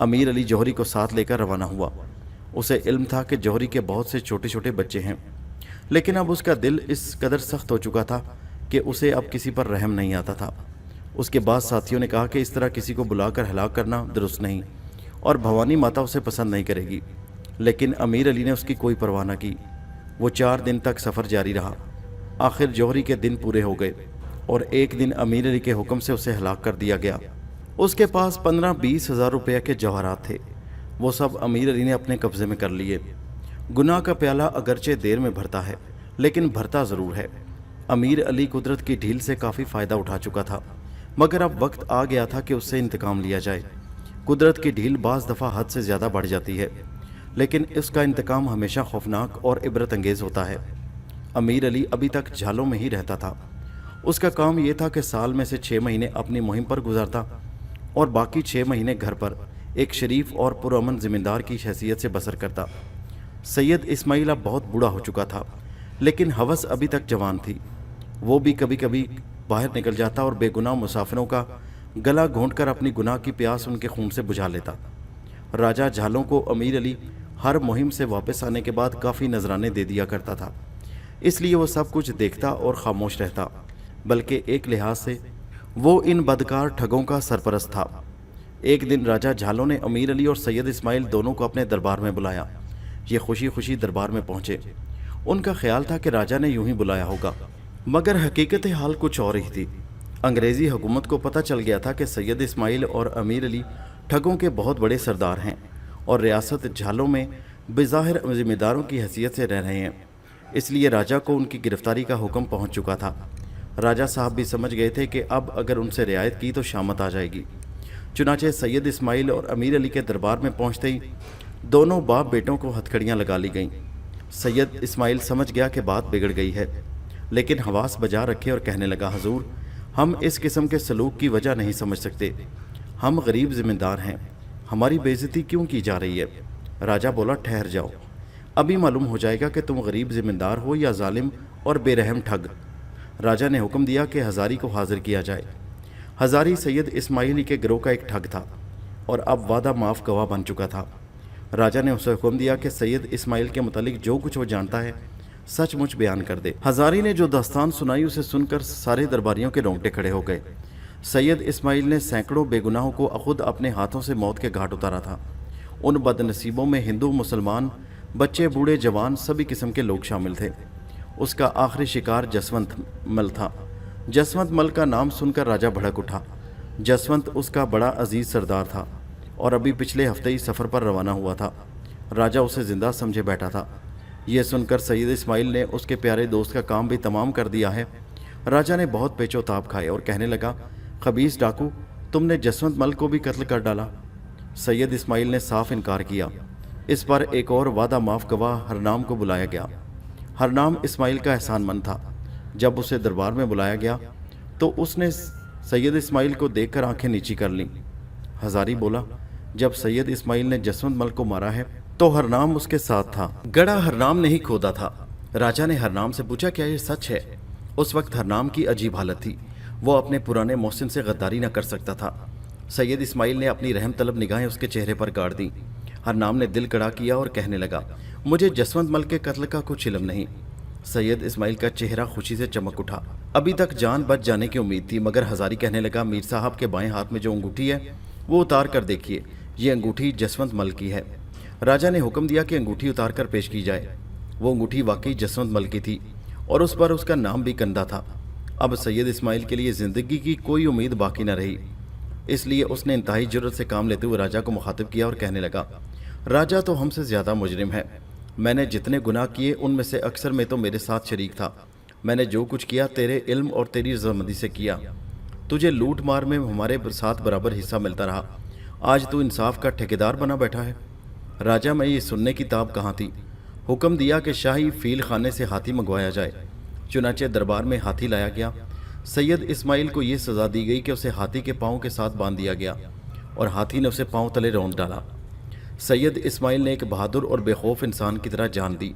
امیر علی جوہری کو ساتھ لے کر روانہ ہوا۔ اسے علم تھا کہ جوہری کے بہت سے چھوٹے چھوٹے بچے ہیں، لیکن اب اس کا دل اس قدر سخت ہو چکا تھا کہ اسے اب کسی پر رحم نہیں آتا تھا۔ اس کے بعد ساتھیوں نے کہا کہ اس طرح کسی کو بلا کر ہلاک کرنا درست نہیں، اور بھوانی ماتا اسے پسند نہیں کرے گی، لیکن امیر علی نے اس کی کوئی پرواہ نہ کی۔ وہ 4 دن تک سفر جاری رہا۔ آخر جوہری کے دن پورے ہو گئے اور ایک دن امیر علی کے حکم سے اسے ہلاک کر دیا گیا۔ اس کے پاس 15-20 ہزار روپے کے جواہرات تھے، وہ سب امیر علی نے اپنے قبضے میں کر لیے۔ गुनाह का प्याला अगरचे देर में भरता है, लेकिन भरता ज़रूर है। अमीर अली कुदरत की ढील से काफ़ी फ़ायदा उठा चुका था, मगर अब वक्त आ गया था कि उससे इंतकाम लिया जाए। कुदरत की ढील बाज़ दफ़ा हद से ज़्यादा बढ़ जाती है, लेकिन इसका इंतकाम हमेशा खौफनाक और इबरत अंगेज़ होता है। अमीर अली अभी तक झालों में ही रहता था। उसका काम यह था कि साल में से 6 महीने अपनी मुहिम पर गुजारता और बाकी 6 महीने घर पर एक शरीफ और पुरअमन ज़िम्मेदार की हैसियत से बसर करता। सैयद इस्माइल अब बहुत बूढ़ा हो चुका था, लेकिन हवस अभी तक जवान थी। वो भी कभी कभी बाहर निकल जाता और बेगुनाह मुसाफिरों का गला घोंटकर अपनी गुनाह की प्यास उनके खून से बुझा लेता। राजा झालों को अमीर अली हर मुहिम से वापस आने के बाद काफ़ी नजराने दे दिया करता था, इसलिए वो सब कुछ देखता और खामोश रहता। बल्कि एक लिहाज से वो इन बदकार ठगों का सरपरस्त था। एक दिन राजा झालों ने अमीर अली और सैयद इस्माइल दोनों को अपने दरबार में बुलाया। ये खुशी खुशी दरबार में पहुंचे। उनका ख्याल था कि राजा ने यूं ही बुलाया होगा, मगर हकीकत हाल कुछ और ही थी। अंग्रेज़ी हुकूमत को पता चल गया था कि सैयद इस्माइल और अमीर अली ठगों के बहुत बड़े सरदार हैं और रियासत झालों में बेज़ाहिर ज़िम्मेदारों की हैसियत से रह रहे हैं। इसलिए राजा को उनकी गिरफ्तारी का हुक्म पहुंच चुका था। राजा साहब भी समझ गए थे कि अब अगर उनसे रियायत की तो शामत आ जाएगी। चुनाचे सैयद इस्माइल और अमीर अली के दरबार में पहुंचते ही दोनों बाप बेटों को हथकड़ियाँ लगा ली गईं। सैयद इस्माइल समझ गया कि बात बिगड़ गई है, लेकिन हवास बजा रखे और कहने लगा, हजूर, हम इस किस्म के सलूक की वजह नहीं समझ सकते। हम गरीब ज़िम्मेदार हैं, हमारी बेइज्जती क्यों की जा रही है? राजा बोला, ठहर जाओ, अभी मालूम हो जाएगा कि तुम गरीब ज़िम्मेदार हो या जालिम और बेरहम ठग। राजा ने हुक्म दिया कि हज़ारी को हाजिर किया जाए। हज़ारी सैयद इस्माइली के गिरोह का एक ठग था और अब वादा माफ़ गवाह बन चुका था। राजा ने उसे हुक्म दिया कि सैयद इस्माइल के मुतालिक जो कुछ वो जानता है सचमुच बयान कर दे। हज़ारी ने जो दास्तान सुनाई उसे सुनकर सारे दरबारियों के रोंगटे खड़े हो गए। सैयद इस्माइल ने सैकड़ों बेगुनाहों को खुद अपने हाथों से मौत के घाट उतारा था। उन बदनसीबों में हिंदू, मुसलमान, बच्चे, बूढ़े, जवान सभी किस्म के लोग शामिल थे। उसका आखिरी शिकार जसवंत मल था। जसवंत मल का नाम सुनकर राजा भड़क उठा। जसवंत उसका बड़ा अजीज सरदार था और अभी पिछले हफ्ते ही सफ़र पर रवाना हुआ था। राजा उसे ज़िंदा समझे बैठा था। यह सुनकर सैयद इस्माइल ने उसके प्यारे दोस्त का काम भी तमाम कर दिया है। राजा ने बहुत पेचोताब खाए और कहने लगा, खबीस डाकू, तुमने जसवंत मल को भी कत्ल कर डाला। सैयद इस्माइल ने साफ इनकार किया। इस पर एक और वादा माफ़ गवाह हरनाम को बुलाया गया। हरनाम इस्माइल का एहसानमंद था। जब उसे दरबार में बुलाया गया तो उसने सैयद इस्माइल को देखकर आंखें नीची कर लीं। हज़ारी बोला, जब सैयद इस्माइल ने जसवंत मल को मारा है तो हरनाम उसके साथ था। गड़ा हरनाम ने ही खोदा था। राजा ने हरनाम से पूछा, क्या ये सच है? उस वक्त हरनाम की अजीब हालत थी। वो अपने पुराने मोहसिन से गद्दारी न कर सकता था। सैयद इस्माइल ने अपनी रहम तलब निगाहें उसके चेहरे पर गाड़ दी। हरनाम ने दिल कड़ा किया और कहने लगा, मुझे जसवंत मल के कत्ल का कुछ इल्म नहीं। सैयद इस्माइल का चेहरा खुशी से चमक उठा। अभी तक जान बच जाने की उम्मीद थी, मगर हज़ारी कहने लगा, मीर साहब के बाएं हाथ में जो अंगूठी है वो उतार कर देखिए, ये अंगूठी जसवंत मल की है। राजा ने हुक्म दिया कि अंगूठी उतार कर पेश की जाए। वो अंगूठी वाकई जसवंत मल की थी और उस पर उसका नाम भी कंधा था। अब सैयद इस्माइल के लिए ज़िंदगी की कोई उम्मीद बाकी न रही, इसलिए उसने इंतहाई जुर्रत से काम लेते हुए राजा को मुखातिब किया और कहने लगा, राजा तो हमसे ज़्यादा मुजरिम है। मैंने जितने गुनाह किए उनमें से अक्सर में तो मेरे साथ शरीक था। मैंने जो कुछ किया तेरे इल्म और तेरी रज़ामंदी से किया। तुझे लूट मार में हमारे साथ बराबर हिस्सा मिलता रहा। आज तू इंसाफ का ठेकेदार बना बैठा है। राजा में ये सुनने की ताब कहाँ थी। हुक्म दिया कि शाही फील खाने से हाथी मंगवाया जाए। चुनाचे दरबार में हाथी लाया गया। सैयद इस्माइल को ये सज़ा दी गई कि उसे हाथी के पाँव के साथ बांध दिया गया और हाथी ने उसे पाँव तले रौंद डाला। सैयद इस्माइल ने एक बहादुर और बेखौफ इंसान की तरह जान दी।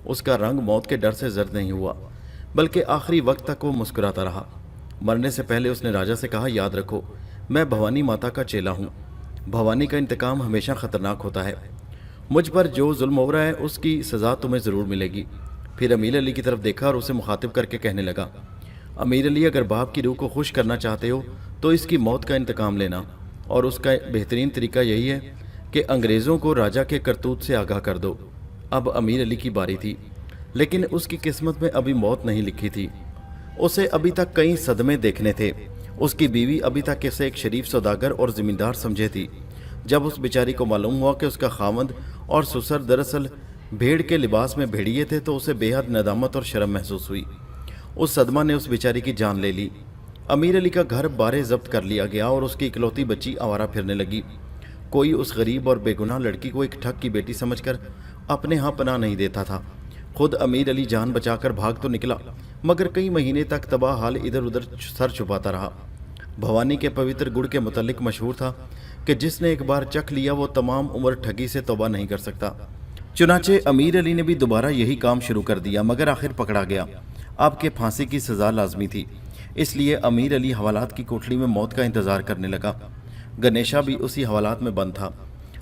उसका रंग मौत के डर से जर्द नहीं हुआ, बल्कि आखिरी वक्त तक वो मुस्कुराता रहा। मरने से पहले उसने राजा से कहा, याद रखो, मैं भवानी माता का चेला हूँ। भवानी का इंतकाम हमेशा ख़तरनाक होता है। मुझ पर जो जुल्म हो रहा है उसकी सज़ा तुम्हें ज़रूर मिलेगी। फिर अमीर अली की तरफ देखा और उसे मुखातिब करके कहने लगा, अमीर अली, अगर बाप की रूह को खुश करना चाहते हो तो इसकी मौत का इंतकाम लेना, और उसका बेहतरीन तरीका यही है कि अंग्रेज़ों को राजा के करतूत से आगाह कर दो। अब अमीर अली की बारी थी, लेकिन उसकी किस्मत में अभी मौत नहीं लिखी थी। उसे अभी तक कई सदमे देखने थे। उसकी बीवी अभी तक इसे एक शरीफ सौदागर और ज़मींदार समझे थी। जब उस बेचारी को मालूम हुआ कि उसका खामद और ससुर दरअसल भेड़ के लिबास में भेड़िए थे तो उसे बेहद नदामत और शर्म महसूस हुई। उस सदमा ने उस बेचारी की जान ले ली। अमीर अली का घर बारे जब्त कर लिया गया और उसकी इकलौती बच्ची आवारा फिरने लगी। कोई उस गरीब और बेगुनाह लड़की को एक ठग की बेटी समझकर अपने यहाँ पनाह नहीं देता था। खुद अमीर अली जान बचाकर भाग तो निकला, मगर कई महीने तक तबाह हाल इधर उधर सर छुपाता रहा। भवानी के पवित्र गुड़ के मुतल्लिक मशहूर था कि जिसने एक बार चख लिया वो तमाम उम्र ठगी से तौबा नहीं कर सकता। चुनाचे अमीर अली ने भी दोबारा यही काम शुरू कर दिया, मगर आखिर पकड़ा गया। आपके फांसी की सज़ा लाजमी थी, इसलिए अमीर अली हवालात की कोठरी में मौत का इंतज़ार करने लगा। गणेशा भी उसी हवालात में बंद था।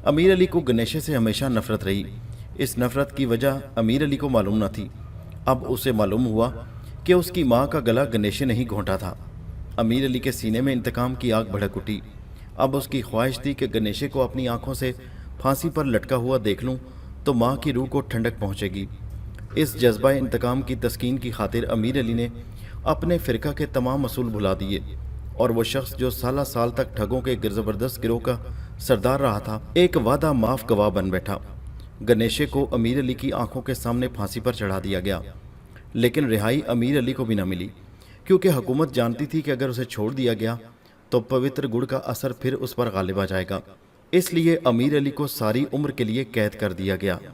अमीर अली को गणेशे से हमेशा नफरत रही। इस नफरत की वजह अमीर अली को मालूम न थी। अब उसे मालूम हुआ कि उसकी माँ का गला गणेशे ने ही घोंटा था। अमीर अली के सीने में इंतकाम की आग भड़क उठी। अब उसकी ख्वाहिश थी कि गणेशे को अपनी आंखों से फांसी पर लटका हुआ देख लूं तो माँ की रूह को ठंडक पहुंचेगी। इस जज्बा इंतकाम की तस्कीन की खातिर अमीर अली ने अपने फ़िरका के तमाम असूल भुला दिए और वो शख्स जो साल साल तक ठगों के ज़बरदस्त गिरोह का सरदार रहा था, एक वादा माफ गवाह बन बैठा। गणेशे को अमीर अली की आंखों के सामने फांसी पर चढ़ा दिया गया, लेकिन रिहाई अमीर अली को भी न मिली, क्योंकि हुकूमत जानती थी कि अगर उसे छोड़ दिया गया तो पवित्र गुड़ का असर फिर उस पर गालिब आ जाएगा। इसलिए अमीर अली को सारी उम्र के लिए कैद कर दिया गया।